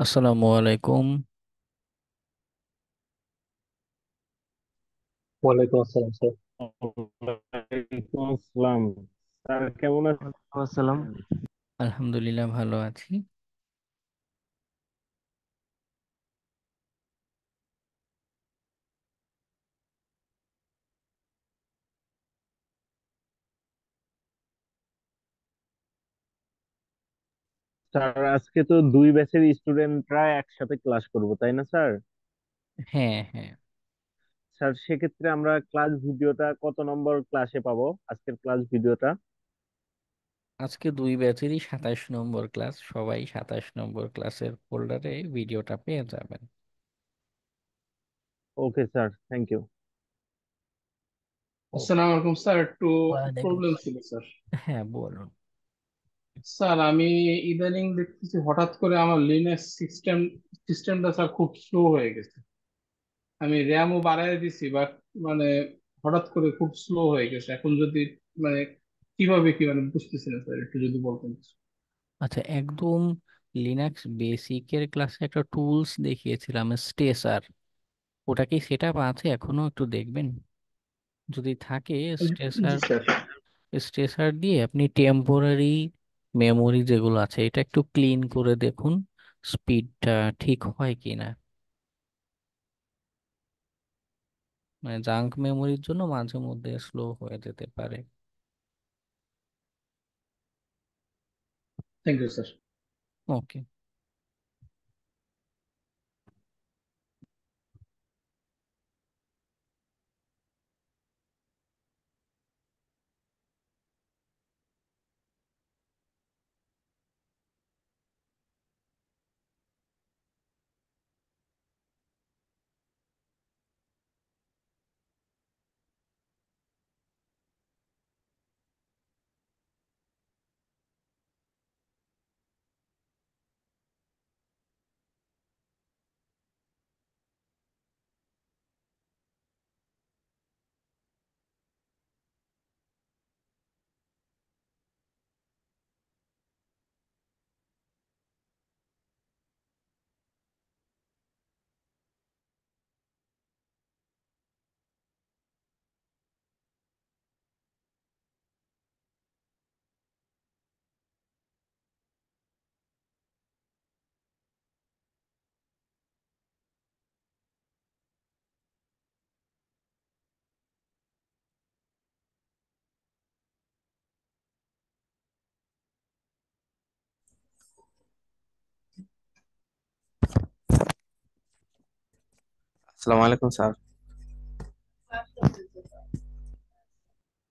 আসসালামু আলাইকুম। ওয়ালাইকুম আসসালাম স্যার। ওয়ালাইকুম আসসালাম। স্যার কেমন ওয়ালাইকুম আসসালাম। আছেন? আলহামদুলিল্লাহ ভালো আছি। স্যার আজকে তো দুই ব্যাচের স্টুডেন্টরা একসাথে ক্লাস করব, তাই না স্যার? হ্যাঁ, হ্যাঁ। স্যার সেক্ষেত্রে আমরা ক্লাস ভিডিওটা কত নম্বর ক্লাসে পাবো, আজকের ক্লাস ভিডিওটা? আজকে দুই ব্যাচেরই 27 নম্বর ক্লাস, সবাই 27 নম্বর ক্লাসের ফোল্ডারে ভিডিওটা পেয়ে যাবেন। Okay sir, thank you. আসসালামু আলাইকুম স্যার, একটু ওয়ালাইকুম প্রবলেম ছিল আসসালাম। স্যার। হ্যাঁ, বলুন। স্যার আমি ইদানিং দেখতেছি হঠাৎ করে আমার লিনাক্স সিস্টেমটা স্যার খুব স্লো হয়ে গেছে। আমি র্যামও বাড়ায় দিছি, বাট মানে হঠাৎ করে খুব স্লো হয়ে গেছে। এখন যদি মানে কিভাবে কি মানে বুঝতেছি না স্যার, একটু যদি বলতেন। আচ্ছা, একদম লিনাক্স বেসিকের ক্লাসে একটা টুলস দেখিয়েছিলাম, স্টেসার। ওটা কি সেট আপ আছে এখনো? একটু দেখবেন, যদি থাকে জি স্টেসার। স্যার। স্ট্রেসার দিয়ে আপনি টেম্পোরারি মেমোরি যেগুলো আছে এটা একটু ক্লিন করে দেখুন, স্পিডটা ঠিক হয় কিনা। মানে জাঙ্ক মেমোরির জন্য মাঝে মধ্যে স্লো হয়ে যেতে পারে। Thank you sir. ওকে। আসসালামু আলাইকুম স্যার।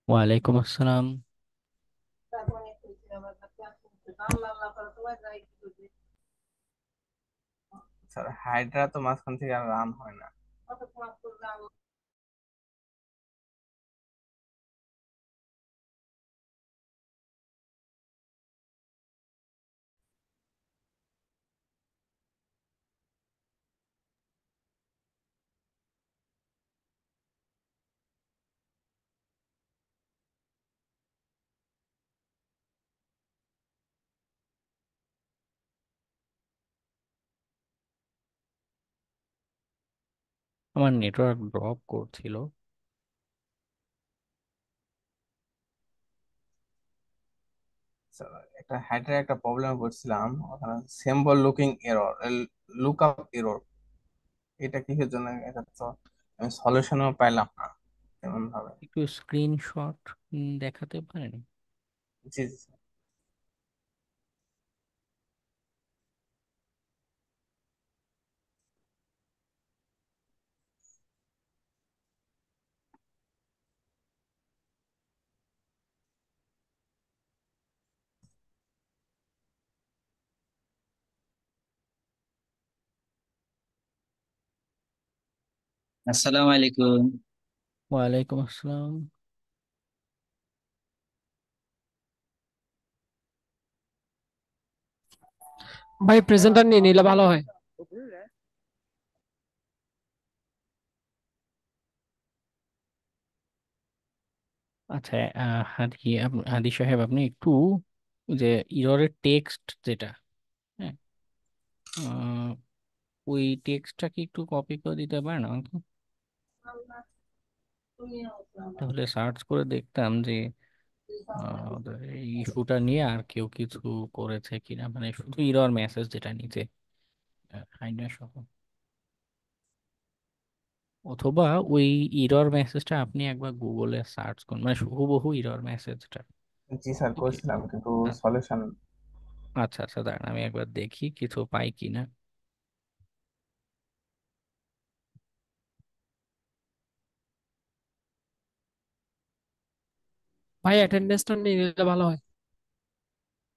ওয়ালাইকুম আসসালাম। স্যার হাইড্রা তো মাঝখান থেকে আর রান হয় না। আমার নেটওয়ার্ক ড্রপ করছিল। স্যার একটা হাইড্রা একটা প্রবলেম করছিলাম, ওখানে symbol looking error, look up error. এটা কিসের জন্য, এটা তো আমি সলিউশনও পাইলাম না তেমন ভাবে। একটু স্ক্রিনশট দেখাতে পারেন? জি জি স্যার। আসসালামু আলাইকুম। ওয়ালাইকুম আসসালাম। ভাই প্রেজেন্টার নিয়ে নিলে ভালো হয়। আচ্ছা, হাদি সাহেব, আপনি একটু ওই যে ইররের টেক্সট যেটা, হ্যাঁ, আহ, ওই টেক্সটটা কি একটু কপি করে দিতে পারেন আমাকে? তাহলে সার্চ করে দেখতাম যে ওদের এই ইস্যুটা নিয়ে আর কেউ কিছু করেছে কিনা, মানে শুধু ইরর মেসেজ যেটা নিচে হাইড্রা সহ। অথবা ওই ইরর মেসেজটা আপনি একবার গুগলে সার্চ করুন, মানে হুবহু ইরর মেসেজটা। জি স্যার, ওকে। করছিলাম কিন্তু সলিউশন। আচ্ছা আচ্ছা, দাঁড়ান আমি একবার দেখি কিছু পাই কিনা। ভাই অ্যাটেন্ডেন্সটা নিয়ে নিলে ভালো হয়।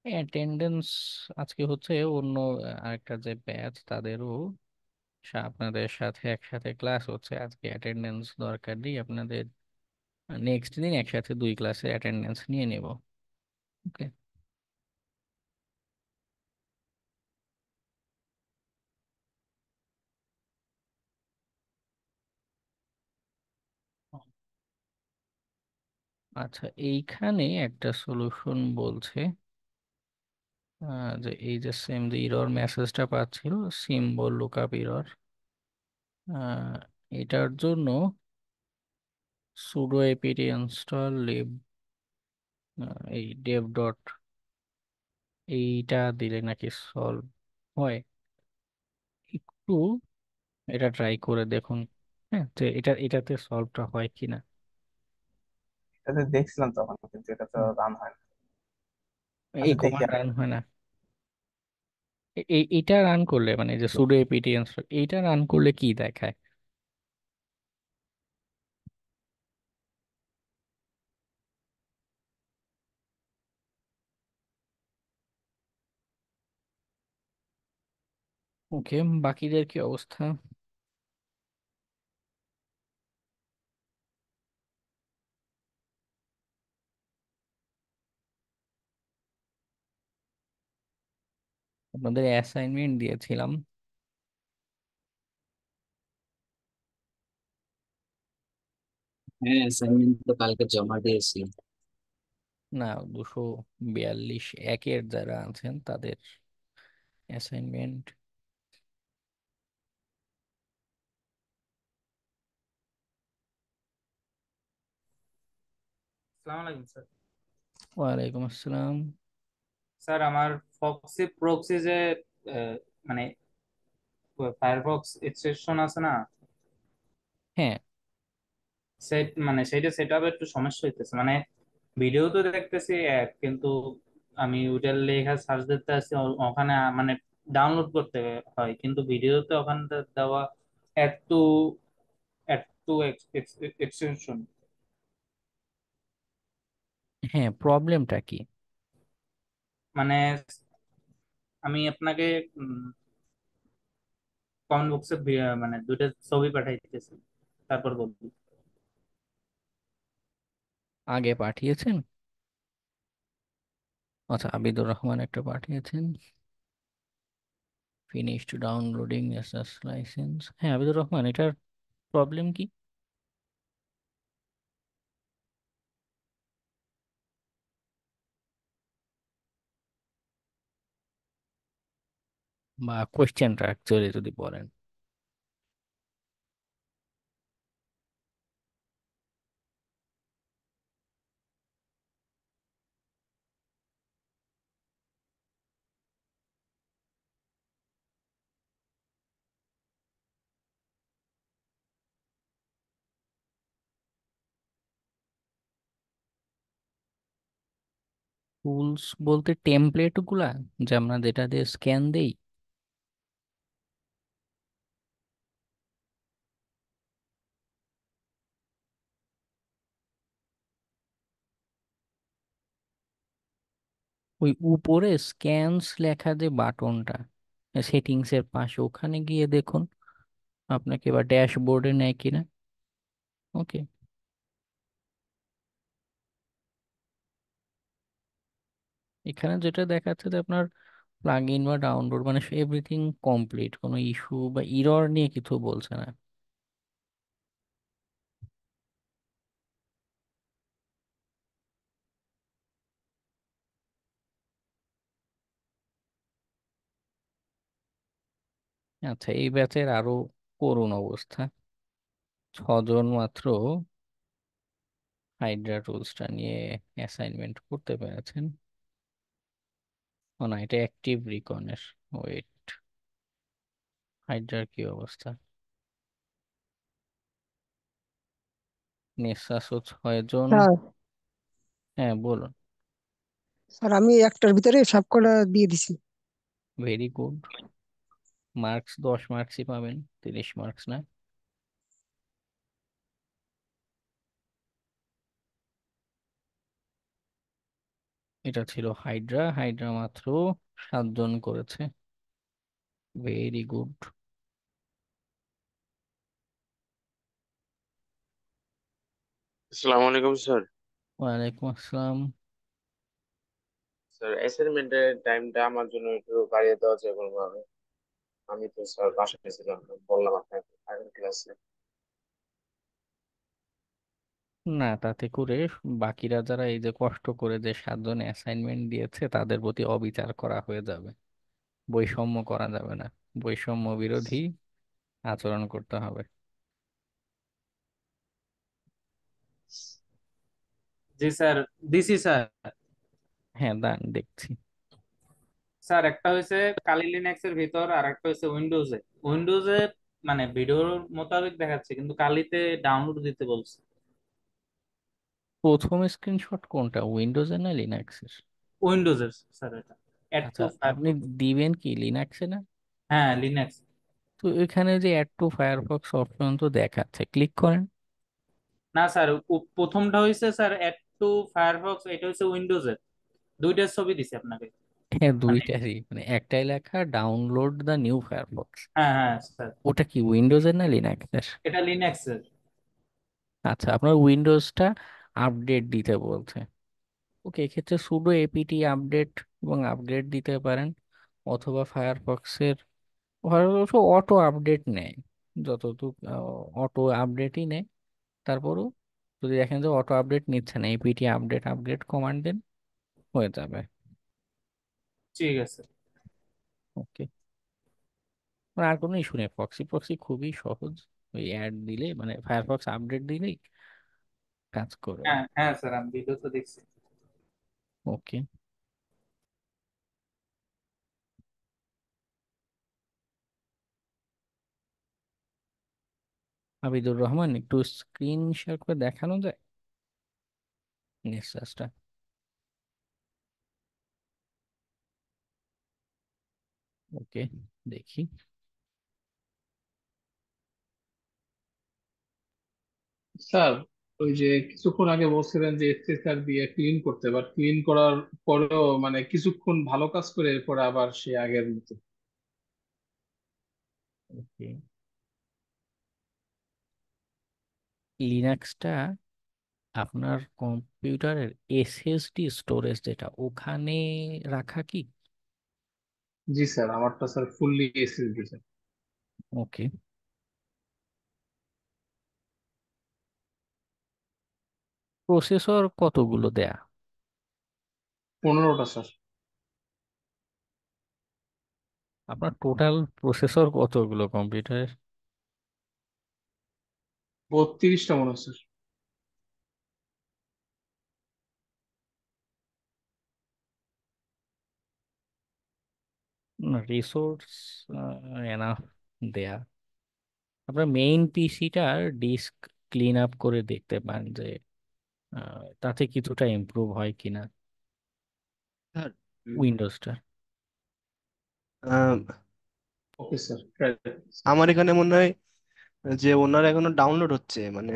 অ্যাটেন্ডেন্স আজকে হচ্ছে অন্য আরেকটা যে ব্যাচ তাদেরও আপনাদের সাথে একসাথে ক্লাস হচ্ছে আজকে, অ্যাটেন্ডেন্স দরকার নেই আপনাদের। নেক্সট দিন একসাথে দুই ক্লাসের অ্যাটেন্ডেন্স নিয়ে নেব। ওকে। আচ্ছা, এইখানে একটা সলিউশন বলছে যে এই যে সেম যে ইরর মেসেজটা পাচ্ছিল, সিম্বল লুকআপ ইরর, এটার জন্য সুডো apt ইনস্টল লিব এই dev ডট এইটা দিলে নাকি সলভ হয়। একটু এটা ট্রাই করে দেখুন, হ্যাঁ, যে এটাতে সলভটা হয় কিনা। এটাতে দেখছিলাম তখন, কিন্তু এটা তো হুম। রান হয় না। এই আচ্ছা দেখি। কমান্ড রান হয় না। এইটা রান করলে মানে যে সুডো apt ইনস্টল এইটা রান করলে কি দেখায়? ওকে, বাকিদের কি অবস্থা? আপনাদের অ্যাসাইনমেন্ট দিয়েছিলাম। হ্যাঁ, অ্যাসাইনমেন্ট তো কালকে জমা দিয়েছি। না, 242 যারা আছেন তাদের অ্যাসাইনমেন্ট। আসসালামু আলাইকুম স্যার। ওয়ালাইকুম আসসালাম। স্যার আমার ফক্সি প্রক্সি যে আহ, মানে ফায়ারফক্স এক্সটেনশন আছে না, হ্যাঁ মানে সেইটা সেট আপে একটু সমস্যা হইতেছে। মানে ভিডিও তো দেখতেছি এক, কিন্তু আমি ওইটার লেখা সার্চ দিতে আসছি ওখানে মানে ডাউনলোড করতে হয়, কিন্তু ভিডিওতে ওখানে দেওয়া add to add to extension. হ্যাঁ, প্রবলেমটা কি? মানে আমি আপনাকে কমেন্ট বক্সে মানে দুইটা ছবি পাঠাই দিতেছি, তারপর বলবো। আগে পাঠিয়েছেন? আচ্ছা, আবিদুর রহমান একটা পাঠিয়েছেন, ফিনিশড ডাউনলোডিং এসএস লাইসেন্স। হ্যাঁ আবিদুর রহমান, এটার প্রবলেম কি বা কোয়েশ্চেনটা অ্যাকচুয়ালি যদি বলেন? টুলস বলতে টেমপ্লেট গুলা, যে আমরা যেটা দিয়ে স্ক্যান দেই? ওই উপরে স্ক্যানস লেখা যে বাটনটা সেটিংস এর পাশে, ওখানে গিয়ে দেখুন আপনাকে এবার ড্যাশবোর্ডে নেয় কিনা। ওকে। এখানে যেটা দেখাচ্ছে যে আপনার প্লাগ ইন বা ডাউনলোড মানে এভরিথিং কমপ্লিট, কোনো ইস্যু বা ইরর নিয়ে কিছু বলছে না। আচ্ছা, এই ব্যাচের আরো করুণ অবস্থা, 6 জন মাত্র হাইড্রা টুলসটা নিয়ে অ্যাসাইনমেন্ট করতে পেরেছেন। ও না, এটা অ্যাক্টিভ রিকনের। ওয়েট, হাইড্রার কি অবস্থা? নেসাসও 6 জন। স্যার হ্যাঁ, বলুন। স্যার আমি একটার ভিতরে সবকটা দিয়ে দিছি। Very good. মার্কস 10 মার্কসই পাবেন, 30 মার্কস না। এটা ছিল হাইড্রা। হাইড্রা মাত্র 7 জন করেছে। Very good. আসসালামু আলাইকুম স্যার। ওয়ালাইকুম আসসালাম। স্যার অ্যাসাইনমেন্টের টাইমটা আমার জন্য একটু বাড়িয়ে দেওয়া যায় কোনোভাবে? আমি তো স্যার বাসায় ছিলাম না, বললাম আপনাকে আগের ক্লাসে। না, তাতে করে বাকিরা যারা এই যে কষ্ট করে যে 7 জন অ্যাসাইনমেন্ট দিয়েছে তাদের প্রতি অবিচার করা হয়ে যাবে। বৈষম্য করা যাবে না। বৈষম্য বিরোধী আচরণ করতে হবে। জি স্যার, দিছি স্যার। হ্যাঁ, দান দেখছি। স্যার একটা হয়েছে কালি লিনাক্স এর ভিতর, আর একটা হয়েছে উইন্ডোজে। উইন্ডোজে মানে ভিডিওর মোতাবেক দেখাচ্ছে, কিন্তু কালিতে ডাউনলোড দিতে বলছে। প্রথম স্ক্রিনশট কোনটা, উইন্ডোজের না লিনাক্সের? উইন্ডোজের স্যার, এটা অ্যাড টু আচ্ছা, আপনি ফায়ারফক্স। দিবেন কি লিনাক্সে না? হ্যাঁ, লিনাক্স। তো এখানে যে অ্যাড টু ফায়ারফক্স অপশন তো দেখাচ্ছে, ক্লিক করেন। না স্যার, প্রথমটা হয়েছে স্যার অ্যাড টু ফায়ারফক্স, এটা হচ্ছে উইন্ডোজের। দুইটার ছবি দিছি আপনাকে। হ্যাঁ, মানে দুইটারই, মানে একটাই লেখা ডাউনলোড দ্য নিউ ফায়ারফক্স। হ্যাঁ হ্যাঁ স্যার, ওটা কি উইন্ডোজের না লিনাক্সের? এটা লিনাক্সের। আচ্ছা, আপনার উইন্ডোজটা আপডেট দিতে বলছে। ওকে, এক্ষেত্রে সুডো এপিটি আপডেট এবং আপগ্রেড দিতে পারেন, অথবা ফায়ারফক্সের অবশ্য অটো আপডেট নেয়। যতটুকু অটো আপডেটই নেয়। তারপরও যদি দেখেন যে অটো আপডেট নিচ্ছে না, এপিটি আপডেট আপগ্রেড কমান্ড দেন, হয়ে যাবে। ঠিক আছে। ওকে। আর কোনো ইস্যু নেই, ফক্সি ফক্সি খুবই সহজ। ওই অ্যাড দিলে, মানে ফায়ারফক্স আপডেট দিলেই কাজ করবে। হ্যাঁ হ্যাঁ স্যার, আমি ভিডিও তো দেখছি। ওকে। হাবিদুর রহমান, একটু স্ক্রিন শেয়ার করে দেখানো যায় নেক্সাসটা? ওকে, দেখি। স্যার, ওই যে কিছুক্ষণ আগে বলছিলেন যে এসএসআর দিয়ে ক্লিন করতে, বাট ক্লিন করার পরেও মানে কিছুক্ষণ ভালো কাজ করে এরপরে আবার সে আগের মতো। ওকে, লিনাক্সটা আপনার কম্পিউটারের এসএসডি স্টোরেজ যেটা, ওখানে রাখা কি? জি স্যার, আমারটা স্যার ফুললি এসএসডি স্যার। ওকে। প্রসেসর কতগুলো দেয়া? 15টা স্যার। আপনার টোটাল প্রসেসর কতগুলো কম্পিউটারের? 32টা মনে হয় স্যার। রিসোর্স এনাফ দেয়া। আপনার মেইন পিসিটার ডিস্ক ক্লিন আপ করে দেখতে পান যে তাতে কিছুটা ইমপ্রুভ হয় কিনা স্যার উইন্ডোজটা। আহ, ওকে স্যার। আমার এখানে মনে হয় যে ওনার এখনো ডাউনলোড হচ্ছে, মানে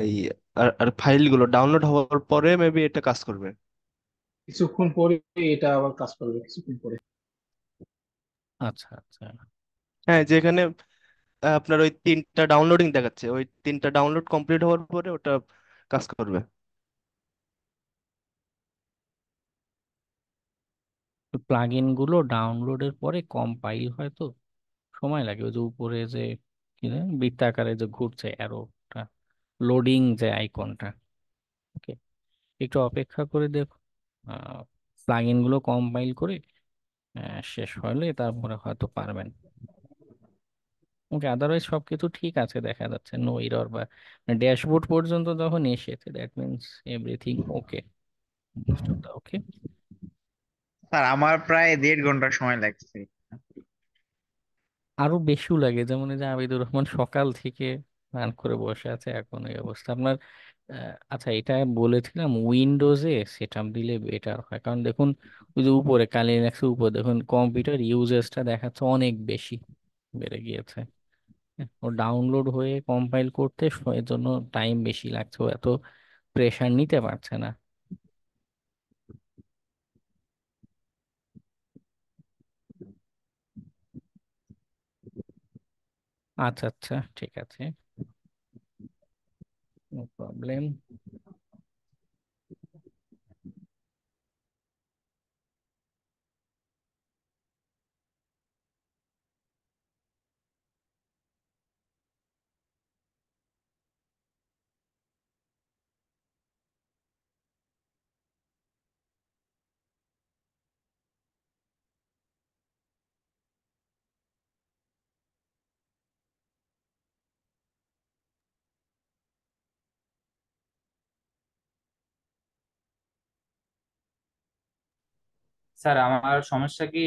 এই আর ফাইলগুলো ডাউনলোড হওয়ার পরে মেবি এটা কাজ করবে। কিছুক্ষণ পরে এটা আবার কাজ করবে, কিছুক্ষণ পরে। আচ্ছা আচ্ছা। হ্যাঁ, যেখানে আপনার ওই 3টা ডাউনলোডিং দেখাচ্ছে, ওই 3টা ডাউনলোড কমপ্লিট হওয়ার পরে ওটা কাজ করবে। প্লাগইন গুলো ডাউনলোডের পরে কম্পাইল হয় তো সময় লাগে। ওই যে উপরে যে কি জানি বৃত্তাকারে যে ঘুরছে অ্যারোটা, লোডিং যে আইকনটা, ওকে, একটু অপেক্ষা করে দেখো। প্লাগইন গুলো কম্পাইল করে শেষ হলে তারপরে হয়তো পারবেন। ওকে, আদারওয়াইজ সবকিছু ঠিক আছে, দেখা যাচ্ছে নো এরর, বা ড্যাশবোর্ড পর্যন্ত যখন এসেছে that means everything okay, most of the okay. Sir আমার প্রায় 1.5 ঘন্টা সময় লাগছে। আরো বেশিও লাগে, যেমন এই যে আবিদুর রহমান সকাল থেকে রান করে বসে আছে, এখন এই অবস্থা আপনার। আচ্ছা, এটা বলেছিলাম উইন্ডোজে সেট আপ দিলে বেটার হয়, কারণ দেখুন ওই যে উপরে কালি লিনাক্সের উপর দেখুন কম্পিউটার ইউজেসটা দেখাচ্ছে অনেক বেশি বেড়ে গিয়েছে। ও ডাউনলোড হয়ে কম্পাইল করতে এর জন্য টাইম বেশি লাগছে, ও এত প্রেশার নিতে পারছে না। আচ্ছা আচ্ছা, ঠিক আছে, নো প্রবলেম। স্যার আমার সমস্যা কি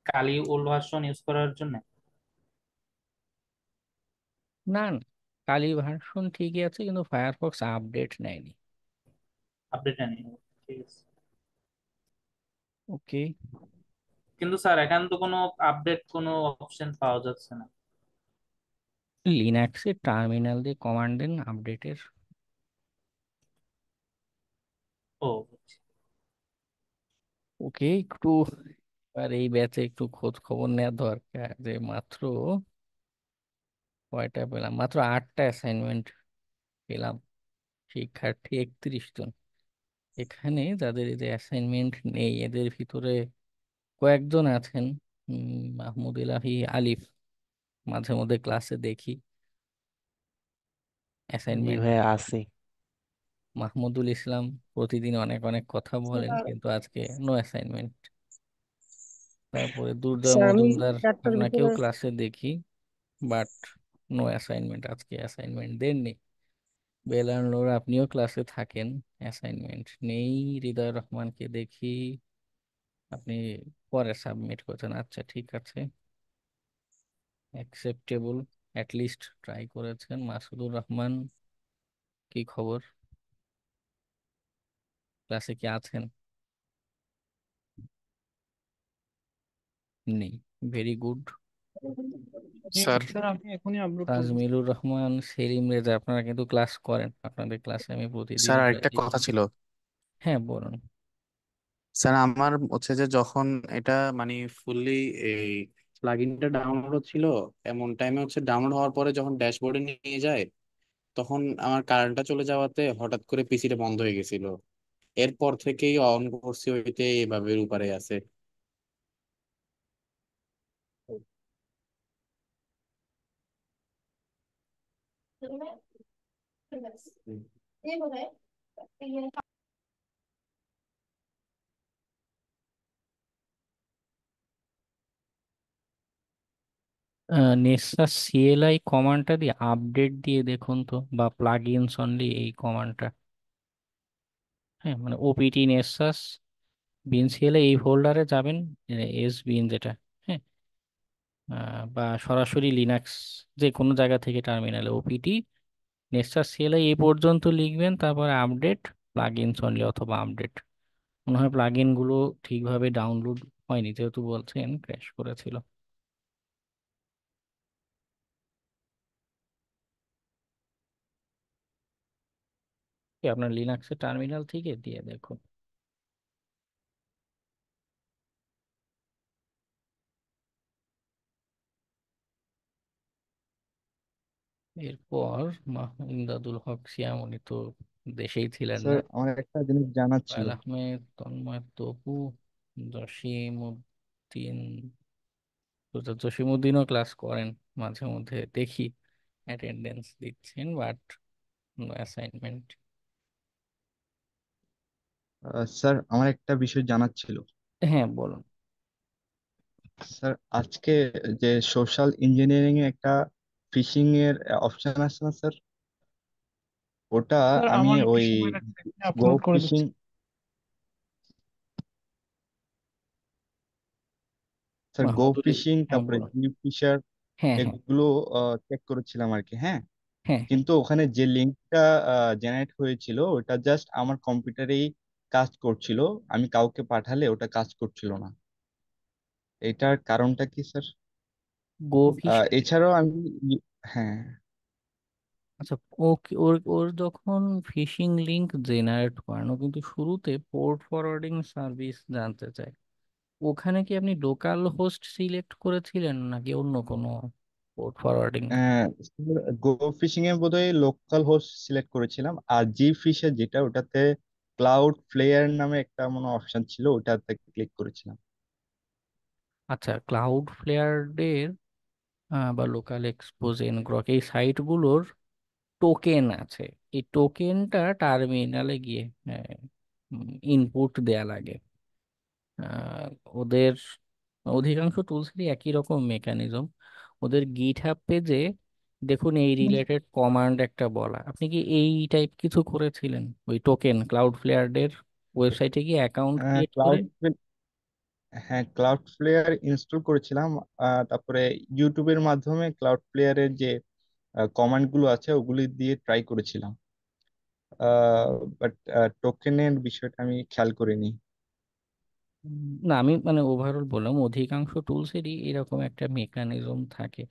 কালি ওল্ড ভার্সন ইউজ করার জন্য? না না, কালি ভার্সন ঠিকই আছে, কিন্তু ফায়ারফক্স আপডেট নেয়নি। আপডেট নেই, ঠিক আছে। ওকে। কিন্তু স্যার এখানে তো কোনো আপডেট কোনো অপশন পাওয়া যাচ্ছে না। লিনাক্সের টার্মিনাল দিয়ে কমান্ড দেন আপডেটের। ও, ওকে, একটু আর এই ব্যাচে একটু খোঁজ খবর নেওয়া দরকার, যে মাত্র কয়টা পেলাম, মাত্র 8টা অ্যাসাইনমেন্ট পেলাম, শিক্ষার্থী 31 জন। এখানে যাদের এই যে অ্যাসাইনমেন্ট নেই এদের ভিতরে কয়েকজন আছেন, মাহমুদ ইলাহি আলিফ, মাঝে মধ্যে ক্লাসে দেখি জি অ্যাসাইনমেন্ট ভাইয়া নেই। আছি। মাহমুদুল ইসলাম প্রতিদিন অনেক অনেক কথা বলেন, স্যার কিন্তু আজকে নো অ্যাসাইনমেন্ট। তারপরে দুর্জয় স্যার আমি মজুমদার, একটার আপনাকেও ভিতরে ক্লাসে দেখি, বাট নো অ্যাসাইনমেন্ট, আজকে অ্যাসাইনমেন্ট দেননি। বেলাল নূর, আপনিও ক্লাসে থাকেন, অ্যাসাইনমেন্ট নেই। হৃদয় রহমানকে দেখি আপনি পরে সাবমিট করছেন, আচ্ছা ঠিক আছে, অ্যাকসেপ্টেবল, অ্যাটলিস্ট ট্রাই করেছেন। মাসুদুর রহমান, কি খবর, ক্লাসে কি আছেন? নেই, ভেরি গুড। স্যার স্যার আমি এখনই আপলোড করবো। তাজমিলুর রহমান, সেলিম রেজা, আপনারা কিন্তু ক্লাস করেন, আপনাদের ক্লাসে আমি প্রতিদিন স্যার প্রায় আরেকটা কথা দেখি। ছিল। হ্যাঁ বলুন। স্যার আমার হচ্ছে যে যখন এটা মানে ফুললি এই প্লাগইনটা ডাউনলোড ছিল, এমন টাইমে হচ্ছে ডাউনলোড হওয়ার পরে যখন ড্যাশবোর্ডে নিয়ে যায় তখন আমার কারেন্টটা চলে যাওয়াতে হঠাৎ করে পিসিটা বন্ধ হয়ে গেছিল। এরপর থেকেই অন করছি, ওইতে এভাবে উপরে আছে। নেক্সাস সিএলআই কমান্ডটা দিয়ে আপডেট দিয়ে দেখুন তো, বা প্লাগ ইনস অনলি এই কমান্ডটা। হ্যাঁ, মানে ওপিটি নেক্সাস বিন সিএলআই এই ফোল্ডারে যাবেন, এস বিন যেটা, হ্যাঁ, বা সরাসরি লিনাক্স যে কোনো জায়গা থেকে টার্মিনালে ওপিটি নেক্সাস সিএলআই এই পর্যন্ত লিখবেন, তারপরে আপডেট প্লাগ ইনস অনলি অথবা আপডেট। মনে হয় প্লাগ ইনগুলো ঠিকভাবে ডাউনলোড হয়নি, যেহেতু বলছেন ক্র্যাশ করেছিল। কি আপনার লিনাক্সের টার্মিনাল থেকে দিয়ে দেখুন। এরপর ইমদাদুল হক সিয়াম, উনি তো দেশেই ছিলেন স্যার না। আমার একটা জিনিস জানার ছিল। পায়েল আহমেদ, তন্ময় তপু, জসিমউদ্দিন, তো জসিমউদ্দিনও ক্লাস করেন, মাঝে মধ্যে দেখি অ্যাটেন্ডেন্স দিচ্ছেন, বাট নো অ্যাসাইনমেন্ট। স্যার আমার একটা বিষয় জানার ছিল। হ্যাঁ বলুন। স্যার আজকে যে সোশ্যাল ইঞ্জিনিয়ারিং এ একটা ফিশিং এর অপশন আছে না স্যার, ওটা স্যার আমি আমার একটু ওই সময় লাগবে, আমি গো আপলোড করে ফিশিং, দিচ্ছি। স্যার গো মাহমুদুল, ফিশিং হ্যাঁ তারপরে বলুন। জিও ফিশার হ্যাঁ হ্যাঁ এগুলো চেক করেছিলাম আর কি। হ্যাঁ, হ্যাঁ। কিন্তু ওখানে যে লিঙ্কটা জেনারেট হয়েছিল ওটা জাস্ট আমার কম্পিউটারেই কাজ করছিল, আমি কাউকে পাঠালে ওটা কাজ করছিল না। এটার কারণটা কি স্যার? গো ফিশ। এছাড়াও আমি হ্যাঁ। আচ্ছা, ওকে, ওর ওর যখন ফিশিং লিংক জেনারেট করেন, ও কিন্তু শুরুতে পোর্ট ফরওয়ার্ডিং সার্ভিস জানতে চায়। ওখানে কি আপনি লোকাল হোস্ট সিলেক্ট করেছিলেন নাকি অন্য কোনো পোর্ট ফরওয়ার্ডিং? গো ফিশিং এ বোধহয় লোকাল হোস্ট সিলেক্ট করেছিলাম, আর জি ফিশে যেটা ওটাতে ক্লাউড ফ্লেয়ার নামে একটা মনে অপশন ছিল, ওটাতে ক্লিক করেছিলাম। আচ্ছা, ক্লাউড ফ্লেয়ারের বা লোকাল এক্সপোজ, এনগ্রক, এই সাইটগুলোর টোকেন আছে। এই টোকেনটা টার্মিনালে গিয়ে ইনপুট দেয়া লাগে। আহ, ওদের অধিকাংশ টুলসেরই একই রকম মেকানিজম। ওদের গিট হাব পেজে দেখুন এই রিলেটেড কমান্ড একটা বলা। আপনি কি এই টাইপ কিছু করেছিলেন ওই টোকেন ক্লাউড ফ্লেয়ারের ওয়েবসাইটে গিয়ে অ্যাকাউন্ট ক্রিয়েট করে? ক্লাউড হ্যাঁ, ক্লাউড ফ্লেয়ার ইনস্টল করেছিলাম। তারপরে ইউটিউবের মাধ্যমে ক্লাউড ফ্লেয়ারের যে কমান্ড গুলো আছে ওগুলি দিয়ে ট্রাই করেছিলাম, বাট টোকেনের বিষয়টা আমি খেয়াল করিনি। না, আমি মানে ওভারঅল বললাম অধিকাংশ টুলসেরই এরকম একটা মেকানিজম থাকে।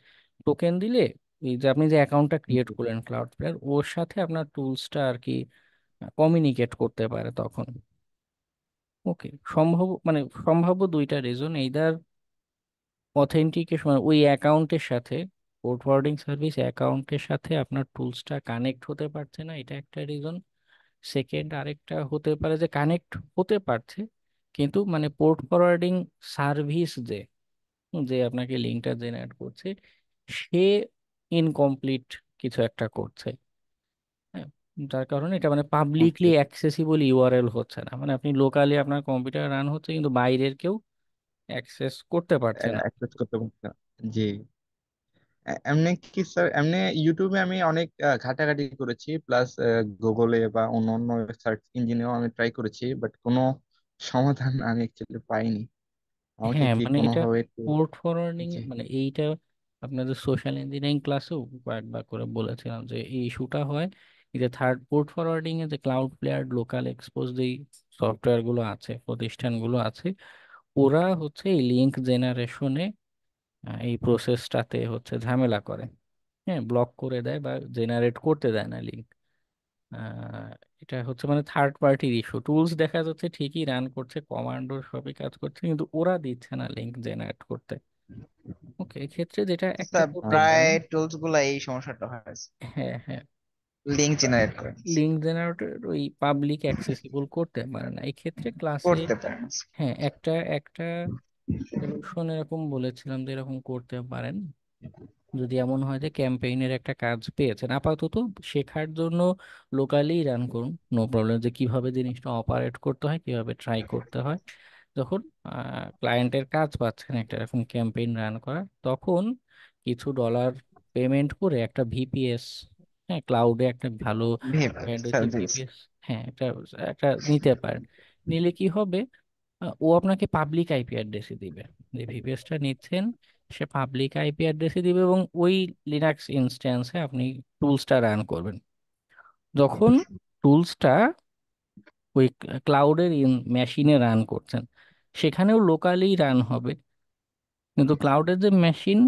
টোকেন দিলে এই যে আপনি যে অ্যাকাউন্টটা ক্রিয়েট করলেন ক্লাউড ফ্লেয়ার, ওর সাথে আপনার টুলসটা আর কি কমিউনিকেট করতে পারে তখন। ওকে, মানে সম্ভাব্য দুইটা রিজন, এইদার অথেন্টিকেশন ওই অ্যাকাউন্টের সাথে, পোর্ট ফরওয়ার্ডিং সার্ভিস অ্যাকাউন্টের সাথে আপনার টুলসটা কানেক্ট হতে পারছে না, এটা একটা রিজন। সেকেন্ড আরেকটা হতে পারে যে কানেক্ট হতে পারছে কিন্তু মানে পোর্ট ফরওয়ার্ডিং সার্ভিস যে যে আপনাকে লিঙ্কটা জেনারেট করছে, সে ইনকমপ্লিট কিছু একটা করছে। হ্যাঁ, যার কারণে এটা মানে পাবলিকলি ওকে, অ্যাক্সেসিবল ইউআরএল হচ্ছে না। মানে আপনি লোকালি আপনার কম্পিউটার রান হচ্ছে কিন্তু বাইরের কেউ অ্যাক্সেস করতে পারছে না। অ্যাক্সেস করতে পারছি না। জি। এমনি কি স্যার, এমনি ইউটিউবে আমি অনেক ঘাটাঘাটি করেছি, প্লাস গুগলে বা অন্য অন্য সার্চ ইঞ্জিনেও আমি ট্রাই করেছি, বাট কোনো সমাধান আমি অ্যাকচুয়ালি পাইনি। আমাকে হ্যাঁ, কি মানে এটা কোনোভাবে একটু। পোর্ট ফরওয়ার্ডিং জি। মানে এইটা আপনাদের সোশ্যাল ইঞ্জিনিয়ারিং ক্লাসেও কয়েকবার করে বলেছিলাম যে এই ইস্যুটা হয়। এই যে থার্ড পোর্ট ফরওয়ার্ডিং এ যে ক্লাউড প্লেয়ার লোকাল এক্সপোজ যেই সফটওয়্যার গুলো আছে, প্রতিষ্ঠানগুলো আছে, ওরা হচ্ছে এই লিঙ্ক জেনারেশনে এই প্রসেসটাতে হচ্ছে ঝামেলা করে। হ্যাঁ, ব্লক করে দেয় বা জেনারেট করতে দেয় না লিঙ্ক। আহ, এটা হচ্ছে মানে থার্ড পার্টির ইস্যু। টুলস দেখা যাচ্ছে ঠিকই রান করছে, কমান্ডো সবই কাজ করছে, কিন্তু ওরা দিচ্ছে না লিঙ্ক জেনারেট করতে। ওকে, এক্ষেত্রে যেটা একটা স্যার করতে প্রায় পারেন। টুলস গুলা এই সমস্যাটা হয়, হ্যাঁ হ্যাঁ, লিঙ্ক জেনারেট করে লিঙ্ক জেনারেটর ওই পাবলিক অ্যাক্সেসিবল করতে পারে না। এই ক্ষেত্রে ক্লাসে করতে পারে না। হ্যাঁ একটা একটা সলিউশন এরকম বলেছিলাম যে এরকম করতে পারেন। যদি এমন হয় যে ক্যাম্পেইনের একটা কাজ পেয়েছেন আপাতত, শেখার জন্য লোকালি রান করুন, নো প্রবলেম, যে কিভাবে জিনিসটা অপারেট করতে হয়, কিভাবে ট্রাই করতে হয়। যখন ক্লায়েন্টের কাজ পাচ্ছেন একটা এরকম ক্যাম্পেইন রান করার, তখন কিছু ডলার পেমেন্ট করে একটা ভিপিএস, হ্যাঁ, ক্লাউডে একটা ভালো ব্যান্ডউইথের সার্ভিস। ভিপিএস, হ্যাঁ, একটা একটা নিতে পারেন। নিলে কি হবে, ও আপনাকে পাবলিক আইপি অ্যাড্রেসই দিবে। যে ভিপিএসটা নিচ্ছেন সে পাবলিক আইপি অ্যাড্রেসই দিবে, এবং ওই লিনাক্স ইনস্ট্যান্সে আপনি টুলসটা রান করবেন। যখন টুলসটা ওই ক্লাউডের মেশিনে রান করছেন, সেখানেও লোকালি রান হবে, কিন্তু ক্লাউডের যে মেশিন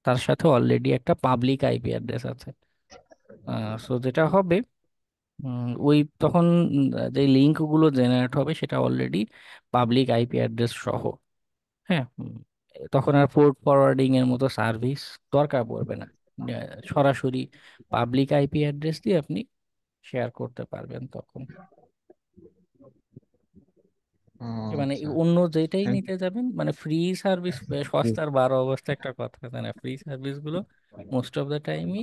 তার সাথে অলরেডি একটা পাবলিক আইপি অ্যাড্রেস আছে। সো যেটা হবে, ওই তখন যে লিঙ্কগুলো জেনারেট হবে সেটা অলরেডি পাবলিক আইপি অ্যাড্রেস সহ। হ্যাঁ, তখন আর পোর্ট ফরওয়ার্ডিং এর মতো সার্ভিস দরকার পড়বে না। সরাসরি পাবলিক আইপি অ্যাড্রেস দিয়ে আপনি শেয়ার করতে পারবেন তখন। মানে আচ্ছা। অন্য যেটাই Thank নিতে যাবেন, মানে ফ্রি সার্ভিস, you. সস্তার 12 অবস্থা একটা কথা আছে না, ফ্রি সার্ভিস গুলো মোস্ট অফ দ্য টাইমই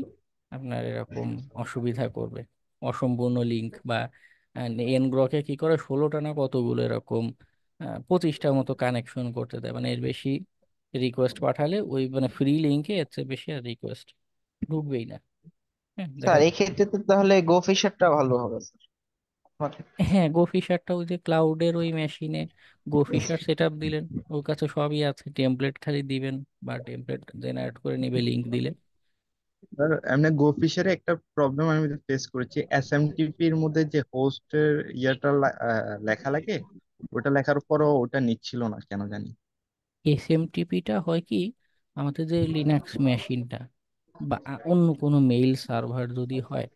আপনার এরকম অসুবিধা করবে। অসম্পূর্ণ লিঙ্ক বা এনগ্রকে কি করে 16টা না কতগুলো এরকম 25টা মতো কানেকশন করতে দেয়, মানে এর বেশি রিকোয়েস্ট পাঠালে ওই মানে ফ্রি লিঙ্কে এর চেয়ে বেশি আর রিকোয়েস্ট ঢুকবেই না। হ্যাঁ দেখা স্যার এই ক্ষেত্রে তো তাহলে গো ফিশারটা ভালো হবে স্যার। হ্যাঁ গো ফিশারটা ওই যে ক্লাউডের ওই মেশিনে গো ফিশার সেট আপ দিলেন, ওর কাছে সবই আছে, টেমপ্লেট খালি দিবেন বা টেমপ্লেট জেনারেট করে নিবে লিঙ্ক দিলে। আর এমনি গো ফিশারে একটা প্রবলেম আমি ফেস করেছি, এসএমটিপি এর মধ্যে যে হোস্টের লেখা লাগে, ওটা লেখার পরও ওটা নিচ্ছিল না কেন জানি। এসএমটিপিটা হয় কি, আমাদের যে লিনাক্স মেশিনটা বা অন্য কোনো মেইল সার্ভার যদি হয়,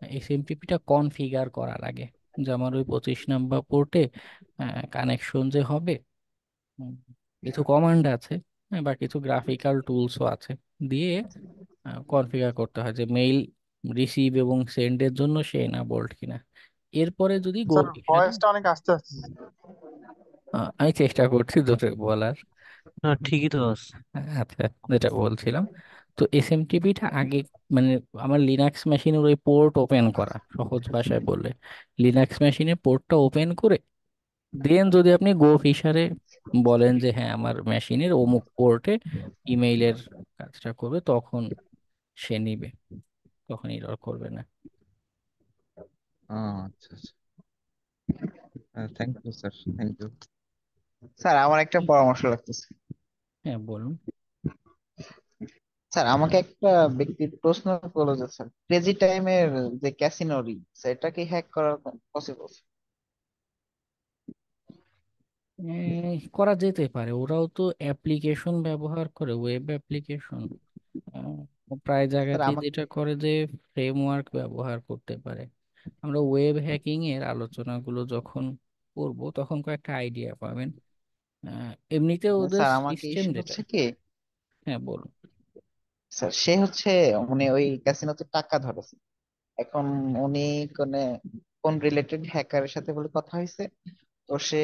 এসএমটিপিটা কনফিগার করা লাগে যে আমার ওই 25 নম্বর পোর্টে কানেকশন যে হবে, হুম, কিছু কমান্ড আছে, হ্যাঁ, বা কিছু গ্রাফিক্যাল টুলসও আছে, দিয়ে কনফিগার করতে হয় যে মেইল রিসিভ এবং সেন্ডের জন্য সে না বোল্ট কিনা। এরপরে যদি গো স্যার ফিশারে, ভয়েসটা অনেক আস্তে আস্তে। আমি চেষ্টা করছি জোরে বলার। না ঠিকই তো আছে। আচ্ছা, যেটা বলছিলাম, তো এসএমটিপিটা আগে মানে আমার লিনাক্স মেশিনের ওই পোর্ট ওপেন করা, সহজ ভাষায় বললে লিনাক্স মেশিনে পোর্টটা ওপেন করে দেন যদি আপনি গো ফিশারে বলেন যে হ্যাঁ আমার মেশিনের অমুক পোর্টে ইমেইলের কাজটা করবে, তখন সে নিবে, তখন এরর করবে না। আচ্ছা আচ্ছা, thank you sir, thank you. Sir আমার একটা পরামর্শ লাগতেছে। হ্যাঁ বলুন। স্যার আমাকে একটা ব্যক্তি প্রশ্ন করলো যে স্যার ক্রেজি টাইমের যে ক্যাসিনোরি সেটা কি হ্যাক করা পসিবল? করা যেতে পারে, ওরাও তো অ্যাপ্লিকেশন ব্যবহার করে, ওয়েব অ্যাপ্লিকেশন। প্রায় স্যার জায়গাতেই আমাকে যেটা করে যে ফ্রেমওয়ার্ক ব্যবহার করতে পারে। আমরা ওয়েব হ্যাকিং এর আলোচনাগুলো যখন করব তখন কয়েকটা আইডিয়া পাবেন। এমনিতে ওদের স্যার আমাকে সিস্টেম ইস্যু যেটা, হচ্ছে কি হ্যাঁ বলুন। স্যার, সে হচ্ছে মানে ওই ক্যাসিনোতে টাকা ধরেছে। এখন উনি কোন কোন রিলেটেড হ্যাকারের সাথে বলে কথা হয়েছে, তো সে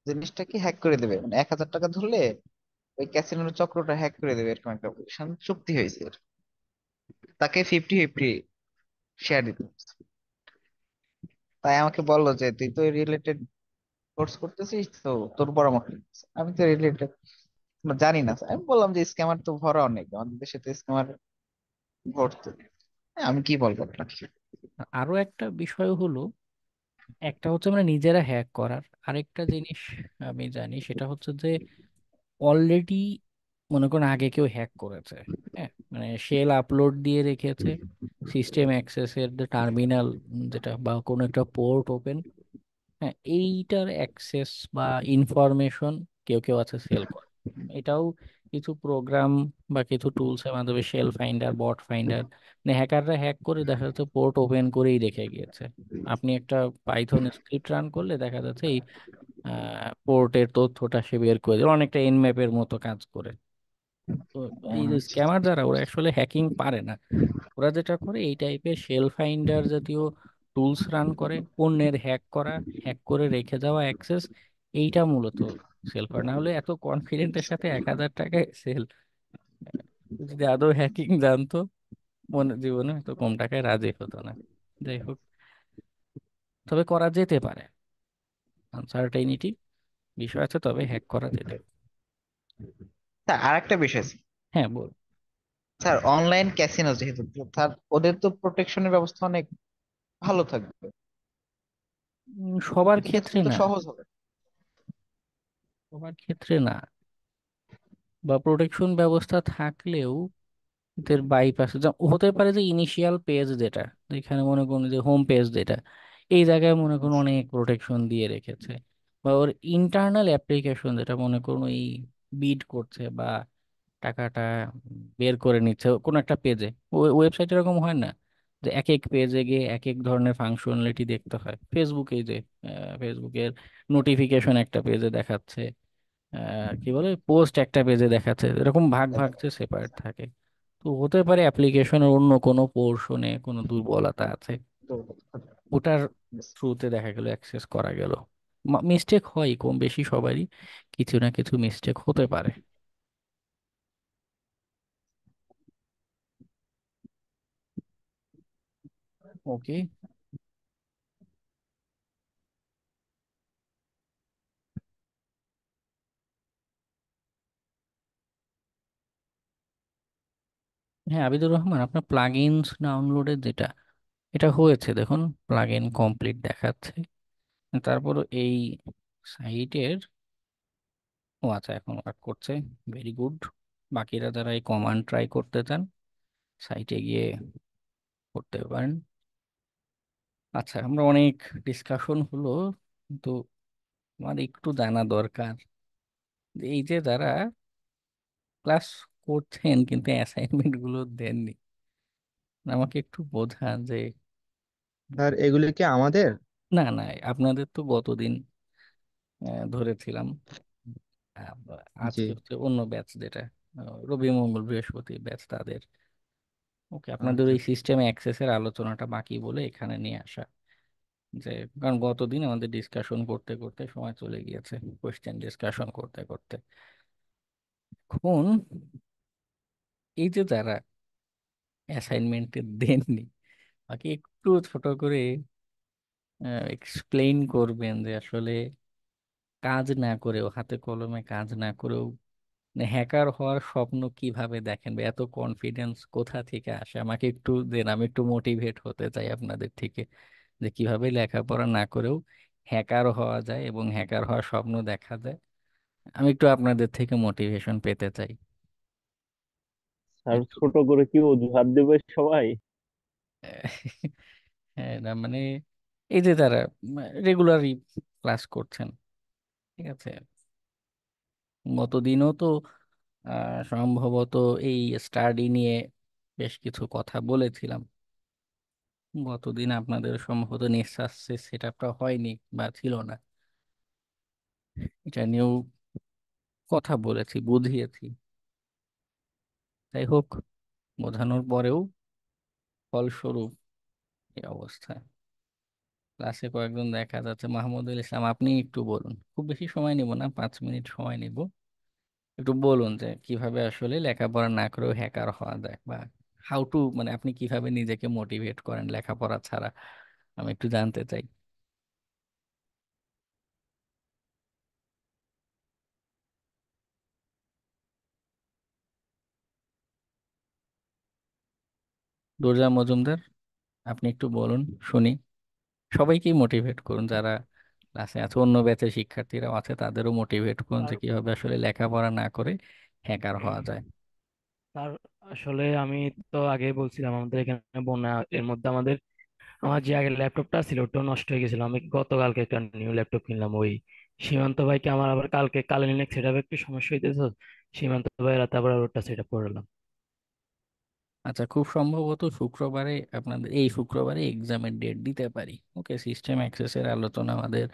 জিনিসটাকে হ্যাক করে দেবে, মানে 1,000 টাকা ধরলে ওই ক্যাসিনোর চক্রটা হ্যাক করে দেবে, এরকম একটা চুক্তি হয়েছে ওর। তাকে 50-50 শেয়ার দিতে হচ্ছে। তাই আমাকে বললো যে তুই তো রিলেটেড কোর্স করতেছিস, তো তোর পরামর্শ নিচ্ছি। আমি তো রিলেটেড জানি না স্যার। আমি বললাম যে স্ক্যামার তো ভরা অনেক, আমাদের দেশে তো স্ক্যামার ভর্তি। আমি কি বলবো আপনাকে? আরো একটা বিষয় হলো, একটা হচ্ছে আমরা নিজেরা হ্যাক করার, আরেকটা জিনিস আমি জানি সেটা হচ্ছে যে অলরেডি মনে করুন আগে কেউ হ্যাক করেছে, হ্যাঁ মানে শেল আপলোড দিয়ে রেখেছে, সিস্টেম অ্যাক্সেসের টার্মিনাল যেটা বা কোনো একটা পোর্ট ওপেন, হ্যাঁ এইটার অ্যাক্সেস বা ইনফরমেশন কেউ কেউ আছে সেল করে। এটাও কিছু প্রোগ্রাম বা কিছু টুলস এর মাধ্যমে শেল ফাইন্ডার, বট ফাইন্ডার, মানে হ্যাকাররা হ্যাক করে দেখা যাচ্ছে পোর্ট ওপেন করেই রেখে গিয়েছে। আপনি একটা পাইথন স্ক্রিপ্ট রান করলে দেখা যাচ্ছে এই পোর্টের তথ্যটা সে বের করে দেবে, অনেকটা এনম্যাপের মতো কাজ করে। তো এই যে আচ্ছা স্ক্যামার যারা, ওরা আসলে হ্যাকিং পারে না, ওরা যেটা করে এই টাইপের শেল ফাইন্ডার জাতীয় টুলস রান করে, অন্যের হ্যাক করা, হ্যাক করে রেখে যাওয়া অ্যাক্সেস, এইটা মূলত সেল করে। না হলে এত কনফিডেন্টের সাথে 1,000 টাকায় সেল, যদি আদৌ হ্যাকিং জানতো মনে জীবনে এত কম টাকায় রাজি হতো না। যাই হোক, তবে করা যেতে পারে, আনসার্টেইনিটি বিষয় আছে, তবে হ্যাক করা যেতে পারে। স্যার আর একটা বিষয় আছে। হ্যাঁ বল। স্যার অনলাইন ক্যাসিনো যেহেতু, স্যার ওদের তো প্রোটেকশনের ব্যবস্থা অনেক ভালো থাকবে। সবার এক্ষেত্রে ক্ষেত্রে তো না, সহজ হবে। সবার ক্ষেত্রে না, বা প্রোটেকশন ব্যবস্থা থাকলেও এদের বাইপাস হতে পারে যে ইনিশিয়াল পেজ যেটা, যেখানে মনে করুন যে হোম পেজ যেটা, এই জায়গায় মনে করুন অনেক প্রোটেকশন দিয়ে রেখেছে, বা ওর ইন্টারনাল অ্যাপ্লিকেশন যেটা মনে করুন এই বিড করছে বা টাকাটা বের করে নিচ্ছে কোনো একটা পেজে, ওয়েবসাইট এরকম হয় না যে এক এক পেজে গিয়ে এক এক ধরনের ফাংশনালিটি দেখতে হয়, ফেসবুকে যে ফেসবুকের নোটিফিকেশন একটা পেজে দেখাচ্ছে, কি বলে পোস্ট একটা পেজে দেখাচ্ছে, এরকম ভাগ ভাগ যে সেপারেট থাকে। তো হতে পারে অ্যাপ্লিকেশনের অন্য কোনো পোর্শনে কোনো দুর্বলতা আছে, তো ওটার থ্রুতে দেখা গেল অ্যাক্সেস করা গেল। মিস্টেক হয় কম বেশি সবারই, কিছু না কিছু মিস্টেক হতে পারে। ওকে। হ্যাঁ আবিদুর রহমান, আপনার প্লাগইনস ডাউনলোডের যেটা, এটা হয়েছে দেখুন, প্লাগইন কমপ্লিট দেখাচ্ছে। তারপর এই সাইটের, ও আচ্ছা এখন ওয়ার্ক করছে, ভেরি গুড। বাকিরা যারা এই কমান্ড ট্রাই করতে চান সাইটে গিয়ে করতে পারেন। আচ্ছা, আমরা অনেক ডিসকাশন হলো, কিন্তু আমার একটু জানা দরকার যে এই যে যারা ক্লাস করছেন কিন্তু অ্যাসাইনমেন্ট গুলো দেননি, আমাকে একটু বোঝান যে, স্যার এগুলি কি আমাদের? না না, আপনাদের তো গতদিন ধরেছিলাম, আহ, জি। আজকে হচ্ছে অন্য ব্যাচ যেটা, রবি মঙ্গল বৃহস্পতি ব্যাচ তাদের। ওকে, আপনাদের আচ্ছা। ওই সিস্টেমে অ্যাক্সেসের আলোচনাটা বাকি বলে এখানে নিয়ে আসা, যে কারণ গতদিন আমাদের ডিসকাশন করতে করতে সময় চলে গিয়েছে, কোয়েশ্চেন ডিসকাশন করতে করতে। এখন এই যে যারা অ্যাসাইনমেন্টে দেননি, বাকি একটু ছোট করে এক্সপ্লেইন করবেন যে আসলে কাজ না করেও, হাতে কলমে কাজ না করেও হ্যাকার হওয়ার স্বপ্ন কিভাবে দেখেন, বা এত কনফিডেন্স কোথা থেকে আসে, আমাকে একটু দেন, আমি একটু মোটিভেট হতে চাই আপনাদের থেকে, যে কিভাবে লেখাপড়া না করেও হ্যাকার হওয়া যায় এবং হ্যাকার হওয়ার স্বপ্ন দেখা যায়। আমি একটু আপনাদের থেকে মোটিভেশন পেতে চাই স্যার একটু। ছোট করে কি অজুহাত দেবে সবাই? হ্যাঁ না মানে, এই যে তারা রেগুলারই ক্লাস করছেন, ঠিক আছে, গতদিনও তো সম্ভবত এই স্টাডি নিয়ে বেশ কিছু কথা বলেছিলাম। গতদিন আপনাদের সম্ভবত নিঃশ্বাস সেট আপটা হয়নি বা ছিল না, এটা নিয়েও কথা বলেছি, বুঝিয়েছি। যাই হোক, বোঝানোর পরেও ফলস্বরূপ এই অবস্থা। ক্লাসে কয়েকজন দেখা যাচ্ছে, মাহমুদুল ইসলাম আপনি একটু বলুন, খুব বেশি সময় নিব না, 5 মিনিট সময় নিব, একটু বলুন যে কিভাবে আসলে লেখাপড়া না করেও হ্যাকার হওয়া যায়, বা হাউ টু, মানে আপনি কিভাবে নিজেকে মোটিভেট করেন লেখাপড়া ছাড়া, আমি একটু জানতে চাই। দুর্জা মজুমদার, আপনি একটু বলুন, শুনি। সবাইকেই মোটিভেট করুন, যারা ক্লাসে আছে, অন্য ব্যাচের শিক্ষার্থীরাও আছে, তাদেরও মোটিভেট করুন যে স্যার কিভাবে আসলে লেখাপড়া না করে হ্যাকার হওয়া যায়। স্যার আসলে আমি তো আগেই বলছিলাম আমাদের এখানে বন্যা, এর মধ্যে আমার যে আগের ল্যাপটপটা ছিল ওটাও নষ্ট হয়ে গেছিল। আমি গতকালকে একটা নিউ ল্যাপটপ কিনলাম। ওই সীমান্ত ভাইকে আমার আবার কালকে কালে নিলে সেটা একটু সমস্যা হইতেছে। সীমান্ত ভাই রাতে আবার ওটা সেটা করলাম। আচ্ছা, খুব সম্ভবত শুক্রবারে, আপনাদের এই শুক্রবারে এক্সামের ডেট দিতে পারি। ওকে, সিস্টেম অ্যাক্সেসের আলোচনা আমাদের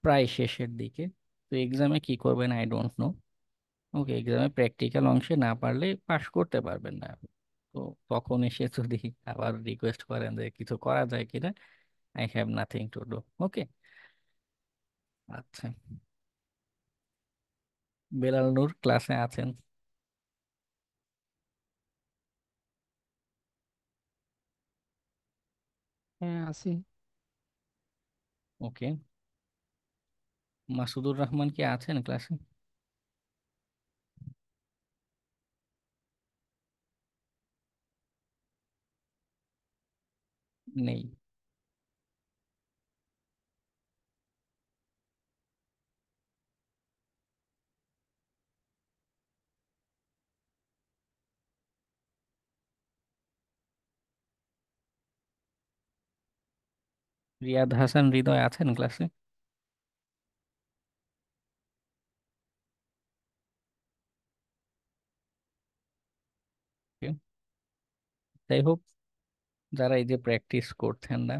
প্রায় শেষের দিকে। তো এক্সামে কি করবেন আই ডোন্ট নো। ওকে, এক্সামে প্র্যাকটিক্যাল অংশে না পারলে পাশ করতে পারবেন না। তো তখন এসে যদি আবার রিকোয়েস্ট করেন যে কিছু করা যায় কিনা, I have nothing to do. Okay, আচ্ছা। বেলাল নূর ক্লাসে আছেন? হ্যাঁ আছি। ওকে, মাসুদুর রহমান কি আছেন ক্লাসে? নেই। রিয়াদ হাসান হৃদয় আছেন ক্লাসে? Okay, যাই হোক, যারা এই যে প্র্যাকটিস করছেন না,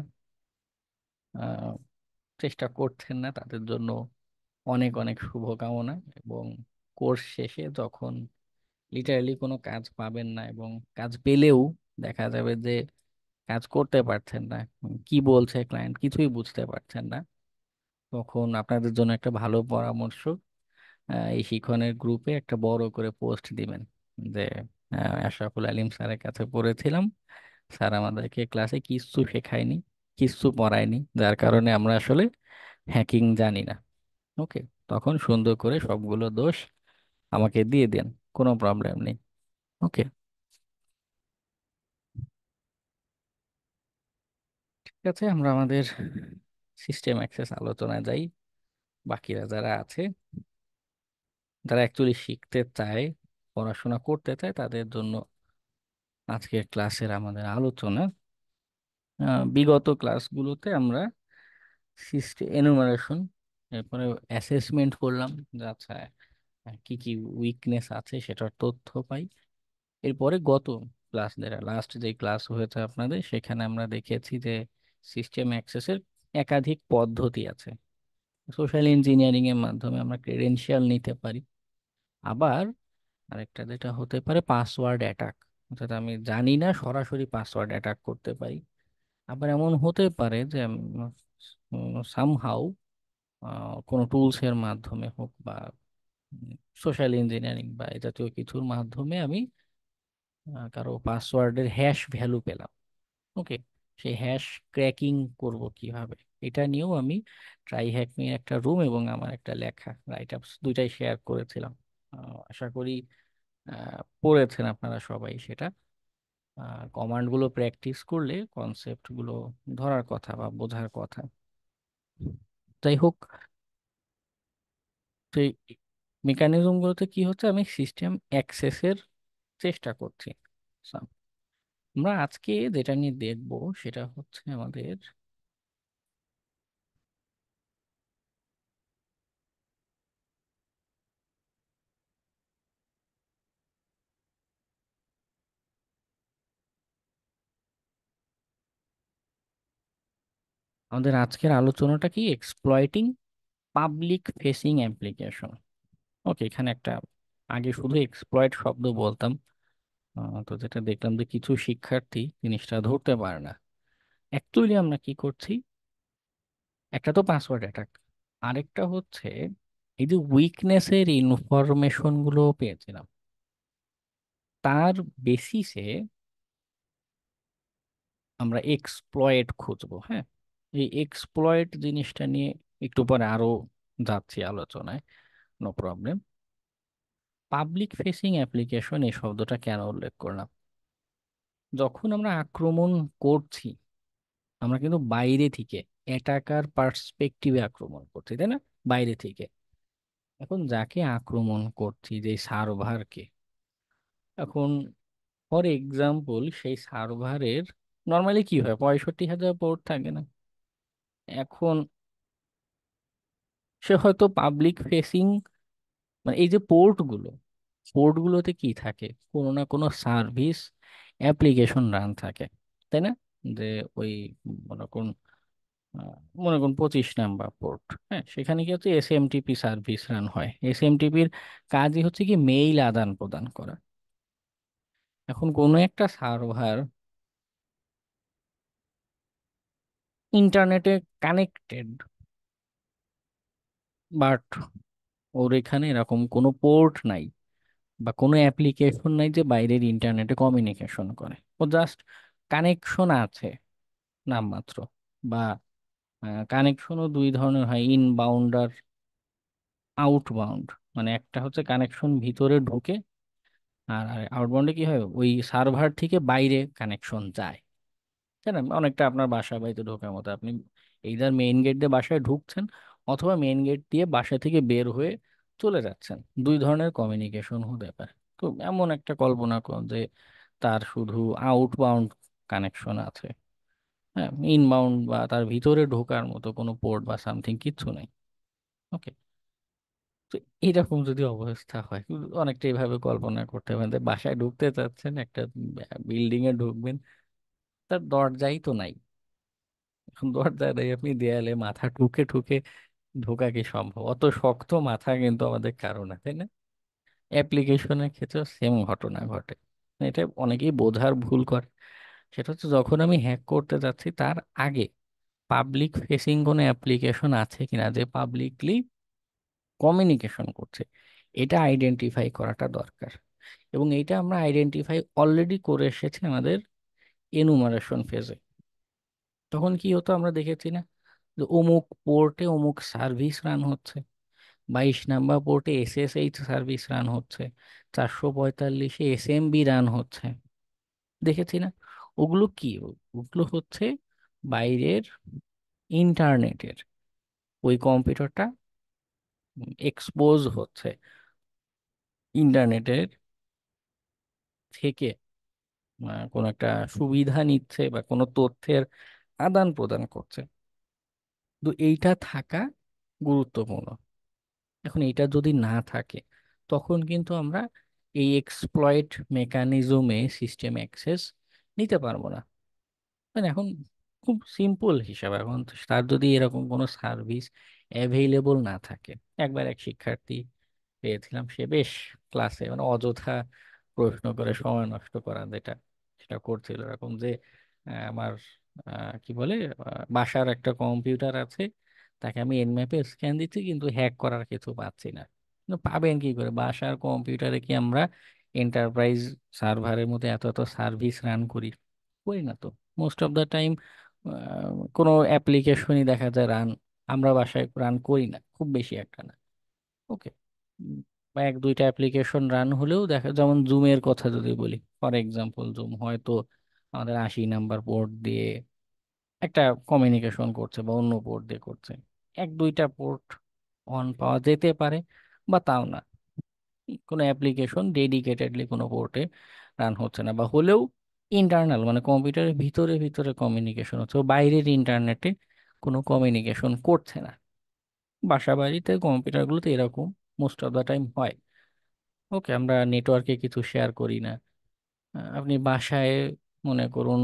আহ, চেষ্টা করছেন না, তাদের জন্য অনেক অনেক শুভকামনা। এবং কোর্স শেষে যখন লিটারালি কোনো কাজ পাবেন না, এবং কাজ পেলেও দেখা যাবে যে কাজ করতে পারছেন না, কি বলছে ক্লায়েন্ট কিছুই বুঝতে পারছেন না, তখন আপনাদের জন্য একটা ভালো পরামর্শ, এই শিক্ষণের গ্রুপে একটা বড় করে পোস্ট দিবেন যে আশরাফুল আলিম স্যারের কাছে পড়েছিলাম, স্যার আমাদেরকে ক্লাসে কিচ্ছু শেখায়নি, কিচ্ছু পড়ায়নি, যার কারণে আমরা আসলে হ্যাকিং জানি না। ওকে, তখন সুন্দর করে সবগুলো দোষ আমাকে দিয়ে দেন, কোনো প্রবলেম নেই। ওকে। ঠিক আছে, আমরা আমাদের সিস্টেম অ্যাক্সেস আলোচনায় যাই। বাকিরা যারা আছে, যারা অ্যাকচুয়ালি শিখতে চায়, পড়াশোনা করতে চায়, তাদের জন্য আজকের ক্লাসের আমাদের আলোচনা। বিগত ক্লাসগুলোতে আমরা সিস্টেম এনুমারেশন, এরপরে অ্যাসেসমেন্ট করলাম যে আচ্ছা কি কি উইকনেস আছে সেটার তথ্য পাই। এরপরে গত ক্লাস, যেটা লাস্ট যে ক্লাস হয়েছে আপনাদের, সেখানে আমরা দেখেছি যে সিস্টেম অ্যাক্সেসের একাধিক পদ্ধতি আছে। সোশ্যাল ইঞ্জিনিয়ারিং এর মাধ্যমে আমরা ক্রেডেনশিয়াল নিতে পারি। আবার আরেকটা যেটা হতে পারে পাসওয়ার্ড অ্যাটাক, অর্থাৎ আমি জানি না সরাসরি পাসওয়ার্ড অ্যাটাক করতে পারি। আবার এমন হতে পারে যে সামহাউ কোনো টুলস এর মাধ্যমে হোক বা সোশ্যাল ইঞ্জিনিয়ারিং বা এ জাতীয় কিছুর মাধ্যমে আমি কারো পাসওয়ার্ডের হ্যাশ ভ্যালু পেলাম। ওকে, সেই হ্যাশ ক্র্যাকিং করব কিভাবে, এটা নিয়েও আমি ট্রাই হ্যাক নিয়ে একটা রুম এবং আমার একটা লেখা রাইট আপস দুইটাই শেয়ার করেছিলাম। আশা করি পড়েছেন আপনারা সবাই সেটা। কমান্ডগুলো প্র্যাকটিস করলে কনসেপ্টগুলো ধরার কথা বা বোঝার কথা। যাই হোক, তো এই মেকানিজমগুলোতে কি হচ্ছে, আমি সিস্টেম অ্যাক্সেসের চেষ্টা করছি। So, আমরা আজকে যেটা নিয়ে দেখবো সেটা হচ্ছে আমাদের আজকের আলোচনাটা কি, এক্সপ্লয়টিং পাবলিক ফেসিং অ্যাপ্লিকেশন। ওকে, এখানে একটা, আগে শুধু এক্সপ্লয়েট শব্দ বলতাম, তো যেটা দেখলাম যে কিছু শিক্ষার্থী জিনিসটা ধরতে পারে না। অ্যাকচুয়ালি আমরা কি করছি, একটা তো পাসওয়ার্ড অ্যাটাক, আরেকটা হচ্ছে এই যে উইকনেসের ইনফরমেশন গুলো পেয়েছিলাম, তার বেসিসে আমরা এক্সপ্লয়েট খুঁজবো। হ্যাঁ, এই এক্সপ্লয়েট জিনিসটা নিয়ে একটু পরে আরো যাচ্ছি আলোচনায়, no problem. Public facing application এই শব্দটা কেন উল্লেখ করলাম, যখন আমরা আক্রমণ করছি আমরা কিন্তু বাইরে থেকে, অ্যাটাকার পার্সপেক্টিভে আক্রমণ করছি, তাই না, বাইরে থেকে। এখন যাকে আক্রমণ করছি, যে সার্ভারকে, এখন ফর এক্সাম্পল সেই সার্ভারের নর্মালি কি হয়, 65,000 পোর্ট থাকে না। এখন সে হয়তো পাবলিক ফেসিং, মানে এই যে পোর্টগুলোতে কি থাকে, কোনো না কোনো সার্ভিস অ্যাপ্লিকেশন রান থাকে, তাই না। যে ওই মনে করুন মনে করুন 25 নাম্বার পোর্ট, হ্যাঁ, সেখানে কি হচ্ছে এসএমটিপি সার্ভিস রান হয়। এসএমটিপির কাজই হচ্ছে কি মেইল আদান প্রদান করা। এখন কোনো একটা সার্ভার ইন্টারনেটে কানেক্টেড, বাট ওর এখানে এরকম কোনো পোর্ট নাই বা কোনো অ্যাপ্লিকেশন নাই যে বাইরের ইন্টারনেটে কমিউনিকেশন করে। ও জাস্ট কানেকশন আছে নামমাত্র। বা কানেকশনও দুই ধরনের হয়, ইনবাউন্ড আর আউটবাউন্ড। মানে একটা হচ্ছে কানেকশন ভিতরে ঢুকে, আর আউটবাউন্ডে কি হয়, ওই সার্ভার থেকে বাইরে কানেকশন যায়। তাই না, অনেকটা আপনার বাসা বাড়িতে ঢোকার মতো, আপনি এইদার মেইন গেট দিয়ে বাসায় ঢুকছেন অথবা মেইন গেট দিয়ে বাসা থেকে বের হয়ে চলে যাচ্ছেন, দুই ধরনের কমিউনিকেশন হতে পারে। তো এমন একটা কল্পনা করুন যে তার শুধু আউটবাউন্ড কানেকশন আছে, হ্যাঁ, ইনবাউন্ড বা তার ভিতরে ঢোকার মতো কোনো পোর্ট বা সামথিং কিচ্ছু নেই। ওকে, তো এইরকম যদি অবস্থা হয়, অনেকটা এইভাবে কল্পনা করতে পারেন যে বাসায় ঢুকতে চাচ্ছেন, একটা বিল্ডিং এ ঢুকবেন, তার দরজাই তো নাই। এখন দরজায় নাই, আপনি দেয়ালে মাথা ঠুকে ঠুকে ঢোকা কি সম্ভব? অত শক্ত মাথা কিন্তু আমাদের কারো না, তাই না। অ্যাপ্লিকেশনের ক্ষেত্রে সেম ঘটনা ঘটে। এটা অনেকেই বোঝার ভুল করে। সেটা হচ্ছে যখন আমি হ্যাক করতে যাচ্ছি তার আগে পাবলিক ফেসিং কোনো অ্যাপ্লিকেশন আছে কিনা যে পাবলিকলি কমিউনিকেশন করছে, এটা আইডেন্টিফাই করাটা দরকার। এবং এটা আমরা আইডেন্টিফাই অলরেডি করে এসেছি আমাদের এনুমারেশন ফেজে। তখন কি হতো আমরা দেখেছি না, যে অমুক পোর্টে অমুক সার্ভিস রান হচ্ছে, 22 নাম্বার পোর্টে এসএসএইচ সার্ভিস রান হচ্ছে, 445-এ এসএমবি রান হচ্ছে, দেখেছি না। ওগুলো কি, ওগুলো হচ্ছে বাইরের ইন্টারনেটের ওই কম্পিউটারটা এক্সপোজ হচ্ছে ইন্টারনেটের থেকে, কোনো একটা সুবিধা নিচ্ছে বা কোনো তথ্যের আদান প্রদান করছে। তো এইটা থাকা গুরুত্বপূর্ণ। এখন এটা যদি না থাকে তখন কিন্তু আমরা এই এক্সপ্লয়েট মেকানিজমে সিস্টেম অ্যাক্সেস নিতে পারবো না। মানে এখন খুব সিম্পল হিসাব, এখন তার যদি এরকম কোনো সার্ভিস অ্যাভেইলেবল না থাকে। একবার এক শিক্ষার্থী পেয়েছিলাম, সে বেশ ক্লাসে মানে অযথা প্রশ্ন করে সময় নষ্ট করা যেটা সেটা করছিল, এরকম যে আমার কি বলে বাসার একটা কম্পিউটার আছে, তাকে আমি এনম্যাপে স্ক্যান দিচ্ছি কিন্তু হ্যাক করার কিছু পাচ্ছি না। কিন্তু পাবেন কি করে, বাসার কম্পিউটারে কি আমরা এন্টারপ্রাইজ সার্ভারের মধ্যে এত এত সার্ভিস রান করি? করি না তো। মোস্ট অফ দ্য টাইম কোনো অ্যাপ্লিকেশনই দেখা যায় রান আমরা বাসায় রান করি না, খুব বেশি একটা না। ওকে, বা এক দুইটা অ্যাপ্লিকেশন রান হলেও দেখা, যেমন জুমের কথা যদি বলি ফর এক্সাম্পল, জুম হয়তো আমাদের 80 নাম্বার পোর্ট দিয়ে একটা কমিউনিকেশন করছে বা অন্য পোর্ট দিয়ে করছে, এক দুইটা পোর্ট অন পাওয়া যেতে পারে বা তাও না। কোনো অ্যাপ্লিকেশন ডেডিকেটেডলি কোনো পোর্টে রান হচ্ছে না, বা হলেও ইন্টারনাল মানে কম্পিউটারের ভিতরে ভিতরে কমিউনিকেশন হচ্ছে, ও বাইরের ইন্টারনেটে কোনো কমিউনিকেশন করছে না। বাসা বাড়িতে কম্পিউটারগুলোতে এরকম মোস্ট অফ দ্য টাইম হয়। ওকে, আমরা নেটওয়ার্কে কিছু শেয়ার করি না। আপনি বাসায় মনে করুন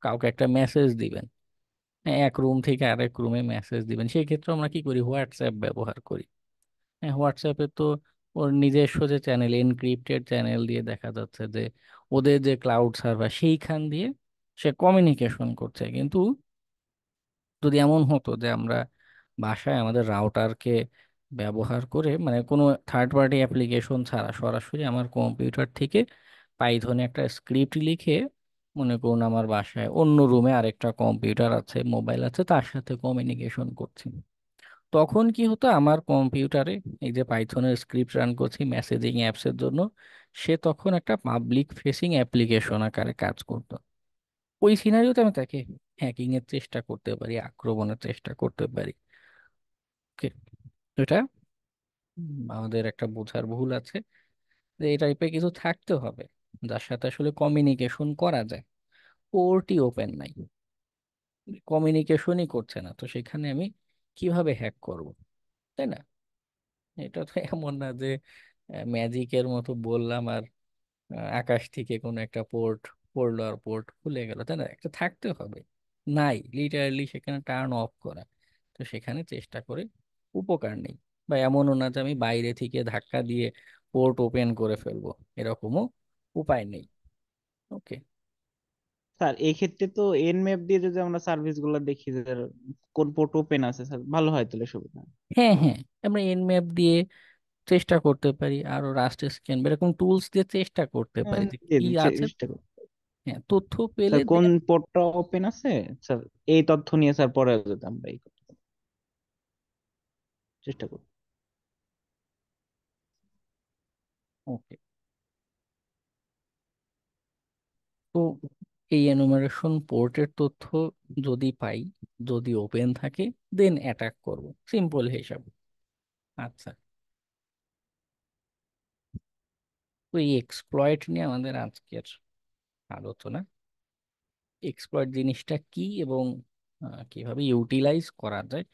কাউকে একটা মেসেজ দিবেন, হ্যাঁ, এক রুম থেকে আরেক রুমে মেসেজ দিবেন, সেই ক্ষেত্রে আমরা কি করি, হোয়াটসঅ্যাপ ব্যবহার করি। হ্যাঁ, হোয়াটসঅ্যাপে তো ওর নিজস্ব যে চ্যানেল, এনক্রিপ্টেড চ্যানেল দিয়ে দেখা যাচ্ছে যে ওদের যে ক্লাউড সার্ভার সেইখান দিয়ে সে কমিউনিকেশন করছে। কিন্তু যদি এমন হতো যে আমরা বাসায় আমাদের রাউটারকে ব্যবহার করে মানে কোনো থার্ড পার্টি অ্যাপ্লিকেশন ছাড়া সরাসরি আমার কম্পিউটার থেকে পাইথনে একটা স্ক্রিপ্ট লিখে, মনে করুন আমার বাসায় অন্য রুমে আরেকটা কম্পিউটার আছে, মোবাইল আছে, তার সাথে কমিউনিকেশন করছি, তখন কি হতো, আমার কম্পিউটারে এই যে পাইথনের স্ক্রিপ্ট রান করছি মেসেজিং অ্যাপসের জন্য, সে তখন একটা পাবলিক ফেসিং অ্যাপ্লিকেশন আকারে কাজ করতো। ওই সিনারিওতে আমি তাকে হ্যাকিং এর চেষ্টা করতে পারি, আক্রমণের চেষ্টা করতে পারি। ওকে, এটা আমাদের একটা বোঝার ভুল আছে যে এই টাইপের কিছু থাকতে হবে যার সাথে আসলে কমিউনিকেশন করা যায়। পোর্টই ওপেন নাই, কমিউনিকেশনই করছে না, তো সেখানে আমি কিভাবে হ্যাক করব? তাই না? এটা তো এমন না যে ম্যাজিকের মতো বললাম আর আকাশ থেকে কোনো একটা পোর্ট পড়লো আর পোর্ট খুলে গেল, তাই না? একটা থাকতে হবে। নাই, লিটারালি সেখানে টার্ন অফ করা। তো সেখানে চেষ্টা করে উপকার নেই। বা এমনও না যে আমি বাইরে থেকে ধাক্কা দিয়ে পোর্ট ওপেন করে ফেলবো, এরকমও উপায় নেই। ওকে। স্যার এই ক্ষেত্রে তো এন ম্যাপ দিয়ে যদি আমরা সার্ভিস গুলো দেখি যে কোন পোর্ট ওপেন আছে স্যার, ভালো হয় তাহলে সুবিধা। হ্যাঁ হ্যাঁ, আমরা এনম্যাপ দিয়ে চেষ্টা করতে পারি, আরো রাস্ট স্ক্যান এরকম টুলস দিয়ে চেষ্টা করতে পারি যে দিয়ে কি দিন, আছে। চেষ্টা করুন। হ্যাঁ, তথ্য পেলে স্যার কোন পোর্টটা ওপেন আছে স্যার, এই তথ্য নিয়ে স্যার পরে যদি আমরা এই করতে পারি, চেষ্টা করুন। ওকে। তো এই এনুমারেশন পোর্টের তথ্য যদি পাই, যদি ওপেন থাকে, দেন অ্যাটাক করব, সিম্পল হিসাব। আচ্ছা, তো এই এক্সপ্লয়েট নিয়ে আমাদের আজকের আলোচনা। এক্সপ্লয়েট জিনিসটা কি এবং কিভাবে ইউটিলাইজ করা যায়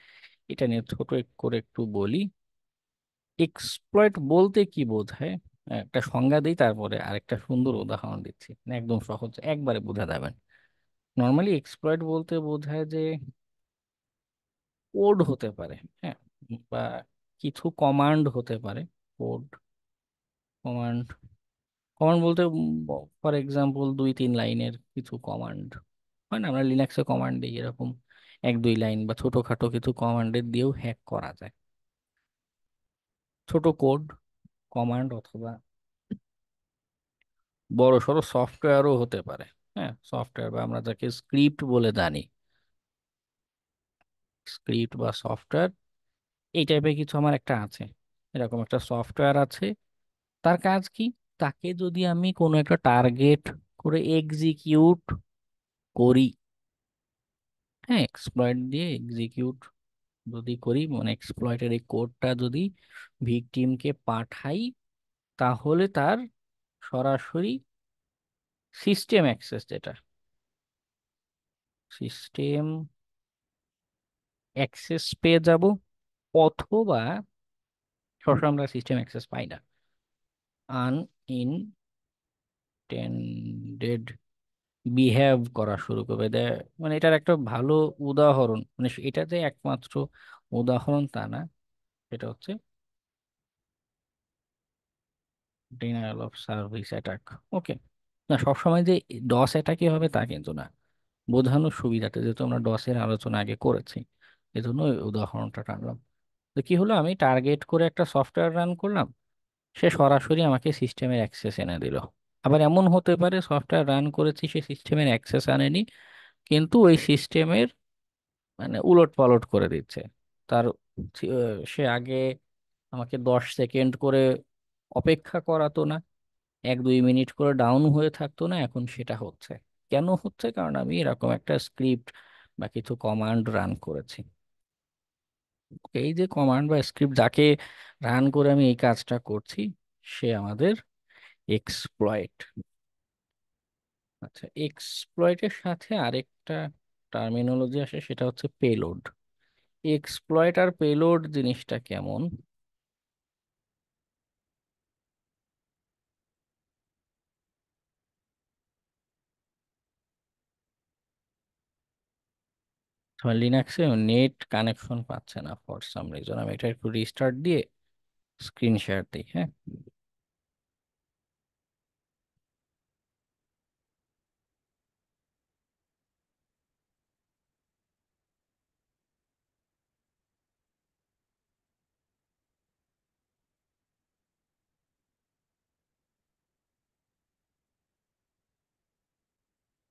এটা নিয়ে ছোট করে একটু বলি। এক্সপ্লয়েট বলতে কি বোঝায় একটা সংজ্ঞা দিই, তারপরে আরেকটা সুন্দর উদাহরণ দিচ্ছি, মানে একদম সহজ একবারে বোঝা যাবেন। নর্মালি এক্সপ্লয়েট বলতে বোঝায় যে কোড হতে পারে, হ্যাঁ, বা কিছু কমান্ড হতে পারে। কোড, কমান্ড, কমান্ড বলতে ফর এক্সাম্পল 2-3 লাইনের কিছু কমান্ড হয় না, আমরা লিনাক্সে কমান্ড দিই এরকম 1-2 লাইন বা ছোটখাটো কিছু কমান্ডের দিয়েও হ্যাক করা যায়। ছোট কোড, কমান্ড, অথবা বড় সড়ো সফটওয়্যারও হতে পারে। হ্যাঁ, সফটওয়্যার বা আমরা যাকে স্ক্রিপ্ট বলে জানি, স্ক্রিপ্ট বা সফটওয়্যার, এই টাইপের কিছু আমার একটা আছে, এরকম একটা সফটওয়্যার আছে। তার কাজ কি, তাকে যদি আমি কোনো একটা টার্গেট করে এক্সিকিউট করি, হ্যাঁ, এক্সপ্লয়েট দিয়ে এক্সিকিউট যদি করি, মানে এক্সপ্লয়েটের এই কোডটা যদি ভিকটিমকে পাঠাই, তাহলে তার সরাসরি সিস্টেম অ্যাক্সেস, যেটা সিস্টেম অ্যাক্সেস পেয়ে যাব, অথবা সবসময় আমরা সিস্টেম অ্যাক্সেস পাই না, আনইনটেন্ডেড বিহেভ করা শুরু করবে মানে এটার একটা ভালো উদাহরণ, মানে এটাতে একমাত্র উদাহরণ তা না, সেটা হচ্ছে ডিনায়াল অফ সার্ভিস অ্যাটাক। ওকে, না সবসময় যে ডস অ্যাটাকই হবে তা কিন্তু না, বোঝানোর সুবিধাতে, যেহেতু আমরা ডসের আলোচনা আগে করেছি, এজন্য ওই উদাহরণটা টানলাম। তো কি হলো, আমি টার্গেট করে একটা সফটওয়্যার রান করলাম, সে সরাসরি আমাকে সিস্টেমের অ্যাক্সেস এনে দিল। আবার এমন হতে পারে সফটওয়্যার রান করেছি, সে সিস্টেমের অ্যাক্সেস আনেনি, কিন্তু ওই সিস্টেমের মানে উলট পালট করে দিচ্ছে। তার সে আগে আমাকে 10 সেকেন্ড করে অপেক্ষা করাতো না, 1-2 মিনিট করে ডাউন হয়ে থাকতো না, এখন সেটা হচ্ছে। কেন হচ্ছে? কারণ আমি এরকম একটা স্ক্রিপ্ট বা কিছু কমান্ড রান করেছি। এই যে কমান্ড বা স্ক্রিপ্ট যাকে রান করে আমি এই কাজটা করছি, সে আমাদের এক্সপ্লয়েট। আচ্ছা, এক্সপ্লয়েটের সাথে আরেকটা টার্মিনোলজি আসে, সেটা হচ্ছে পেলোড। এক্সপ্লয়েট আর পেলোড জিনিসটা কেমন? তোমার লিনাক্সে নেট কানেকশন পাচ্ছে না ফর সাম রিজন, আমি এটা একটু রিস্টার্ট দিয়ে স্ক্রিন শেয়ার দিই। হ্যাঁ,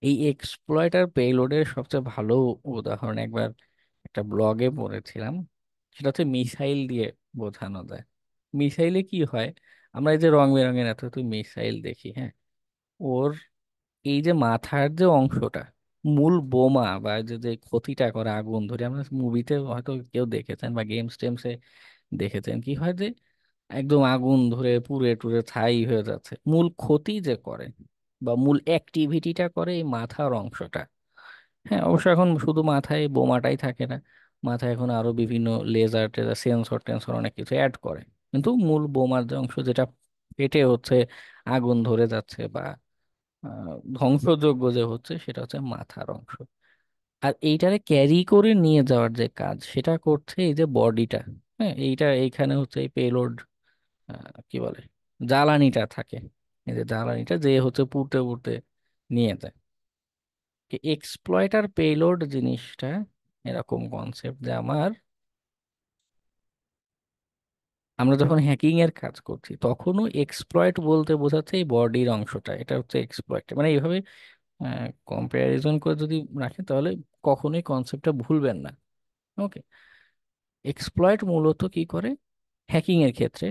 এই এক্সপ্লয়েট আর পেলোডের সবচেয়ে ভালো উদাহরণ একবার একটা ব্লগে পড়েছিলাম, সেটা হচ্ছে মিসাইল দিয়ে বোঝানো যায়। মিসাইলে কি হয়, আমরা এই যে রং বেরঙের এত তো মিসাইল দেখি, হ্যাঁ, ওর এই যে মাথার যে অংশটা, মূল বোমা বা যে যে ক্ষতিটা করে আগুন ধরে, আমরা মুভিতে হয়তো কেউ দেখেছেন বা গেমস টেমসে দেখেছেন, কি হয় যে একদম আগুন ধরে পুড়ে টুরে ছাই হয়ে যাচ্ছে, মূল ক্ষতি যে করে বা মূল অ্যাক্টিভিটিটা করে এই মাথার অংশটা। হ্যাঁ, অবশ্য এখন শুধু মাথায় বোমাটাই থাকে না, মাথায় এখন আরো বিভিন্ন লেজার টেজার সেন্সর টেন্সর অনেক কিছু অ্যাড করে, কিন্তু মূল বোমার যে অংশ যেটা পেটে হচ্ছে আগুন ধরে যাচ্ছে বা ধ্বংসযোগ্য যে হচ্ছে, সেটা হচ্ছে মাথার অংশ। আর এইটারে ক্যারি করে নিয়ে যাওয়ার যে কাজ, সেটা করছে এই যে বডিটা। হ্যাঁ, এইটা এইখানে হচ্ছে এই পেলোড, কি বলে, জ্বালানিটা থাকে, এই যে জ্বালানিটা যে হচ্ছে পুড়তে পুড়তে নিয়ে যায়। এক্সপ্লয়েট আর পেলোড জিনিসটা এরকম কনসেপ্ট যে আমরা যখন হ্যাকিং এর কাজ করছি, তখনও এক্সপ্লয়েট বলতে বোঝাচ্ছে এই বডির অংশটা, এটা হচ্ছে এক্সপ্লয়েট। মানে এইভাবে কম্পারিজন করে যদি রাখেন, তাহলে কখনোই কনসেপ্টটা ভুলবেন না। ওকে, এক্সপ্লয়েট মূলত কি করে হ্যাকিং এর ক্ষেত্রে?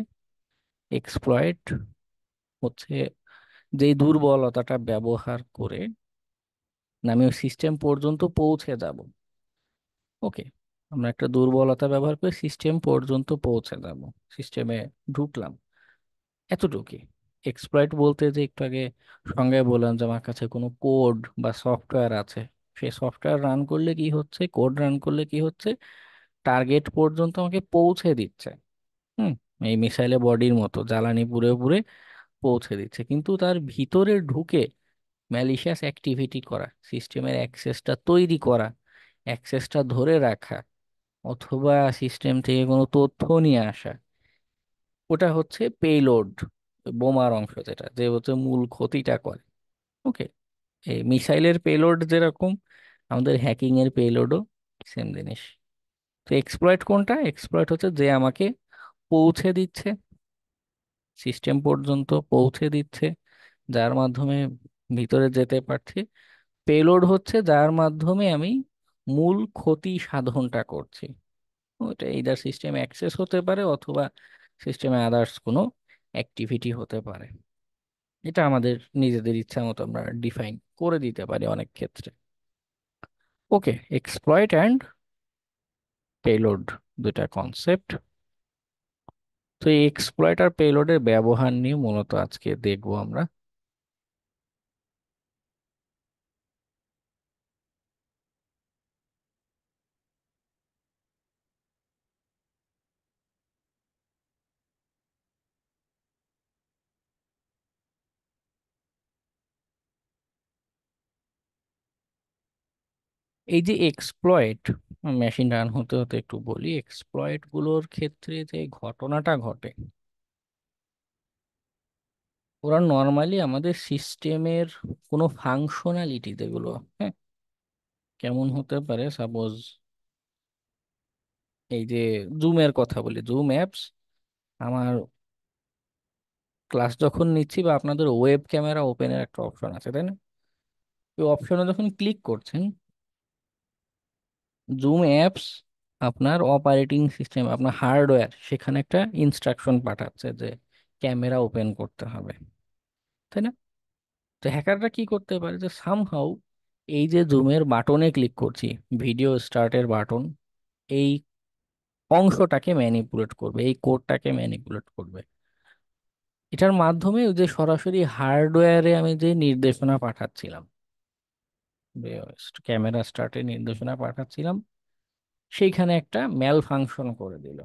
এক্সপ্লয়েট হচ্ছে যেই দুর্বলতাটা ব্যবহার করে আমি ওই সিস্টেম পর্যন্ত পৌঁছে যাব। ওকে, আমরা একটা দুর্বলতা ব্যবহার করে সিস্টেম পর্যন্ত পৌঁছে যাব, সিস্টেমে ঢুকলাম, এতটুকুই। এক্সপ্লয়েট বলতে যে একটু আগে সংজ্ঞায় বললাম যে আমার কাছে কোনো কোড বা সফটওয়্যার আছে, সেই সফটওয়্যার রান করলে কি হচ্ছে, কোড রান করলে কি হচ্ছে, টার্গেট পর্যন্ত আমাকে পৌঁছে দিচ্ছে। হুম, এই মিসাইলে বডির মতো জ্বালানি পুড়ে পুড়ে পৌঁছে দিচ্ছে, কিন্তু তার ভিতরে ঢুকে ম্যালিশিয়াস অ্যাক্টিভিটি করা, সিস্টেমের অ্যাক্সেসটা তৈরি করা, অ্যাক্সেসটা ধরে রাখা, অথবা সিস্টেম থেকে কোনো তথ্য নিয়ে আসা, ওটা হচ্ছে পেলোড, বোমার অংশ যেটা, যে হচ্ছে মূল ক্ষতিটা করে। ওকে, এই মিসাইলের পেলোড যেরকম, আমাদের হ্যাকিং এর পেলোডও সেম জিনিস। তো এক্সপ্লয়েট কোনটা? এক্সপ্লয়েট হচ্ছে যে আমাকে পৌঁছে দিচ্ছে, সিস্টেম পর্যন্ত পৌঁছে দিচ্ছে, যার মাধ্যমে ভিতরে যেতে পারছি। পেলোড হচ্ছে যার মাধ্যমে আমি মূল ক্ষতি সাধনটা করছি। ওটা এইদার সিস্টেম অ্যাক্সেস হতে পারে, অথবা সিস্টেমে আদার্স কোনো অ্যাক্টিভিটি হতে পারে। এটা আমাদের নিজেদের ইচ্ছা মতো আমরা ডিফাইন করে দিতে পারি অনেক ক্ষেত্রে। ওকে, এক্সপ্লয়েট অ্যান্ড পেলোড দুটা কনসেপ্ট। তো এই এক্সপ্লয়েট আর পেলোডের ব্যবহার নিয়ে মূলত আজকে দেখবো আমরা। এই যে এক্সপ্লয়েট, মেশিন রান হতে হতে একটু বলি, এক্সপ্লয়েট গুলোর ক্ষেত্রে যে ঘটনাটা ঘটে, ওরা নর্মালি আমাদের সিস্টেমের কোনো ফাংশনালিটি যেগুলো, হ্যাঁ, কেমন হতে পারে, সাপোজ এই যে জুমের কথা বলি, জুম অ্যাপস আমার ক্লাস যখন নিচ্ছি বা আপনাদের ওয়েব ক্যামেরা ওপেনের একটা অপশন আছে, তাই না? ওই অপশনে যখন ক্লিক করছেন, জুম অ্যাপস আপনার অপারেটিং সিস্টেম, আপনার হার্ডওয়্যার সেখানে একটা ইনস্ট্রাকশন পাঠাচ্ছে যে ক্যামেরা ওপেন করতে হবে, তাই না? তো হ্যাকাররা কি করতে পারে যে সামহাউ এই যে জুমের বাটনে ক্লিক করছি, ভিডিও স্টার্টের বাটন, এই অংশটাকে ম্যানিপুলেট করবে, এই কোডটাকে ম্যানিপুলেট করবে। এটার মাধ্যমে ওই যে সরাসরি হার্ডওয়্যারে আমি যে নির্দেশনা পাঠাচ্ছিলাম, ক্যামেরা স্টার্টের নির্দেশনা পাঠাচ্ছিলাম, সেইখানে একটা ম্যাল ফাংশন করে দিল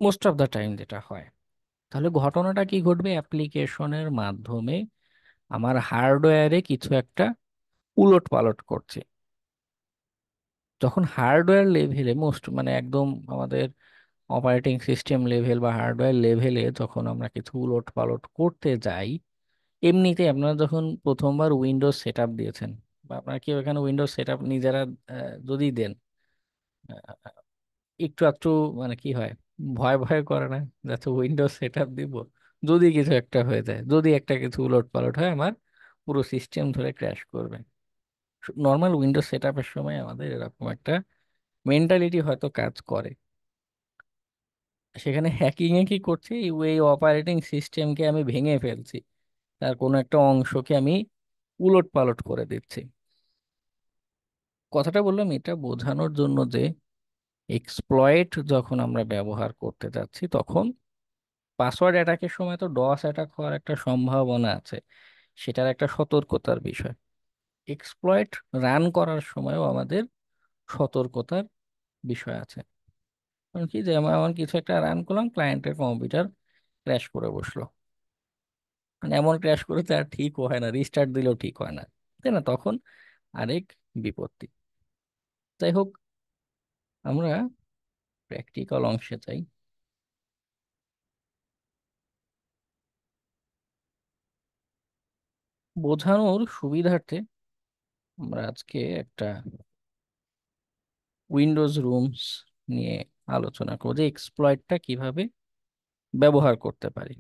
মোস্ট অফ দ্য টাইম যেটা হয়। তাহলে ঘটনাটা কি ঘটবে, অ্যাপ্লিকেশনের মাধ্যমে আমার হার্ডওয়্যারে কিছু একটা উলট পালট করছে। যখন হার্ডওয়্যার লেভেলে মোস্ট মানে একদম আমাদের অপারেটিং সিস্টেম লেভেল বা হার্ডওয়্যার লেভেলে যখন আমরা কিছু উলট পালট করতে যাই, এমনিতে আপনারা যখন প্রথমবার উইন্ডোজ সেট আপ দিয়েছেন বা আপনারা কি ওখানে উইন্ডোজ সেট আপ নিজেরা যদি দেন, একটু একটু মানে কি হয়, ভয় ভয় করে না যাতে উইন্ডোজ সেট আপ দিব, যদি কিছু একটা হয়ে যায়, যদি একটা কিছু উলট পালট হয়, আমার পুরো সিস্টেম ধরে ক্র্যাশ করবে। নর্মাল উইন্ডোজ সেট আপের সময় আমাদের এরকম একটা মেন্টালিটি হয়তো কাজ করে। সেখানে হ্যাকিং এ কি করছি, এই অপারেটিং সিস্টেমকে আমি ভেঙে ফেলছি, তার কোনো একটা অংশকে আমি উলট পালট করে দিচ্ছি। কথাটা বললাম এটা বোঝানোর জন্য যে এক্সপ্লয়েট যখন আমরা ব্যবহার করতে যাচ্ছি, তখন পাসওয়ার্ড অ্যাটাকের সময় তো ডস অ্যাটাক হওয়ার একটা সম্ভাবনা আছে, সেটার একটা সতর্কতার বিষয়। এক্সপ্লয়েট রান করার সময়ও আমাদের সতর্কতার বিষয় আছে। কারণ কি, যে আমি আমার কিছু একটা রান করলাম, ক্লায়েন্টের কম্পিউটার ক্র্যাশ করে বসলো, মানে এমন ক্র্যাশ করে তো আর ঠিক হয় না, রিস্টার্ট দিলেও ঠিক হয় না, তাই না? তখন আরেক বিপত্তি। যাই হোক, আমরা প্র্যাকটিক্যাল অংশে যাই। বোঝানোর সুবিধার্থে আমরা আজকে একটা উইন্ডোজ রুমস নিয়ে আলোচনা করবো যে এক্সপ্লয়েটটা কিভাবে ব্যবহার করতে পারি।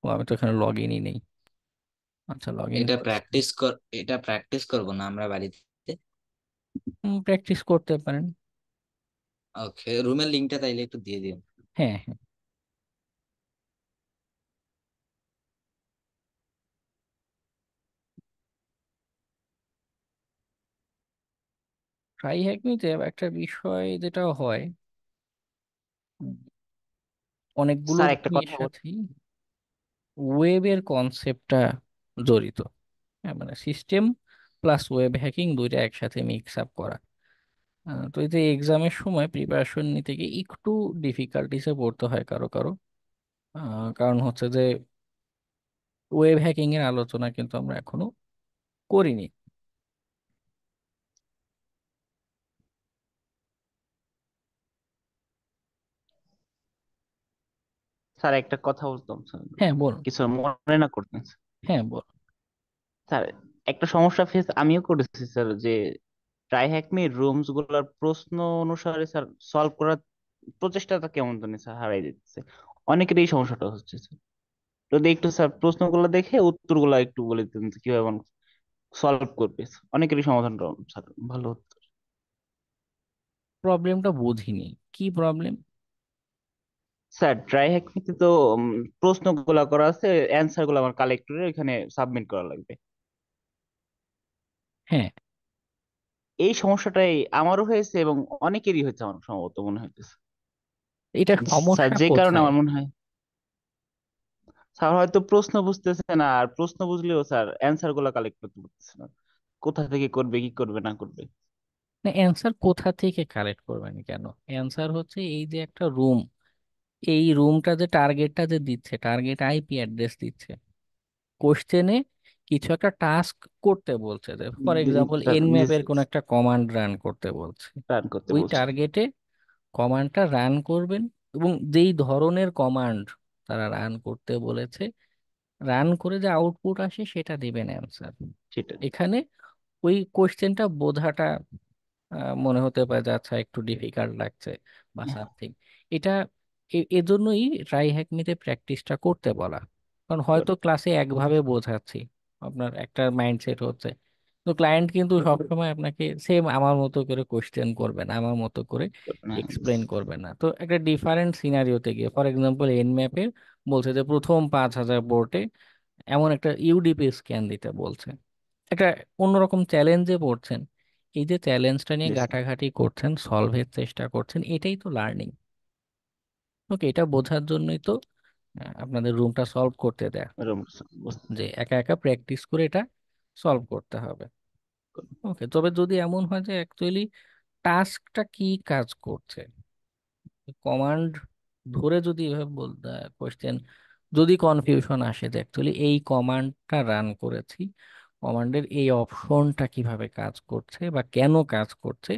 ও, আমি তো এখানে লগ ইনই নেই। আচ্ছা, লগ ইন করছি। এটা প্র্যাকটিস করব না আমরা বাড়িতে? প্র্যাকটিস করতে পারেন। ওকে, রুমের লিংকটা তাইলে একটু দিয়ে দিন। হ্যাঁ হ্যাঁ, ট্রাই হ্যাকমিতে একটা বিষয় যেটা হয়, উম, অনেকগুলো স্যার একটা জিনিসের কথা বল। সাথেই ওয়েবের কনসেপ্টটা জড়িত। হ্যাঁ, মানে সিস্টেম প্লাস ওয়েব হ্যাকিং দুইটা একসাথে মিক্স আপ করা। তো এই যে এক্সামের সময় প্রিপারেশন নিতে গিয়ে একটু ডিফিকাল্টিসে পড়তে হয় কারো কারো। কারণ হচ্ছে যে ওয়েব হ্যাকিং এর আলোচনা কিন্তু আমরা এখনো করিনি। স্যার একটা কথা বলতাম স্যার, হ্যাঁ বলুন। কিছু মনে না করতেন স্যার। হ্যাঁ বলুন। স্যার একটা সমস্যা ফেস আমিও করেছি স্যার, যে ট্রাই হ্যাকমি রুমস গুলার প্রশ্ন অনুসারে স্যার সলভ করার প্রচেষ্টাটা কেমন জানি স্যার হারাই দিচ্ছে। অনেকের এই সমস্যাটা হচ্ছে স্যার। যদি একটু স্যার প্রশ্নগুলো দেখে উত্তরগুলো একটু বলে দিতেন যে কিভাবে সলভ করবে, অনেকেরই সমাধানটা স্যার ভালো হতো। প্রবলেমটা বুঝিনি, কি প্রবলেম? স্যার ট্রাই হ্যাকমিতে তো প্রশ্নগুলো করা আছে, অ্যান্সার গুলো আমার কালেক্টরে এখানে সাবমিট করা লাগবে। হ্যাঁ, এই সমস্যাটাই আমারও হয়েছে এবং অনেকেরই হয়েছে আমার সম্ভবত মনে হইতেছে। এটা স্যার সমস্যা যে কারণে কোথায়? আমার মনে হয় স্যার হয়তো প্রশ্ন বুঝতেছে না, আর প্রশ্ন বুঝলেও স্যার অ্যান্সার গুলা কালেক্ট করতে পারতেছে না, কোথা থেকে করবে কি করবে না করবে। না, অ্যান্সার কোথা থেকে কালেক্ট করবেন কেন? অ্যান্সার হচ্ছে এই যে একটা রুম, এই রুমটা যে টার্গেটটা যে দিচ্ছে, টার্গেট আইপি অ্যাড্রেস দিচ্ছে, কোশ্চেনে কিছু একটা টাস্ক করতে বলছে, যে for G G example sir, N G ম্যাপের কোনো একটা কমান্ড রান করতে বলছে। রান করতে ওই বলছে। টার্গেটে কমান্ডটা রান করবেন, এবং যেই ধরনের কমান্ড তারা রান করতে বলেছে, রান করে যে আউটপুট আসে সেটা দিবেন অ্যান্সার। সেটা এখানে ওই কোশ্চেনটা বোঝাটা মনে হতে পারে যে আচ্ছা একটু ডিফিকাল্ট লাগছে বা সামথিং। এটা এজন্যই ট্রাই হ্যাকমিতে প্র্যাকটিসটা করতে বলা। কারণ হয়তো ক্লাসে একভাবে বোঝাচ্ছি, আপনার একটা মাইন্ডসেট হচ্ছে, তো ক্লায়েন্ট কিন্তু সবসময় আপনাকে সেম আমার মতো করে কোশ্চেন করবে না, আমার মতো করে না। এক্সপ্লেন করবে না। তো একটা ডিফারেন্ট সিনারিওতে গিয়ে, ফর এক্সাম্পল এন ম্যাপের বলছে যে প্রথম 5,000 বোর্ডে এমন একটা ইউডিপি স্ক্যান দিতে বলছে, একটা অন্যরকম চ্যালেঞ্জে পড়ছেন। এই যে চ্যালেঞ্জটা নিয়ে জি স্যার, ঘাটাঘাটি করছেন, সলভের চেষ্টা করছেন, এটাই তো লার্নিং। ওকে, এটা বোঝার জন্যই তো আপনাদের রুমটা সলভ করতে দেয়া, এরকম বুঝতে যে একা একা প্র্যাকটিস করে এটা সলভ করতে হবে। ওকে, তবে যদি এমন হয় যে অ্যাকচুয়ালি টাস্কটা কি কাজ করছে, কমান্ড ধরে যদি এভাবে বলতে কোশ্চেন, যদি কনফিউশন আসে যে অ্যাকচুয়ালি এই কমান্ডটা রান করেছি, কমান্ডের এই অপশনটা কিভাবে কাজ করছে বা কেন কাজ করছে,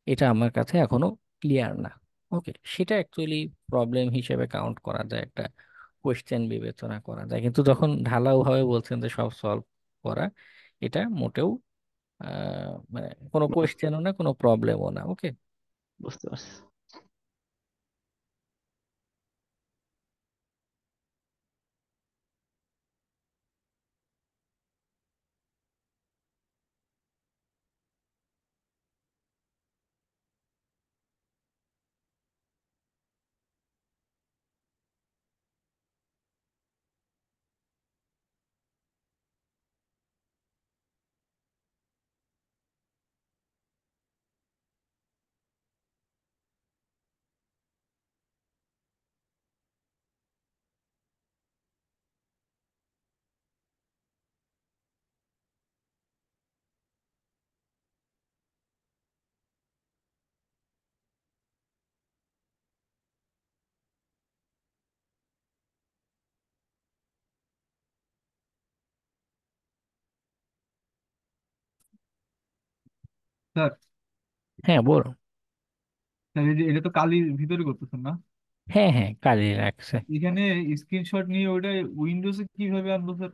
এটা আমার কাছে এখনো ক্লিয়ার না। ওকে, সেটা অ্যাকচুয়ালি প্রবলেম হিসেবে কাউন্ট করা যায়, একটা কোশ্চেন বিবেচনা করা যায়। কিন্তু যখন ঢালাও ভাবে বলছেন যে সব সলভ করা, এটা মোটেও মানে কোনো কোশ্চেনও না, কোনো প্রবলেমও না। ওকে। বুঝতে পারছি। স্যার, হ্যাঁ, বলো। স্যার এটা তো কালির ভিতরে করতেছেন না? হ্যাঁ হ্যাঁ, কাজে লাগছে। এখানে স্ক্রিনশট নিয়ে ওটা উইন্ডোজে কিভাবে আনবো স্যার?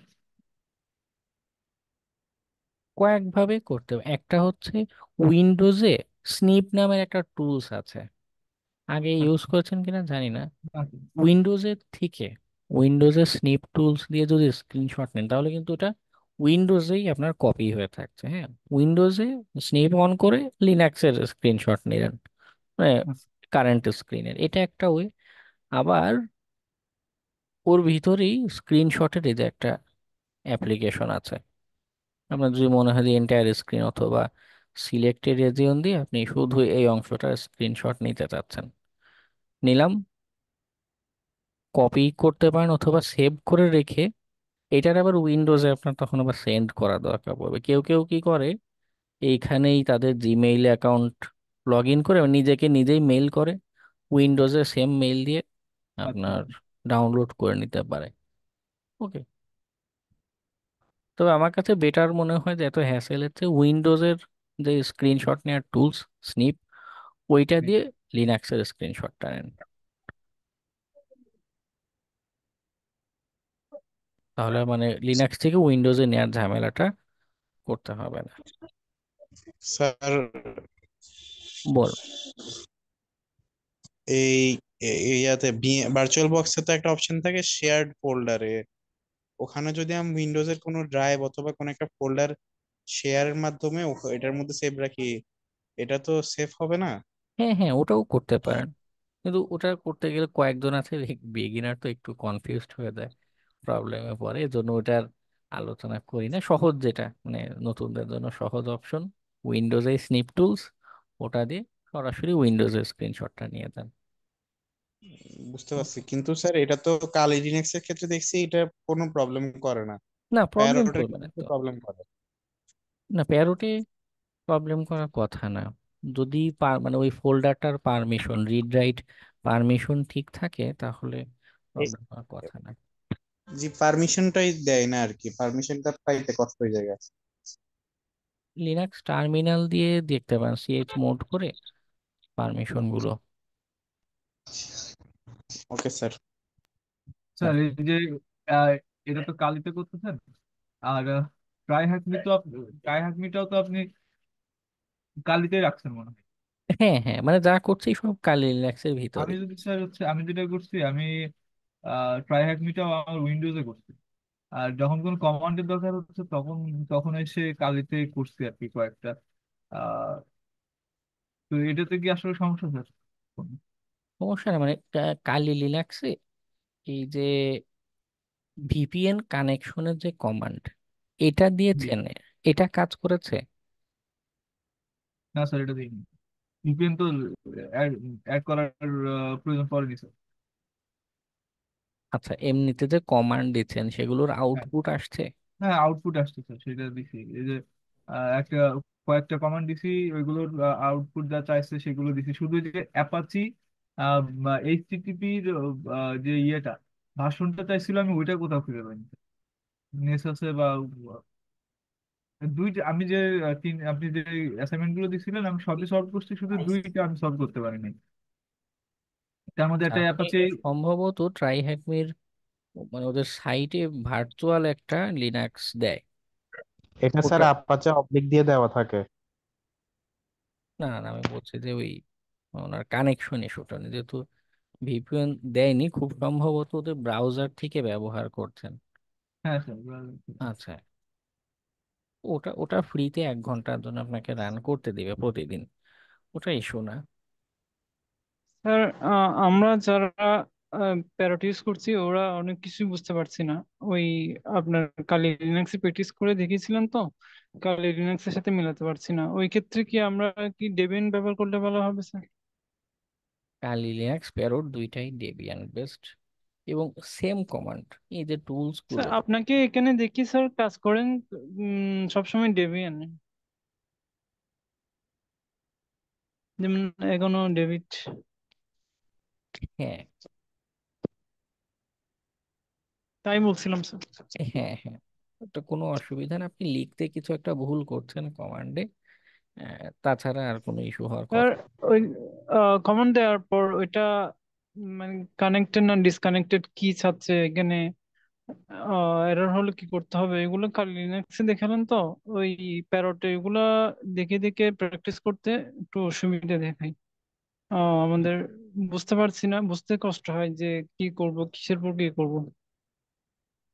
কয়েকভাবে করতে হবে। একটা হচ্ছে উইন্ডোজে স্নিপ নামের একটা টুলস আছে, আগে ইউজ আচ্ছা, করেছেন কিনা জানি না। আচ্ছা, উইন্ডোজের থেকে উইন্ডোজের স্নিপ টুলস দিয়ে যদি স্ক্রিনশট নেন, তাহলে কিন্তু এটা উইন্ডোজেই আপনার কপি হয়ে থাকছে। হ্যাঁ, উইন্ডোজে স্নিপ অন করে লিনাক্সের স্ক্রিনশট নিলেন, মানে আচ্ছা। কারেন্ট স্ক্রিনের, এটা একটা ওয়ে। আবার ওর ভিতরেই স্ক্রিনশটের এই যে একটা অ্যাপ্লিকেশন আছে, আপনার যদি মনে হয় যে এন্টায়ার স্ক্রিন অথবা সিলেক্টেড রিজিয়ন দিয়ে আপনি শুধু এই অংশটার স্ক্রিনশট নিতে চাচ্ছেন, নিলাম, কপি করতে পারেন অথবা সেভ করে রেখে এটার আবার উইন্ডোজে আপনার তখন আবার সেন্ড করা দরকার পড়বে। কেউ কেউ কি করে, এইখানেই তাদের জিমেইল অ্যাকাউন্ট লগ ইন করে নিজেকে নিজেই মেইল করে, উইন্ডোজে সেম মেইল দিয়ে আচ্ছা, আপনার ডাউনলোড করে নিতে পারে। ওকে, তবে আমার কাছে বেটার মনে হয় যে এত হ্যাসেলের চেয়ে উইন্ডোজের যে স্ক্রিনশট নেওয়ার টুলস স্নিপ, ওইটা জি। দিয়ে লিনাক্সের স্ক্রিনশটটা নেন, তাহলে মানে লিনাক্স থেকে উইন্ডোজে নেওয়ার ঝামেলাটা করতে হবে না। স্যার, বল। এই ইয়াতে ভার্চুয়াল বক্সে তো একটা অপশন থাকে শেয়ার্ড ফোল্ডারে, ওখানে যদি আমি উইন্ডোজের কোনো ড্রাইভ অথবা কোনো একটা ফোল্ডার শেয়ারের মাধ্যমে এটার মধ্যে সেভ রাখি, এটা তো সেভ হবে না? হ্যাঁ হ্যাঁ, ওটাও করতে পারেন, কিন্তু ওটা করতে গেলে কয়েকজন আছে, বিগিনার তো একটু কনফিউজড হয়ে যায়, প্রবলেমে পড়ে, এজন্য ওটার আলোচনা করি না। সহজ যেটা মানে নতুনদের জন্য সহজ অপশন, উইন্ডোজে স্নিপ টুলস, ওটা দিয়ে সরাসরি উইন্ডোজের স্ক্রিনশটটা নিয়ে যান। বুঝতে পারছি, কিন্তু স্যার এটা তো কালি লিনাক্স এর ক্ষেত্রে দেখছি এটা কোনো প্রবলেম করে না, না, প্রবলেম প্যারোটের করবে না ক্ষেত্রে তো। প্রবলেম করে। না, প্যারোটে প্রবলেম করার কথা না। যদি মানে ওই ফোল্ডারটার পারমিশন, রিড রাইট পারমিশন ঠিক থাকে তাহলে এ- প্রবলেম করার কথা না। জি, পারমিশনটাই দেয় না আর কি, পারমিশনটা পাইতে কষ্ট হয়ে যায়। লিনাক্স টার্মিনাল দিয়ে দেখতে পারেন, সিএইচ মোড করে পারমিশন গুলো। Okay sir. স্যার আচ্ছা। এই যে আহ, এটা তো কালিতে করতেছেন, আর ট্রাই হ্যাকমি তো ট্রাই হ্যাকমিটাও তো আপনি কালিতেই রাখছেন মনে হয়। হ্যাঁ হ্যাঁ, মানে যা করছি সব কালি লিনাক্সের ভিতরে। আমি যদি স্যার হচ্ছে আমি যেটা করছি, আমি ট্রাই হ্যাকমিটাও আমার উইন্ডোজে করছি। আর যখন কোনো কমান্ডের দরকার হচ্ছে তখন তখন এসে কালিতে করছি আর কি কয়েকটা। আহ তো এটাতে কি আসলে সমস্যা স্যার? সমস্যা না, মানে কালি লিনাক্সে এই যে ভিপিএন কানেকশনের যে কমান্ড, এটা জি। দিয়েছেন, এটা কাজ করেছে? না স্যার, এটা দিইনি। ভিপিএন তো অ্যাড অ্যাড করার প্রয়োজন পড়েনি স্যার। আচ্ছা, এমনিতে যে কমান্ড দিচ্ছেন সেগুলোর হ্যাঁ, আউটপুট আসছে? হ্যাঁ আউটপুট আসছে স্যার, সেটা দিছি। এই যে একটা কয়েকটা কমান্ড দিছি, ওইগুলোর আউটপুট যা চাইছে সেগুলো দিছি। শুধু যে অ্যাপাচি এইচটিটিপির যে ইয়েটা ভার্সনটা চাইছিল, আমি ওইটা কোথাও খুঁজে পাইনি। নেসাসে বা দুইটা আমি যে আপনি যে অ্যাসাইনমেন্ট গুলো দিছিলেন আমি সবই সলভ করছি, শুধু দুইটা আমি সলভ করতে পারিনি। তার মধ্যে আচ্ছা, একটা আপনি অ্যাপাচি। সম্ভবত ট্রাই হ্যাকমির মানে ওদের সাইটে ভার্চুয়াল একটা লিনাক্স দেয়। এটা স্যার ওটা, আপাচে অবলিক দিয়ে দেওয়া থাকে। না না, আমি বলছি যে ওই ওনার কানেকশন ইস্যুটা যেহেতু ভিপিএন দেয়নি, খুব সম্ভবত ওদের ব্রাউজার থেকে ব্যবহার করছেন। হ্যাঁ স্যার। আচ্ছা, ওটা ওটা ফ্রিতে 1 ঘন্টার জন্য আপনাকে রান করতে দিবে প্রতিদিন, ওটা ইস্যু না। স্যার আমরা যারা প্যারট ইউজ করছি ওরা অনেক কিছুই বুঝতে পারছি না। ওই আপনার কালি লিনাক্সে প্র্যাকটিস করে দেখিয়েছিলেন তো, কালি লিনাক্সের সাথে মেলাতে পারছি না। ওই ক্ষেত্রে কি আমরা কি ডেবিয়ান ব্যবহার করলে ভালো হবে স্যার? কালি লিনাক্স প্যারোট দুইটাই ডেবিয়ান বেসড এবং সেম কমান্ড, এই যে টুলস স্যার গুলো। আপনাকে এখানে দেখি স্যার কাজ করেন সবসময় ডেবিয়ান, যেমন এখনো ডেভিড। হ্যাঁ তাই বলছিলাম স্যার। হ্যাঁ হ্যাঁ, ওটা কোনো অসুবিধা না, আপনি লিখতে কিছু একটা ভুল করছেন কমান্ডে, তাছাড়া আর কোনো ইস্যু হওয়ার স্যার কথা। ওই কমান্ড দেওয়ার পর ওইটা মানে কানেক্টেড না ডিসকানেক্টেড কি চাচ্ছে এখানে, এরর হলে কি করতে হবে এগুলো কাল লিনাক্সে দেখালেন তো। ওই প্যারটে এগুলা দেখে দেখে প্র্যাকটিস করতে একটু অসুবিধা দেখাই। আমাদের বুঝতে পারছি না, বুঝতে কষ্ট হয় যে কি করব, কিসের পর কি করব।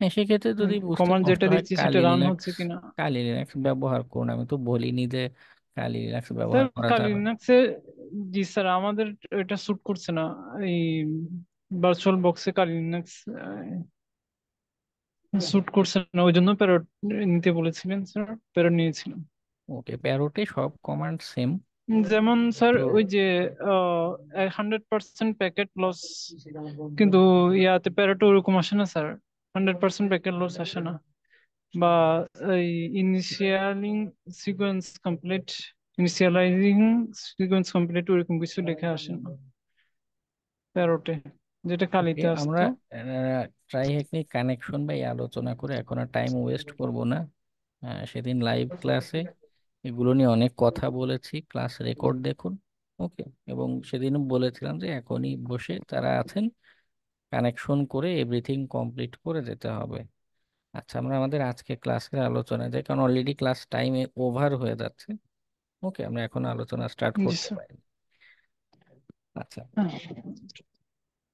হ্যাঁ, সেক্ষেত্রে যদি বুঝতে কমান্ড কষ্ট যেটা হয় দিচ্ছি সেটা কালি রান লিনাক্স, হচ্ছে কিনা। কালি লিনাক্স ব্যবহার করুন। আমি তো বলিনি যে কালি লিনাক্স স্যার ব্যবহার করা কাল যাবে না। লিনাক্সে, জি স্যার আমাদের এটা স্যুট করছে না। এই ভার্চুয়াল বক্সে কাল লিনাক্স স্যুট করছে না, ওই জন্য প্যারট নিতে বলেছিলেন স্যার, প্যারট নিয়েছিলাম। ওকে, প্যারোটে সব কমান্ড সেম। যেমন স্যার তো ওই যে 100% প্যাকেট লস, কিন্তু ইয়াতে প্যারেটো ওরকম আসে না স্যার, 100% প্যাকেট লস আসে না। বা এই ইনিশিয়ালিং সিকোয়েন্স কমপ্লিট, ইনিশিয়ালাইজিং সিকোয়েন্স কমপ্লিট ওরকম কিছু লেখা আসে না প্যারোটে, যেটা ওকে, কালিতে আমরা আসতো। ট্রাই হ্যাকনিক কানেকশন বা এই আলোচনা করে এখন আর টাইম ওয়েস্ট করব না। সেদিন লাইভ ক্লাসে এগুলো নিয়ে অনেক কথা বলেছি, ক্লাস রেকর্ড দেখুন। ওকে, এবং সেদিনও বলেছিলাম যে এখনই বসে তারা আছেন কানেকশন করে এভরিথিং কমপ্লিট করে যেতে হবে। আচ্ছা, আমরা আমাদের আজকে ক্লাসের আলোচনায় যাই, কারণ অলরেডি ক্লাস টাইমে ওভার হয়ে যাচ্ছে। ওকে, আমরা এখন আলোচনা স্টার্ট জি করতে স্যার। পারি। আচ্ছা,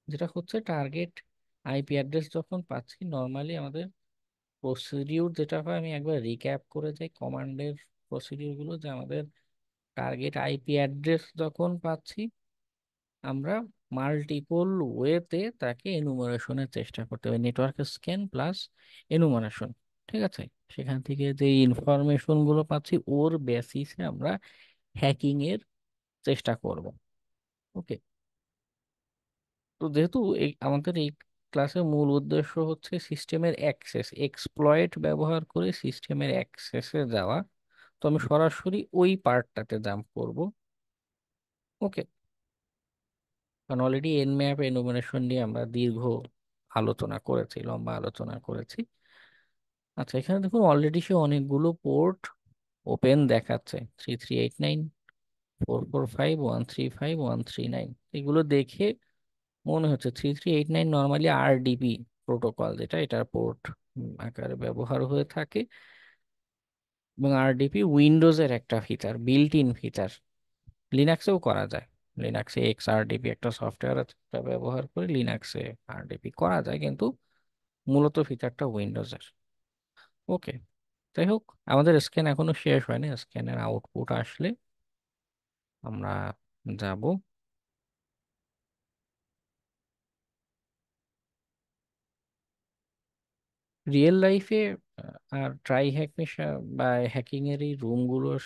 যেটা হচ্ছে টার্গেট আইপি অ্যাড্রেস যখন পাচ্ছি, নর্মালি আমাদের প্রসিডিউর যেটা হয়, আমি একবার রিক্যাপ করে যাই কমান্ডের প্রসিডিউর গুলো, যে আমাদের টার্গেট আইপি অ্যাড্রেস যখন পাচ্ছি আমরা মাল্টিপল ওয়েতে তাকে এনুমারেশনের চেষ্টা করতে হবে, নেটওয়ার্ক স্ক্যান প্লাস এনুমারেশন। ঠিক আছে, সেখান থেকে যে ইনফরমেশন গুলো পাচ্ছি ওর বেসিসে আমরা হ্যাকিং এর চেষ্টা করব। ওকে, তো যেহেতু আমাদের এই ক্লাসের মূল উদ্দেশ্য হচ্ছে সিস্টেমের অ্যাক্সেস, এক্সপ্লয়েট ব্যবহার করে সিস্টেমের অ্যাক্সেসে যাওয়া, তো আমি সরাসরি ওই পার্টটাতে জাম্প করব। ওকে, কারণ অলরেডি এনম্যাপ এনুমারেশন নিয়ে আমরা দীর্ঘ আলোচনা করেছি, লম্বা আলোচনা করেছি। আচ্ছা, এখানে দেখুন অলরেডি সে অনেকগুলো পোর্ট ওপেন দেখাচ্ছে, 3389, 445, 135, 139। এগুলো দেখে মনে হচ্ছে 3389 নর্মালি আরডিপি প্রোটোকল, যেটা এটার পোর্ট আকারে ব্যবহার হয়ে থাকে, এবং আরডিপি উইন্ডোজের একটা ফিচার, বিল্ট ইন ফিচার। লিনাক্সেও করা যায়, লিনাক্সে এক্স আরডিপি একটা সফটওয়্যার আছে, এটা ব্যবহার করে লিনাক্সে আরডিপি করা যায়, কিন্তু মূলত ফিচারটা উইন্ডোজের। ওকে, যাই হোক, আমাদের স্ক্যান এখনো শেষ হয়নি, স্ক্যানের আউটপুট আসলে আমরা যাব। রিয়েল লাইফে আর ট্রাই হ্যাক বা হ্যাকিং এর এই রুমগুলোর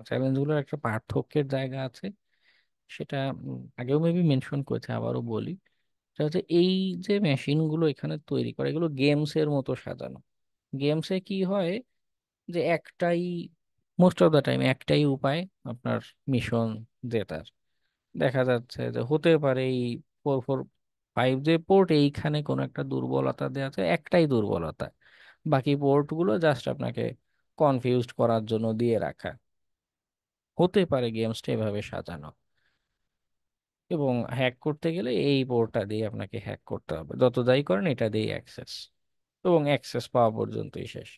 চ্যালেঞ্জগুলোর একটা পার্থক্যের জায়গা আছে, সেটা আগেও মেবি মেনশন করেছে, আবারও বলি। সেটা হচ্ছে এই যে মেশিনগুলো এখানে তৈরি করে, এগুলো গেমস এর মতো সাজানো। গেমসে কি হয় যে একটাই, মোস্ট অফ দ্য টাইম একটাই উপায় আপনার মিশন জেতার। দেখা যাচ্ছে যে হতে পারে এই 445 যে পোর্ট, এইখানে কোনো একটা দুর্বলতা দেওয়া আছে, একটাই দুর্বলতা, বাকি পোর্টগুলো জাস্ট আপনাকে কনফিউজড করার জন্য দিয়ে রাখা। হতে পারে গেমসটা এভাবে সাজানো, এবং হ্যাক করতে গেলে এই পোর্টটা দিয়ে আপনাকে হ্যাক করতে হবে, যত যাই করেন এটা দিয়ে অ্যাক্সেস, এবং অ্যাক্সেস পাওয়া পর্যন্তই শেষ।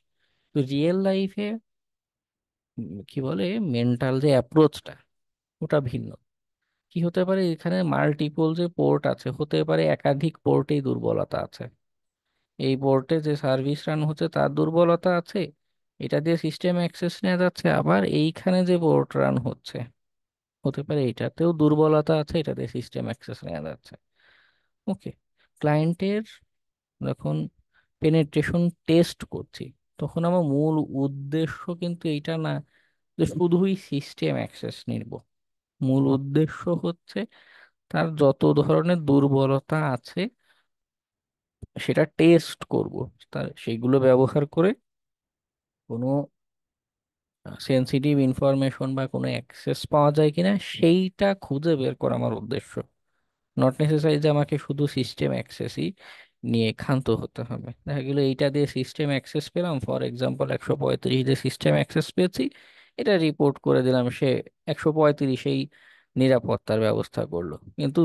তো রিয়েল লাইফে কি বলে, মেন্টাল যে অ্যাপ্রোচটা ওটা ভিন্ন। কি হতে পারে, এখানে মাল্টিপল যে পোর্ট আছে, হতে পারে একাধিক পোর্টেই দুর্বলতা আছে, এই পোর্টে যে সার্ভিস রান হচ্ছে তার দুর্বলতা আছে, এটা দিয়ে সিস্টেম অ্যাক্সেস নেওয়া যাচ্ছে, আবার এইখানে যে পোর্ট রান হচ্ছে হতে পারে এটাতেও দুর্বলতা আছে, এটা দিয়ে সিস্টেম অ্যাক্সেস নেওয়া যাচ্ছে। ওকে, ক্লায়েন্টের যখন পেনেট্রেশন টেস্ট করছি, তখন আমার মূল উদ্দেশ্য কিন্তু এইটা না যে শুধুই সিস্টেম অ্যাক্সেস নিব। মূল উদ্দেশ্য হচ্ছে তার যত ধরনের দুর্বলতা আছে সেটা টেস্ট করব, তার সেইগুলো ব্যবহার করে কোনো সেন্সিটিভ ইনফরমেশন বা কোনো অ্যাক্সেস পাওয়া যায় কিনা সেইটা খুঁজে বের করা আমার উদ্দেশ্য। নট নেসেসারি যে আমাকে শুধু সিস্টেম অ্যাক্সেসই নিয়ে ক্ষান্ত হতে হবে। দেখা গেলো এইটা দিয়ে সিস্টেম অ্যাক্সেস পেলাম, ফর এক্সাম্পল 135 যে সিস্টেম অ্যাক্সেস পেয়েছি, এটা রিপোর্ট করে দিলাম, সে 135-এই নিরাপত্তার ব্যবস্থা করলো, কিন্তু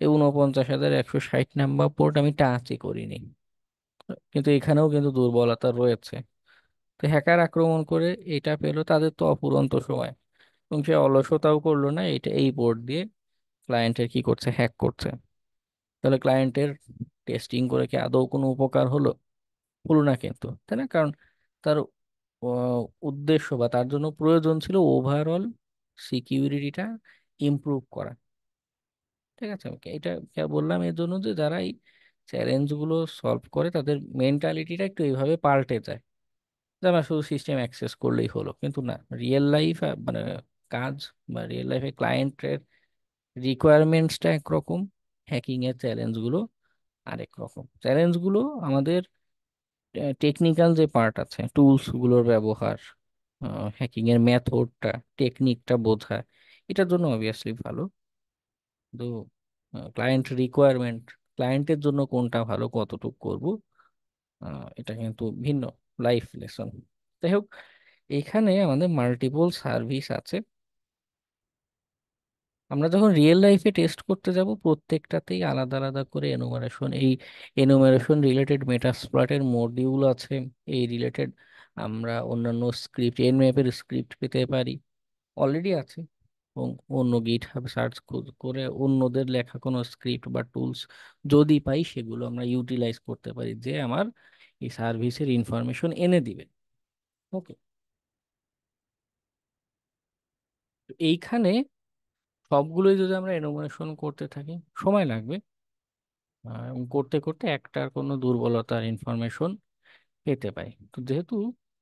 এই 49,160 নাম্বার পোর্ট আমি টাচই করিনি, কিন্তু এখানেও কিন্তু দুর্বলতা রয়েছে। তো হ্যাকার আক্রমণ করে এটা পেলো, তাদের তো অফুরন্ত সময়, এবং সে অলসতাও করলো না, এটা এই পোর্ট দিয়ে ক্লায়েন্টের কি করছে, হ্যাক করছে। তাহলে ক্লায়েন্টের টেস্টিং করে কি আদৌ কোনো উপকার হলো? হলো না কিন্তু, তাই না? কারণ তার উদ্দেশ্য বা তার জন্য প্রয়োজন ছিল ওভারঅল সিকিউরিটিটা ইমপ্রুভ করা। ঠিক আছে, আমি এটা বললাম এর জন্য যে যারা এই চ্যালেঞ্জগুলো সলভ করে তাদের মেন্টালিটিটা একটু এইভাবে পাল্টে যায়, যে আমার শুধু সিস্টেম অ্যাক্সেস করলেই হলো। কিন্তু না, রিয়েল লাইফ মানে কাজ বা রিয়েল লাইফে ক্লায়েন্টের রিকোয়ারমেন্টসটা একরকম, হ্যাকিং এর চ্যালেঞ্জগুলো আরেক রকম। চ্যালেঞ্জগুলো আমাদের টেকনিক্যাল যে পার্ট আছে, টুলস গুলোর ব্যবহার, হ্যাকিং এর মেথডটা, টেকনিকটা বোঝা, এটার জন্য অবভিয়াসলি ভালো। তো ক্লায়েন্ট রিকোয়ারমেন্ট, ক্লায়েন্টের জন্য কোনটা ভালো, কতটুকু করব, এটা কিন্তু ভিন্ন লাইফ লেসন। যাই হোক, এখানে আমাদের মাল্টিপল সার্ভিস আছে। আমরা যখন রিয়েল লাইফে টেস্ট করতে যাব, প্রত্যেকটাতেই আলাদা আলাদা করে এনুমারেশন, এই এনুমারেশন রিলেটেড মেটাস্প্লয়েটের মডিউল আছে, এই রিলেটেড আমরা অন্যান্য স্ক্রিপ্ট, এনম্যাপের স্ক্রিপ্ট পেতে পারি, অলরেডি আছে। এবং অন্য গিটহাব সার্চ করে অন্যদের লেখা কোনো স্ক্রিপ্ট বা টুলস যদি পাই, সেগুলো আমরা ইউটিলাইজ করতে পারি, যে আমার এই সার্ভিসের ইনফরমেশন এনে দিবে। ওকে, এইখানে সবগুলোই যদি আমরা এনুমারেশন করতে থাকি সময় লাগবে, এবং করতে করতে একটার কোনো দুর্বলতার ইনফরমেশন পেতে পাই। তো যেহেতু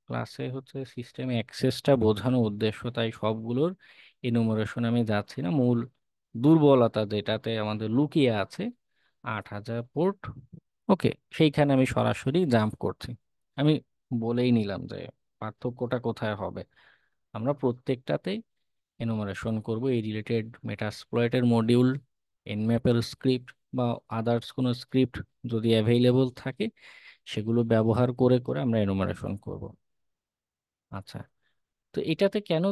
ক্লাসে হচ্ছে সিস্টেমে অ্যাক্সেসটা বোঝানো উদ্দেশ্য, তাই সবগুলোর এনুমারেশন আমি যাচ্ছি না। মূল দুর্বলতা যেটাতে আমাদের লুকিয়ে আছে 8,000 পোর্ট, ওকে, সেইখানে আমি সরাসরি জাম্প করছি। আমি বলেই নিলাম যে পার্থক্যটা কোথায় হবে। আমরা প্রত্যেকটাতেই এনুমারেশন করব এই রিলেটেড মেটাস্প্লয়েটের মডিউল, এনম্যাপের স্ক্রিপ্ট বা আদার্স কোনো স্ক্রিপ্ট যদি অ্যাভেইলেবল থাকে সেগুলো ব্যবহার করে করে আমরা এনুমারেশন করব। আচ্ছা, তো এটাতে কেন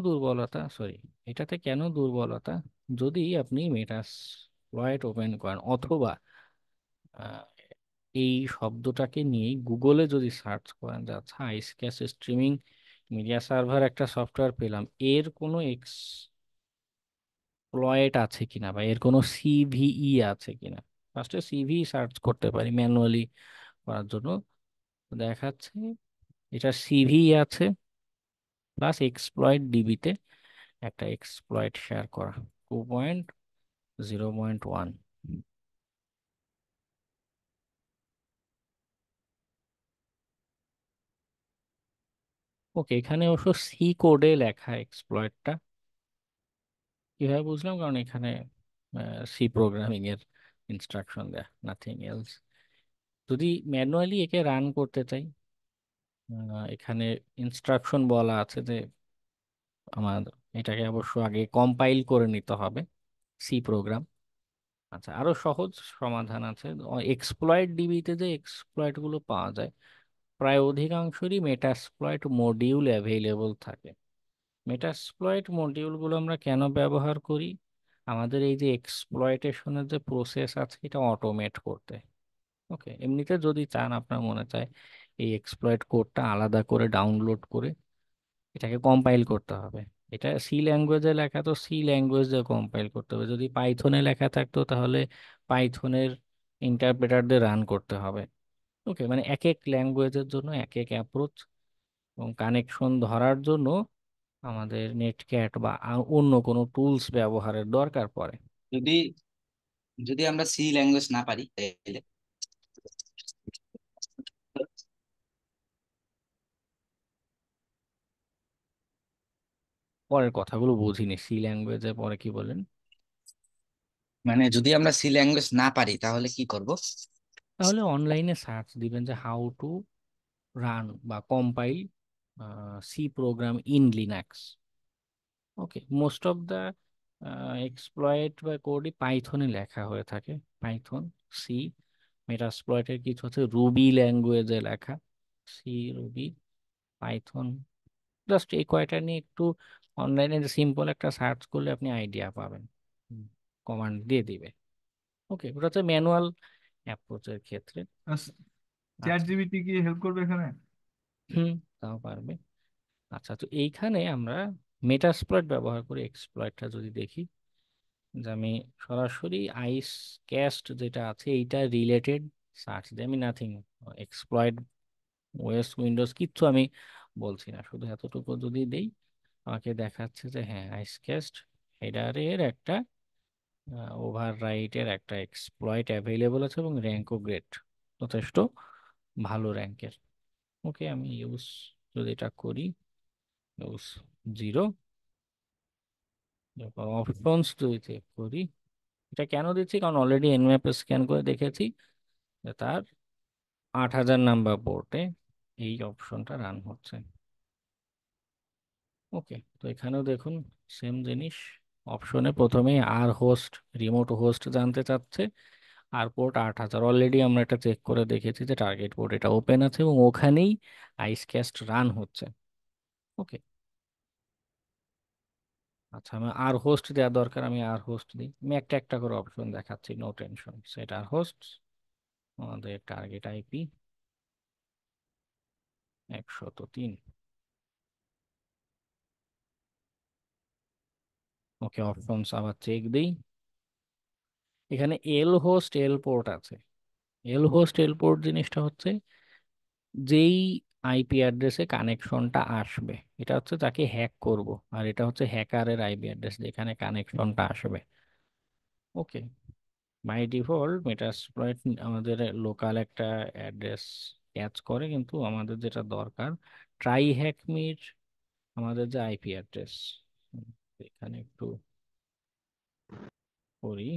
দুর্বলতা, যদি আপনি মেটাস্প্লয়েট ওপেন করেন অথবা আহ, এই শব্দটাকে নিয়ে গুগলে যদি সার্চ করেন যে আচ্ছা আইসক্যাশ স্ট্রিমিং মিডিয়া সার্ভার একটা সফটওয়্যার পেলাম, এর কোনো এক্সপ্লয়েট আছে কিনা বা এর কোনো সিভিই আছে কিনা, ফার্স্টে সিভি সার্চ করতে পারি ম্যানুয়ালি করার জন্য। দেখাচ্ছে এটা সিভি আছে প্লাস এক্সপ্লয়েট ডিবিতে একটা এক্সপ্লয়েট শেয়ার করা 2.0.1। ওকে, এখানে অবশ্য সি কোডে লেখা এক্সপ্লয়েটটা, কিভাবে বুঝলাম, কারণ এখানে সি প্রোগ্রামিং এর ইনস্ট্রাকশন দেয়া, নাথিং এলস। যদি ম্যানুয়ালি একে রান করতে চাই, এখানে ইনস্ট্রাকশন বলা আছে যে আমার এটাকে অবশ্য আগে কম্পাইল করে নিতে হবে সি প্রোগ্রাম। আচ্ছা, আরো সহজ সমাধান আছে। এক্সপ্লয়েট ডিবিতে যে এক্সপ্লয়েট গুলো পাওয়া যায় প্রায় অধিকাংশরই মেটাস্প্লয়েট মডিউল অ্যাভেইলেবল থাকে। মেটাস্প্লয়েট মডিউলগুলো আমরা কেন ব্যবহার করি, আমাদের এই যে এক্সপ্লয়টেশনের যে প্রসেস আছে এটা অটোমেট করতে। ওকে, এমনিতে যদি চান, আপনার মনে চায় এই এক্সপ্লয়েট কোডটা আলাদা করে ডাউনলোড করে এটাকে কম্পাইল করতে হবে, এটা সি ল্যাঙ্গুয়েজে লেখা, তো সি ল্যাঙ্গুয়েজে কম্পাইল করতে হবে। যদি পাইথনে লেখা থাকতো তাহলে পাইথনের ইন্টারপ্রেটার দিয়ে রান করতে হবে। ওকে, মানে এক এক ল্যাঙ্গুয়েজের জন্য এক এক অ্যাপ্রোচ, এবং কানেকশন ধরার জন্য আমাদের নেটক্যাট বা অন্য কোনো টুলস ব্যবহারের দরকার পড়ে। যদি যদি আমরা সি ল্যাঙ্গুয়েজ না পারি তাহলে পরের কথাগুলো বুঝিনি, সি ল্যাঙ্গুয়েজে পরে কি বলেন? মানে যদি আমরা সি ল্যাঙ্গুয়েজ না পারি তাহলে কি করব? তাহলে অনলাইনে সার্চ দিবেন যে হাউ টু রান বা compile C program in Linux. Okay, most of the exploit বা কোডই পাইথনে লেখা হয়ে থাকে, পাইথন, সি। মেটাস্প্লয়েটের কিছু হচ্ছে রুবি ল্যাঙ্গুয়েজে লেখা, সি, রুবি, পাইথন। জাস্ট এই কয়টা নিয়ে একটু অনলাইনে সিম্পল একটা সার্চ করলে আপনি আইডিয়া পাবেন, কমান্ড দিয়ে দিবে। ওকে, ওটা হচ্ছে ম্যানুয়াল অ্যাপ্রোচের ক্ষেত্রে। চ্যাট আচ্ছা, জিপিটি কি হেল্প করবে এখানে? হুম, তাও পারবে। আচ্ছা, তো এইখানে আমরা মেটাস্প্লয়েট ব্যবহার করে এক্সপ্লয়েটটা যদি দেখি, যে আমি সরাসরি আইস ক্যাস্ট যেটা আছে এইটা রিলেটেড সার্চ দিই, আমি নাথিং এক্সপ্লয়েট ওএস উইন্ডোজ কিচ্ছু আমি বলছি না, শুধু এতটুকু যদি দেই আমাকে দেখাচ্ছে যে হ্যাঁ আইসক্যাস্ট হেডারের একটা ওভাররাইটের একটা এক্সপ্লয়েট অ্যাভেলেবল আছে এবং র্যাঙ্কও গ্রেট, যথেষ্ট ভালো র্যাঙ্কের। ওকে, আমি ইউজ যদি এটা করি, ইউজ 0, অপশনস যদি চেক করি, এটা কেন দিচ্ছি, কারণ অলরেডি এনম্যাপ স্ক্যান করে দেখেছি যে তার 8,000 নাম্বার পোর্টে এই অপশনটা রান হচ্ছে। ওকে, তো এখানেও দেখুন সেম জিনিস, অপশনে প্রথমেই আর হোস্ট, রিমোট হোস্ট জানতে চাচ্ছে, আর পোর্ট 8,000, অলরেডি আমরা এটা চেক করে দেখেছি যে টার্গেট পোর্ট এটা ওপেন আছে এবং ওখানেই আইসক্যাস্ট রান হচ্ছে। ওকে, আচ্ছা, আমি আর হোস্ট দেওয়া দরকার, আমি আর হোস্ট দিই। আমি একটা একটা করে অপশন দেখাচ্ছি, নো টেনশন। সেট আর হোস্ট, আমাদের টার্গেট আইপি 103। ওকে, অপশনস আবার চেক দিই। এখানে এল হোস্ট এল পোর্ট আছে। এল হোস্ট এল পোর্ট জিনিসটা হচ্ছে যেই আইপি অ্যাড্রেসে কানেকশনটা আসবে এটা হচ্ছে তাকে হ্যাক করব, আর এটা হচ্ছে হ্যাকারের আইপি অ্যাড্রেস যেখানে কানেকশনটা আসবে। ওকে, বাই ডিফল্ট মেটাস্প্লয়েট আমাদের লোকাল একটা অ্যাড্রেস ক্যাচ করে, কিন্তু আমাদের যেটা দরকার ট্রাই হ্যাকমির আমাদের যে আইপি অ্যাড্রেস, এখানে একটু করি।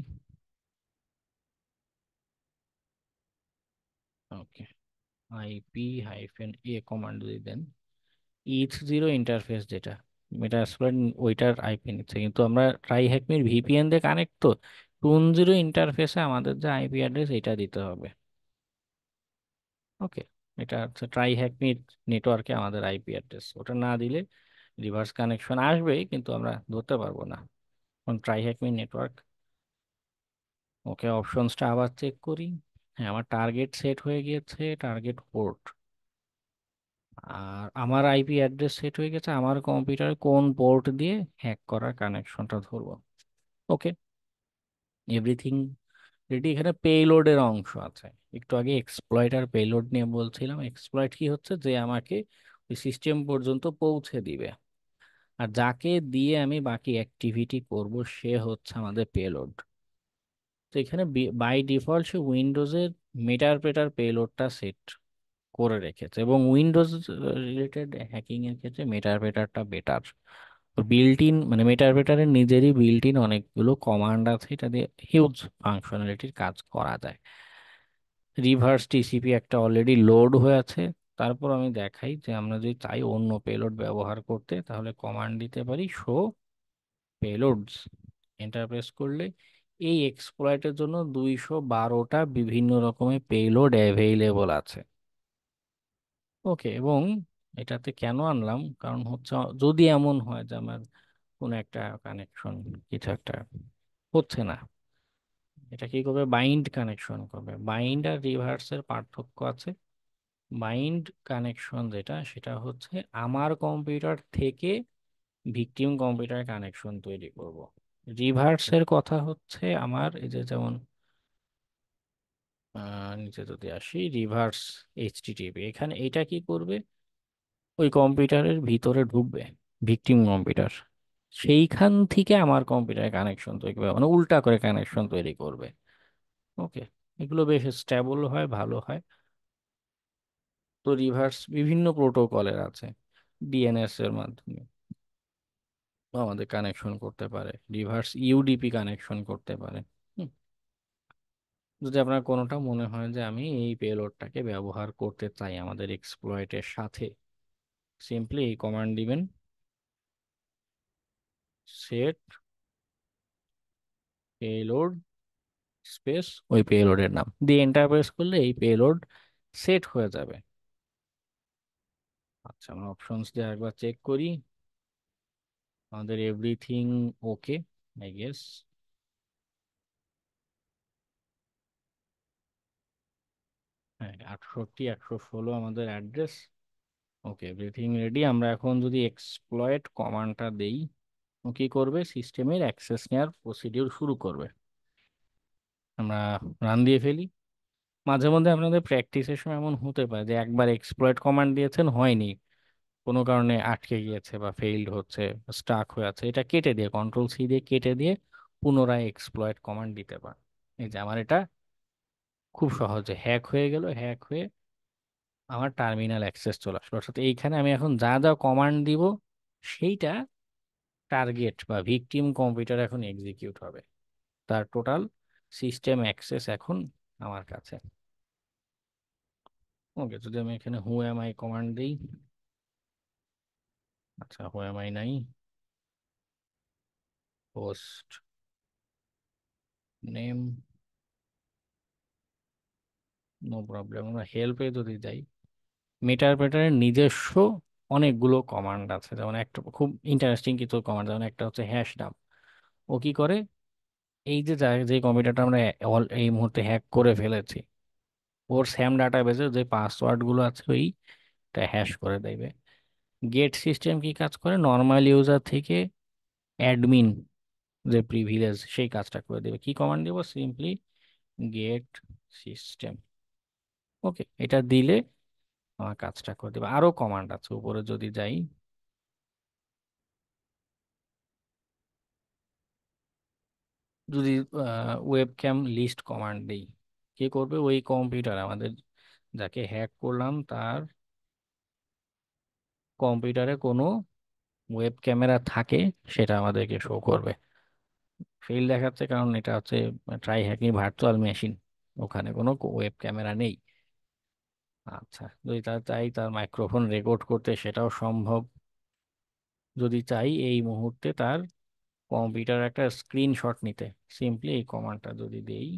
ওকে, IP-A কমান্ড যদি দেন, ETH0 ইন্টারফেস যেটা মেটাস্প্লয়েট, ওইটার আইপি নিচ্ছে, কিন্তু আমরা ট্রাই হ্যাকমির ভিপিএন দিয়ে কানেক্ট, তো 2.0 ইন্টারফেসে আমাদের যে আইপি অ্যাড্রেস এটা দিতে হবে। ওকে, এটা হচ্ছে ট্রাই হ্যাকমির নেটওয়ার্কে আমাদের আইপি অ্যাড্রেস, ওটা না দিলে রিভার্স কানেকশন আসবেই কিন্তু আমরা ধরতে পারবো না। এখন ট্রাই হ্যাকমির নেটওয়ার্ক, ওকে, অপশনসটা আবার চেক করি। হ্যাঁ, আমার টার্গেট সেট হয়ে গিয়েছে, টার্গেট পোর্ট, আর আমার আইপি অ্যাড্রেস সেট হয়ে গেছে, আমার কম্পিউটারে কোন পোর্ট দিয়ে হ্যাক করার কানেকশনটা ধরবো। ওকে, এভরিথিং রেডি। এখানে পেলোডের অংশ আছে, একটু আগে এক্সপ্লয়েট আর পেলোড নিয়ে বলছিলাম। এক্সপ্লয়েট কি হচ্ছে, যে আমাকে ওই সিস্টেম পর্যন্ত পৌঁছে দিবে, আর যাকে দিয়ে আমি বাকি অ্যাক্টিভিটি করব সে হচ্ছে আমাদের পেলোড। তো এখানে বাই ডিফল্ট সে উইন্ডোজের মেটারপ্রেটার পেলোডটা সেট করে রেখেছে, এবং উইন্ডোজ রিলেটেড হ্যাকিং এর ক্ষেত্রে মেটারপ্রেটারটা বেটার। বিল্ট ইন মানে মেটারপ্রেটারের নিজেরই বিল্ট ইন অনেকগুলো কমান্ড আছে, এটা দিয়ে হিউজ ফাংশনালিটির কাজ করা যায়। রিভার্স টিসিপি একটা অলরেডি লোড হয়ে আছে। তারপর আমি দেখাই যে আমরা যদি চাই অন্য পেলোড ব্যবহার করতে, তাহলে কমান্ড দিতে পারি শো পেলোডস, এন্টার প্রেস করলে এই এক্সপ্লয়েটের জন্য 212টা বিভিন্ন রকমের পেলোড অ্যাভেইলেবল আছে। ওকে, এবং এটাতে কেন আনলাম, কারণ হচ্ছে যদি এমন হয় যে আমার কোনো একটা কানেকশন কিছু একটা হচ্ছে না, এটা কি করবে, বাইন্ড কানেকশন করবে। বাইন্ড আর রিভার্সের পার্থক্য আছে। বাইন্ড কানেকশন যেটা, সেটা হচ্ছে আমার কম্পিউটার থেকে ভিকটিম কম্পিউটার কানেকশন তৈরি করব। রিভার্সের কথা হচ্ছে আমার এই যে যেমন নিচে যদি আসি, রিভার্স এইচটিটিপি, এখানে এটা কি করবে, ওই কম্পিউটারের ভিতরে ঢুকবে, ভিকটিম কম্পিউটার, সেইখান থেকে আমার কম্পিউটারে কানেকশন তৈরি করবে, মানে উল্টা করে কানেকশন তৈরি করবে। ওকে, এগুলো বেশ স্টেবল হয়, ভালো হয়। তো রিভার্স বিভিন্ন প্রোটোকলের আছে, ডিএনএস এর মাধ্যমে আমাদের কানেকশন করতে পারে, রিভার্স ইউডিপি কানেকশন করতে পারে। হুম, যদি আপনার কোনোটা মনে হয় যে আমি এই পেলোডটাকে ব্যবহার করতে চাই আমাদের এক্সপ্লয়েটের সাথে, সিম্পলি এই কমান্ড দিবেন, সেট পেলোড স্পেস ওই পেলোডের নাম দিয়ে এন্টার প্রেস করলে এই পেলোড সেট হয়ে যাবে। আচ্ছা, আমরা অপশনস দিয়ে একবার চেক করি, আমাদের এভরিথিং ওকে আই গেস। হ্যাঁ, 68 116 আমাদের অ্যাড্রেস। ওকে, এভরিথিং রেডি। আমরা এখন যদি এক্সপ্লয়েট কমান্ডটা দেই, ও কি করবে, সিস্টেমের অ্যাক্সেস নেওয়ার প্রসিডিউর শুরু করবে। আমরা রান দিয়ে ফেলি। মাঝে মধ্যে আপনাদের প্র্যাকটিসের সময় এমন হতে পারে যে একবার এক্সপ্লয়েট কমান্ড দিয়েছেন, হয়নি, কোনো কারণে আটকে গিয়েছে বা ফেইল্ড হচ্ছে, স্টাক হয়ে আছে, এটা কেটে দিয়ে কন্ট্রোল-C দিয়ে কেটে দিয়ে পুনরায় এক্সপ্লয়েট কমান্ড দিতে পারে। এই যে আমার এটা খুব সহজে হ্যাক হয়ে গেল, হ্যাক হয়ে আমার টার্মিনাল অ্যাক্সেস চলে আসলো, অর্থাৎ এইখানে আমি এখন যা যা কমান্ড দিব সেইটা টার্গেট বা ভিকটিম কম্পিউটার এখন এক্সিকিউট হবে, তার টোটাল সিস্টেম অ্যাক্সেস এখন আমার কাছে। ওকে, যদি আমি এখানে হু এম আই কমান্ড দিই, আচ্ছা হু এম আই নাই, হোস্ট নেম, নো প্রবলেম। আমরা হেল্পে যদি যাই, মেটারপ্রেটারের নিজস্ব অনেকগুলো কমান্ড আছে, যেমন একটা খুব ইন্টারেস্টিং কিছু কমান্ড, যেমন একটা হচ্ছে হ্যাশ ডাম্প। ও কি করে, এই যে যে কম্পিউটারটা আমরা এই মুহূর্তে হ্যাক করে ফেলেছি, ওর স্যাম ডাটাবেসে যে পাসওয়ার্ড গুলো আছে ওইটা হ্যাশ করে দেবে। গেট সিস্টেম কি কাজ করে, নর্মাল ইউজার থেকে অ্যাডমিন যে প্রিভিলেজ সেই কাজটা করে দেবে। কি কমান্ড দেবো, সিম্পলি গেট সিস্টেম। ওকে, এটা দিলে আমার কাজটা করে দেবে। আরো কমান্ড আছে, উপরে যদি যাই, যদি ওয়েবক্যাম লিস্ট কমান্ড দিই, কি করবে, ওই কম্পিউটার আমাদের যাকে হ্যাক করলাম তার কম্পিউটারে কোনো ওয়েব ক্যামেরা থাকে সেটা আমাদেরকে শো করবে। ফেল দেখাচ্ছে কারণ এটা হচ্ছে ট্রাই হ্যাকিং ভার্চুয়াল মেশিন, ওখানে কোনো ওয়েব ক্যামেরা নেই। আচ্ছা, যদি তার চাই তার মাইক্রোফোন রেকর্ড করতে সেটাও সম্ভব। যদি চাই এই মুহূর্তে তার কম্পিউটার একটা স্ক্রিনশট নিতে, সিম্পলি এই কমান্ডটা যদি দেই,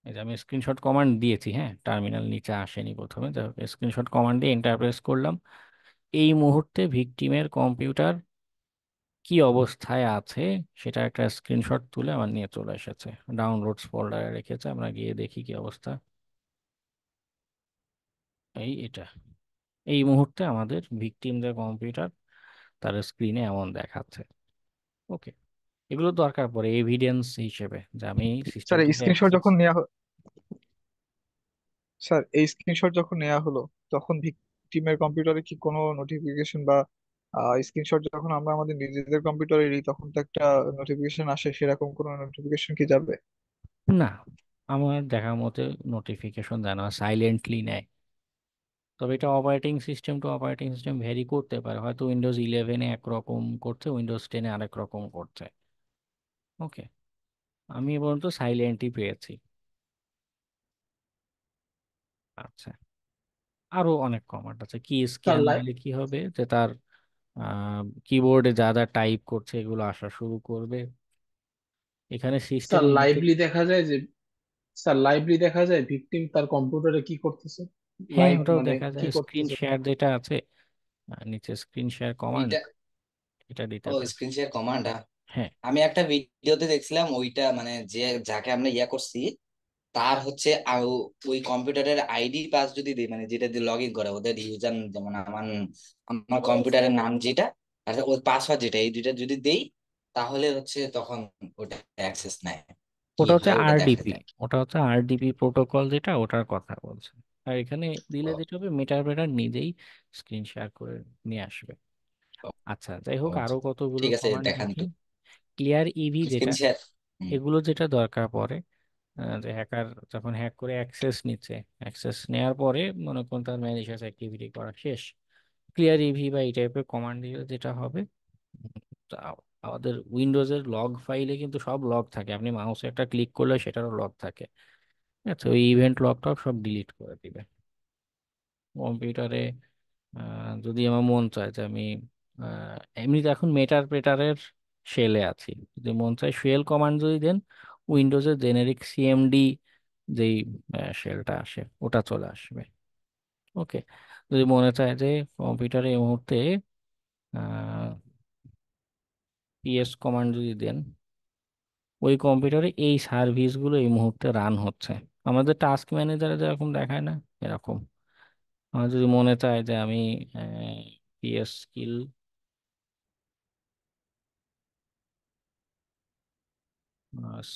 এই যে আমি স্ক্রিনশট কমান্ড দিয়েছি, হ্যাঁ টার্মিনাল নিচে আসেনি প্রথমে, স্ক্রিনশট কমান্ড দিয়ে এন্টার প্রেস করলাম। এই মুহূর্তে ভিকটিমের কম্পিউটার কি অবস্থায় আছে সেটা একটা স্ক্রিনশট তুলে আমার নিয়ে চলে এসেছে, ডাউনলোডস ফোল্ডারে রেখেছে। আমরা গিয়ে দেখি কি অবস্থা। এটা এই মুহূর্তে আমাদের ভিকটিমদের কম্পিউটার তার স্ক্রিনে এমন দেখাচ্ছে। ওকে, এগুলো দরকার পড়ে এভিডেন্স হিসেবে যে আমি সিস্টেম স্যার এই থেকে স্ক্রিনশট অ্যাক্সেস। যখন নেওয়া স্যার এই স্ক্রিনশট যখন নেওয়া হলো তখন ভিকটিমের কম্পিউটারে কি কোনো নোটিফিকেশন বা স্ক্রিনশট যখন আমরা আমাদের নিজেদের কম্পিউটারে দিই তখন তো একটা নোটিফিকেশন আসে, সেরকম কোনো নোটিফিকেশন কি যাবে? না, আমার দেখার মতে নোটিফিকেশন দেয় না, সাইলেন্টলি নেয়। তবে এটা operating system to operating system vary করতে পারে, হয়তো উইন্ডোজ 11-এ একরকম করছে, উইন্ডোজ 10-এ আরেক রকম করছে। ওকে, আমি বলতো সাইলেন্টই পেয়েছি। আচ্ছা, আরো অনেক কমান্ড আছে। কি স্যার স্ক্যান দিলে কি হবে যে তার কিবোর্ডে যা যা টাইপ করছে এগুলো আসা শুরু করবে। এখানে স্যার সিস্টেমের নিচে। লাইভলি দেখা যায় যে স্যার লাইভলি দেখা যায় ভিকটিম তার কম্পিউটারে কি করতেছে, হ্যাঁ, লাইভ ওটাও মানে দেখা কি যায়, স্ক্রিন করতেছে। শেয়ার যেটা আছে, নিচে স্ক্রিন শেয়ার কমান্ড, এইটা এটা দিতে ও পারে। Screen share command. হ্যাঁ, আমি একটা ভিডিওতে দেখছিলাম ওইটা, মানে যে যাকে আমরা ইয়া করছি তার হচ্ছে ওই কম্পিউটারের আইডি পাস যদি দিই, মানে যেটা দিয়ে লগ ইন করে ওদের ইউজার, যেমন আমার আমার কম্পিউটারের নাম যেটা আর ওই পাসওয়ার্ড যেটা, এই দুইটা যদি দেই তাহলে হচ্ছে তখন ওটা অ্যাক্সেস নেয়। কি ওটা হচ্ছে হয় ওটা দেখা আরডিপি, যায়। ওটা হচ্ছে আরডিপি প্রোটোকল যেটা, ওটার কথা বলছে। আর এখানে দিলে ও, যেটা হবে মেটাপ্রেটার নিজেই স্ক্রিন শেয়ার করে নিয়ে আসবে। ও, আচ্ছা, যাই হোক, ও, আরো কতগুলো ঠিক আছে কমান্ড দেখান দেখি। একটু ক্লিয়ার ইভি স্ক্রিন যেটা, শেয়ার। এগুলো যেটা দরকার পড়ে যে হ্যাকার যখন হ্যাক করে অ্যাক্সেস নিচ্ছে, অ্যাক্সেস নেওয়ার পরে মনে করুন তার ম্যালিশিয়াস অ্যাক্টিভিটি করা শেষ, ক্লিয়ার ইভি বা এই টাইপের কমান্ড দিলে যেটা হবে, তা আমাদের উইন্ডোজের লগ ফাইলে কিন্তু সব লগ থাকে, আপনি মাউসে একটা ক্লিক করলে সেটারও লগ থাকে। আচ্ছা, ওই ইভেন্ট লগ টগ সব ডিলিট করে দিবে কম্পিউটারে। যদি আমার মন চায় যে আমি এমনিতে এখন মেটাপ্রেটারের শেলে আছি, যদি মন চায় শেল কমান্ড যদি দেন, উইন্ডোজের জেনেরিক সিএমডি যেই শেলটা আসে ওটা চলে আসবে। ওকে, যদি মনে চায় যে কম্পিউটারে এই মুহূর্তে পিএস কমান্ড যদি দেন, ওই কম্পিউটারে এই সার্ভিসগুলো এই মুহূর্তে রান হচ্ছে, আমাদের টাস্ক ম্যানেজারে যেরকম দেখায় না, এরকম। আমার যদি মনে চায় যে আমি পিএস স্কিল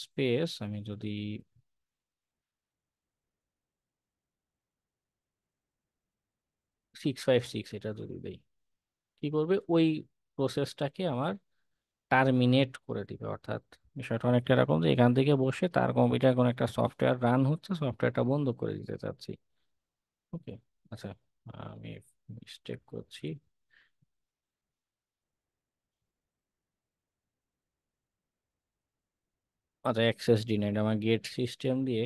স্পেস, আমি যদি 656 এটা যদি দেই, কি করবে, ওই প্রসেসটাকে আমার টার্মিনেট করে দিবে। অর্থাৎ বিষয়টা অনেকটা এরকম যে এখান থেকে বসে তার কম্পিউটার কোনো একটা সফটওয়্যার রান হচ্ছে, সফটওয়্যারটা বন্ধ করে দিতে চাচ্ছি। ওকে, আচ্ছা, আমি মিস্টেক করছি। আচ্ছা, অ্যাক্সেস ডিনাইড, আমার গেট সিস্টেম দিয়ে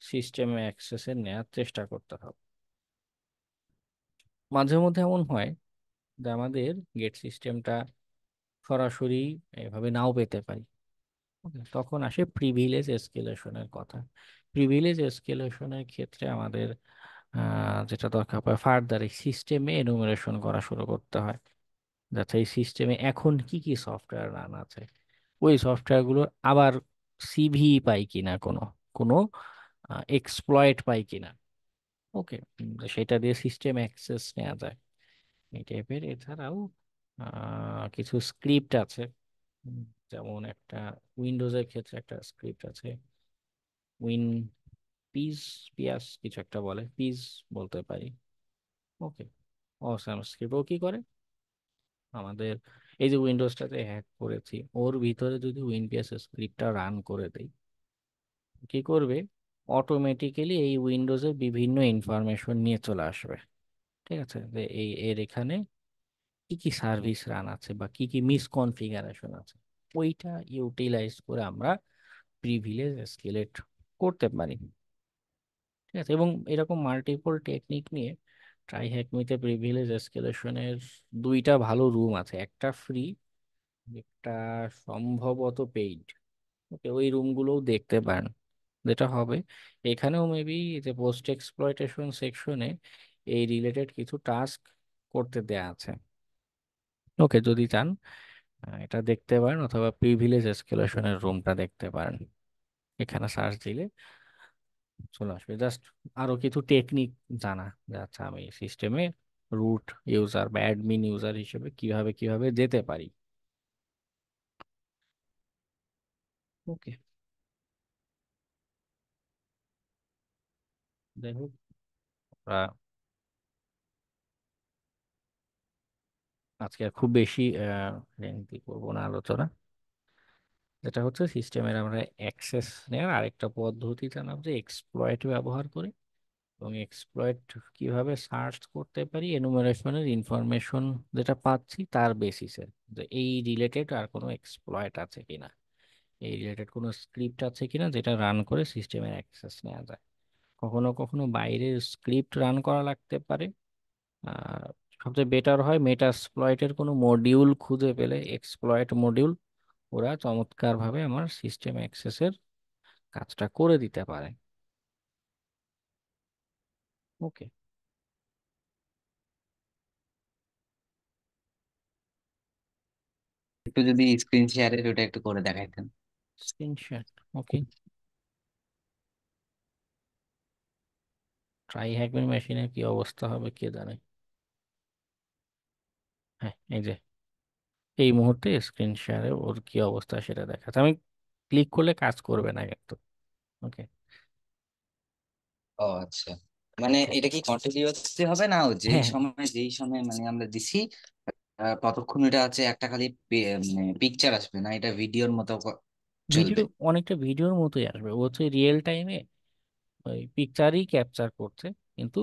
সিস্টেমে অ্যাক্সেসে নেওয়ার চেষ্টা করতে হবে। মাঝে মধ্যে এমন হয় যে আমাদের গেট সিস্টেমটা সরাসরি এভাবে নাও পেতে পারি। Okay, তখন আসে প্রিভিলেজ এসকেলেশনের কথা। প্রিভিলেজ এসকেলেশনের ক্ষেত্রে আমাদের যেটা দরকার পড়ে, ফার্দার এই সিস্টেমে এনুমারেশন করা শুরু করতে হয়, যাতে এই সিস্টেমে এখন কি কি সফটওয়্যার রান আছে, ওই সফটওয়্যারগুলো আবার সিভি পাই কিনা, কোনো কোনো এক্সপ্লয়েট পাই কিনা। ওকে, সেটা দিয়ে সিস্টেম অ্যাক্সেস নেওয়া যায় এই টাইপের। এছাড়াও কিছু স্ক্রিপ্ট আছে, উম, যেমন একটা উইন্ডোজের ক্ষেত্রে একটা স্ক্রিপ্ট আছে, উইন পিস পিয়াস কিছু একটা বলে, পিস বলতে পারি। ওকে, অসাম স্ক্রিপ্ট ও কি করে, আমাদের এই যে উইন্ডোজটাতে হ্যাক করেছি ওর ভিতরে যদি উইন পিয়াস স্ক্রিপ্টটা রান করে দেই, কি করবে, অটোমেটিক্যালি এই উইন্ডোজের বিভিন্ন ইনফরমেশন নিয়ে চলে আসবে। ঠিক আছে, যে এর এখানে কি কি সার্ভিস রান আছে বা কি কি মিসকনফিগারেশন আছে, ওইটা ইউটিলাইজ করে আমরা প্রিভিলেজ এসকেলেট করতে পারি। ঠিক আছে, এবং এরকম মাল্টিপল টেকনিক নিয়ে ট্রাই হ্যাকমিতে প্রিভিলেজ এসকেলেশনের দুইটা ভালো রুম আছে, একটা ফ্রি, একটা সম্ভবত পেইড। ওকে, ওই রুমগুলোও দেখতে পারেন। যেটা হবে, এখানেও মেবি যে পোস্ট এক্সপ্লয়টেশন সেকশনে এই রিলেটেড কিছু টাস্ক করতে দেয়া আছে। ওকে, যদি চান এটা দেখতে পারেন, অথবা প্রিভিলেজ এসকেলেশনের রুমটা দেখতে পারেন। এখানে সার্চ দিলে চলে আসবে। জাস্ট আরো কিছু টেকনিক জানা, যে আচ্ছা আমি সিস্টেমে রুট ইউজার বা অ্যাডমিন ইউজার হিসেবে কিভাবে কিভাবে যেতে পারি। ওকে, যাই হোক, আমরা আজকে আর খুব বেশি লেন্থি করবো না আলোচনা। যেটা হচ্ছে সিস্টেমের আমরা অ্যাক্সেস নেওয়ার আরেকটা পদ্ধতি জানাব, যে এক্সপ্লয়েট ব্যবহার করে, এবং এক্সপ্লয়েট কিভাবে সার্চ করতে পারি এনুমারেশনের ইনফরমেশন যেটা পাচ্ছি তার বেসিসে, যে এই রিলেটেড আর কোনো এক্সপ্লয়েট আছে কিনা, এই রিলেটেড কোনো স্ক্রিপ্ট আছে কিনা যেটা রান করে সিস্টেমের অ্যাক্সেস নেওয়া যায়। কখনো কখনো বাইরের স্ক্রিপ্ট রান করা লাগতে পারে। আর সবচেয়ে বেটার হয় মেটাস্প্লয়েটের কোনো মডিউল খুঁজে পেলে, এক্সপ্লয়েট মডিউল, ওরা চমৎকারভাবে আমার সিস্টেম অ্যাক্সেসের কাজটা করে দিতে পারে। ওকে, একটু যদি স্ক্রিন শেয়ারের ওটা একটু করে দেখাইতেন। স্ক্রিনশট। ওকে, ট্রাই হ্যাকমেন মেশিনের কি অবস্থা হবে কে জানে। হ্যাঁ, এই যে এই মুহূর্তে স্ক্রিন শেয়ারে ওর কি অবস্থা সেটা দেখাচ্ছে। আমি ক্লিক করলে কাজ করবে না কিন্তু। ওকে, ও আচ্ছা, মানে এটা কি কন্টিনিউয়াসলি হবে না, ও যেই হ্যাঁ, সময় যেই সময় মানে আমরা দিছি ততক্ষণ এটা আছে একটা খালি মানে পিকচার আসবে না, এটা ভিডিওর মতো ভিডিও চলবে? অনেকটা ভিডিওর মতোই আসবে। ও হচ্ছে রিয়েল টাইমে ওই পিকচারই ক্যাপচার করছে, কিন্তু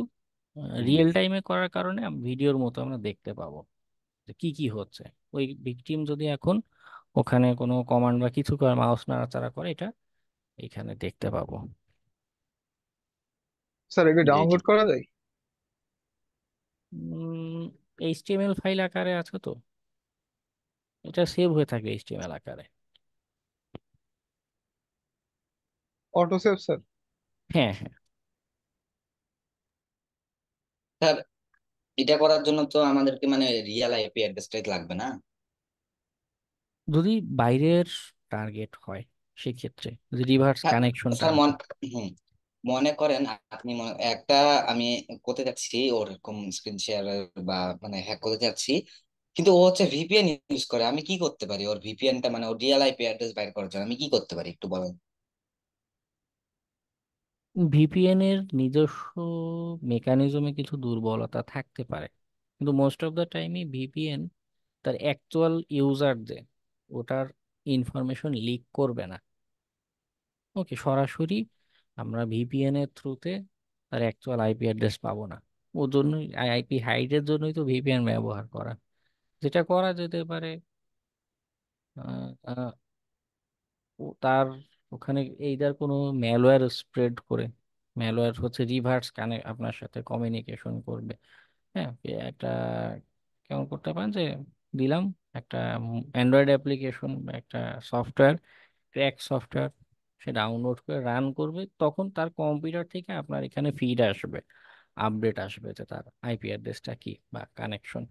হুম। রিয়েল টাইমে করার কারণে ভিডিওর মতো আমরা দেখতে পাবো যে কি কি হচ্ছে। ওই ভিকটিম যদি এখন ওখানে কোনো কমান্ড বা কিছু করে মাউস নাড়াচাড়া করে, এটা এখানে দেখতে পাবো। স্যার এটা জি জি। ডাউনলোড করা যায়? এইচটিএমএল ফাইল আকারে আছে তো, এটা সেভ হয়ে থাকবে এইচটিএমএল আকারে। Auto save sir? হ্যাঁ, হ্যাঁ। স্যার, এটা করার জন্য তো আমাদেরকে মানে রিয়েল আইপি অ্যাড্রেসটাই লাগবে না? যদি বাইরের টার্গেট হয় সেক্ষেত্রে, যদি রিভার্স স্যার কানেকশনটা স্যার, আছে। হুম, মনে করেন আপনি একটা, আমি করতে যাচ্ছি ওরকম স্ক্রিন শেয়ার বা মানে হ্যাক করতে যাচ্ছি, কিন্তু ও হচ্ছে ভিপিএন ইউজ করে, আমি কি করতে পারি ওর ভিপিএনটা মানে ওর রিয়েল আইপি অ্যাড্রেস বাইর করার জন্য আমি কি করতে পারি একটু বলেন? ভিপিএন এর নিজস্ব মেকানিজমে কিছু দুর্বলতা থাকতে পারে, কিন্তু মোস্ট অফ দ্য টাইমই ভিপিএন তার অ্যাকচুয়াল ইউজার যে ওটার ইনফরমেশন লিক করবে না। ওকে, সরাসরি আমরা ভিপিএন এর থ্রুতে তার অ্যাকচুয়াল আইপি অ্যাড্রেস পাবো না। ওর জন্যই আইপি হাইডের জন্যই তো ভিপিএন ব্যবহার করা। যেটা করা যেতে পারে, আহ, আহ, তার ওখানে এইটার কোনো ম্যালওয়্যার স্প্রেড করে, ম্যালওয়্যার হচ্ছে রিভার্স কানে আপনার সাথে কমিউনিকেশন করবে। হ্যাঁ, একটা কেমন করতে পারেন যে দিলাম একটা অ্যান্ড্রয়েড অ্যাপ্লিকেশন বা একটা সফটওয়্যার, ক্র্যাক সফটওয়্যার, সে ডাউনলোড করে রান করবে, তখন তার কম্পিউটার থেকে আপনার এখানে ফিড আসবে, আপডেট আসবে যে তার আইপি অ্যাড্রেসটা কি বা কানেকশন।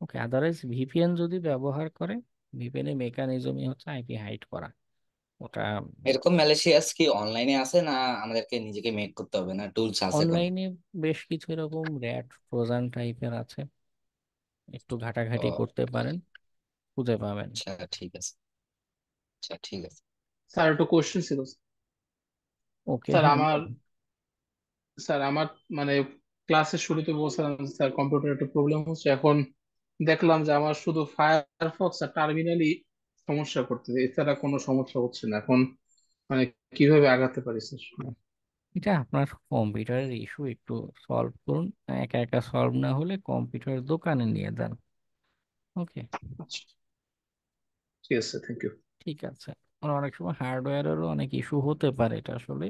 ওকে, আদারওয়াইজ ভিপিএন যদি ব্যবহার করে, ভিপিএন এর মেকানিজমই হচ্ছে আইপি হাইড করা। ওটা এরকম ম্যালেশিয়াস কি অনলাইনে আছে, না আমাদেরকে নিজেকে মেক করতে হবে, না টুলস আছে কোনো? অনলাইনে বেশ কিছু এরকম র্যাট ট্রোজান টাইপের আছে, একটু ঘাটাঘাটি ও করতে পারেন, খুঁজে পাবেন। আচ্ছা, ঠিক আছে। আচ্ছা ঠিক আছে। স্যার একটু কোশ্চেন ছিল। ওকে, স্যার হ্যাঁ, আমার বলুন। স্যার আমার মানে ক্লাসের শুরুতে বলছিলাম যে, স্যার কম্পিউটার একটা প্রবলেম হচ্ছে। এখন দেখলাম যে আমার শুধু ফায়ারফক্স আর টার্মিনালই সমস্যা করতেছে, এছাড়া কোনো সমস্যা হচ্ছে না। এখন মানে কিভাবে আগাতে পারি স্যার? এটা আপনার কম্পিউটারের ইস্যু, একটু সলভ করুন। একা একা সলভ না হলে কম্পিউটার দোকানে নিয়ে যান। ওকে, আচ্ছা, ঠিক আছে, থ্যাংক ইউ। ঠিক আছে। আর অনেক সময় হার্ডওয়্যারেরও অনেক ইস্যু হতে পারে, এটা আসলে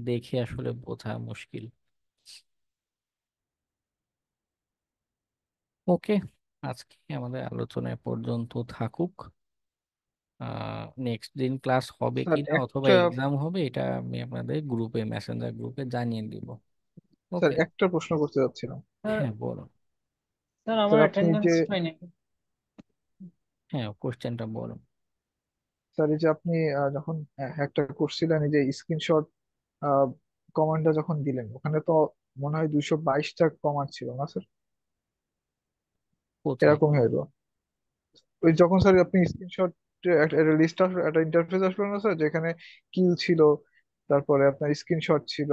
দেখে আসলে বোঝা মুশকিল। ওকে, আজকে আমাদের আলোচনা এ পর্যন্ত থাকুক। নেক্সট দিন ক্লাস হবে স্যার কিনা অথবা একটা এক্সাম হবে, এটা আমি আপনাদের গ্রুপে, মেসেঞ্জার গ্রুপে জানিয়ে দিব। স্যার ওকে, একটা প্রশ্ন করতে চাচ্ছিলাম। স্যার হ্যাঁ বলুন। স্যার স্যার আমার আপনি অ্যাটেন্ডেন্স যে হয়নি। হ্যাঁ, কোশ্চেনটা বলুন। স্যার এই যে আপনি যখন একটা করছিলেন, এই যে স্ক্রিনশট কমান্ডটা যখন দিলেন, ওখানে তো মনে হয় 222টা কমান্ড ছিল না স্যার? কোথায়? এরকমই হইলো ওই যখন স্যার আপনি স্ক্রিনশট একটা লিস্ট, একটা ইন্টারফেস আসলো না স্যার, যেখানে কিল ছিল, তারপরে আপনার স্ক্রিনশট ছিল,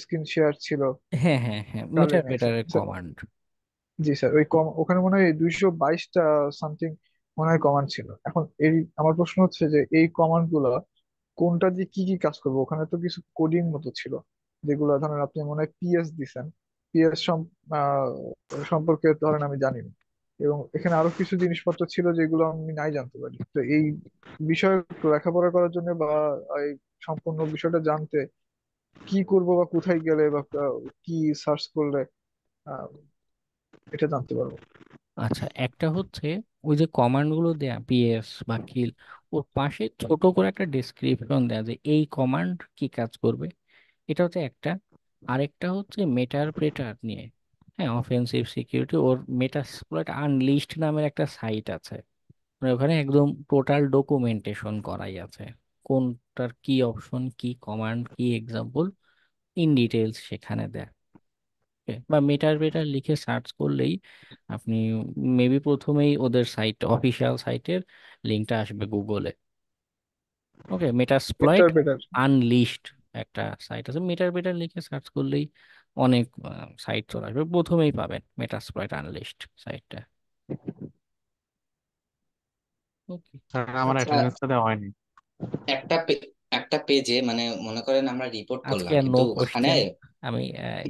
স্ক্রিন শেয়ার ছিল, হ্যাঁ হ্যাঁ হ্যাঁ, কার্লি নেক্সট। মেটার কমান্ড। জি স্যার, ওই কম ওখানে মনে হয় 222টা সামথিং মনে হয় কমান্ড ছিল। এখন এই আমার প্রশ্ন হচ্ছে যে এই কমান্ড গুলা কোনটা দিয়ে কি কি কাজ করবো? ওখানে তো কিছু কোডিং মতো ছিল, যেগুলো ধরেন আপনি মনে হয় পিএস দিছেন, পিএস সম্পর্কে ধরেন আমি জানি না, এবং এখানে আরো কিছু জিনিসপত্র ছিল যেগুলো আমি নাই জানতে পারি। তো এই বিষয়ে লেখাপড়া করার জন্য বা এই সম্পূর্ণ বিষয়টা জানতে কি করব বা কোথায় গেলে বা কি সার্চ করলে আহ, এটা জানতে পারবো? আচ্ছা, একটা হচ্ছে ওই যে কমান্ড গুলো দেয়া পিএস বা কিল, ওর পাশে ছোট করে একটা ডেসক্রিপশন দেয়া যে এই কমান্ড কি কাজ করবে। এটা হচ্ছে একটা। আরেকটা হচ্ছে মেটারপ্রেটার নিয়ে। হ্যাঁ, অফেন্সিভ সিকিউরিটি, ওর মেটাস্প্লয়েট আনলিস্ট নামের একটা সাইট আছে। মানে ওখানে একদম টোটাল ডকুমেন্টেশন করাই আছে, কোনটার কি অপশন, কি কমান্ড, কি এক্সাম্পল, ইন ডিটেলস সেখানে দেয়। বা মেটার বেটার লিখে সার্চ করলেই আপনি মেবি প্রথমেই ওদের সাইট, অফিসিয়াল সাইটের লিঙ্কটা আসবে গুগলে। ওকে, মেটাস্প্লয়েট বেটার বেটার আনলিস্ট একটা সাইট আছে, মেটার বেটার লিখে সার্চ করলেই অনেক সাইট চলে আসবে, প্রথমেই পাবেন মেটাস্প্লয়েট আনলিস্ট সাইটটা। ওকে, স্যার আমার আচ্ছা, অ্যাটেন্ডেন্সটা দেওয়া হয়নি। একটা একটা পেজে মানে মনে করেন আমরা রিপোর্ট আজকে করলাম আর নো কিন্তু ওখানে কোশ্চেন, আমি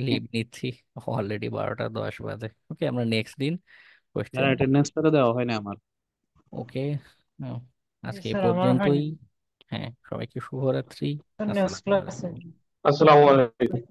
লিভ নিচ্ছি। অলরেডি 12টা 10 বাজে। ওকে, আমরা নেক্সট দিন স্যার কোশ্চেন। অ্যাটেন্ডেন্সটা তো দেওয়া হয়নি আমার। ওকে, আজকে এই স্যার আমার হয়নি। পর্যন্তই। হ্যাঁ, সবাইকে শুভরাত্রি। স্যার নেক্সট আসসালামু ক্লাসে। আলাইকুম। আসসালামু আলাইকুম।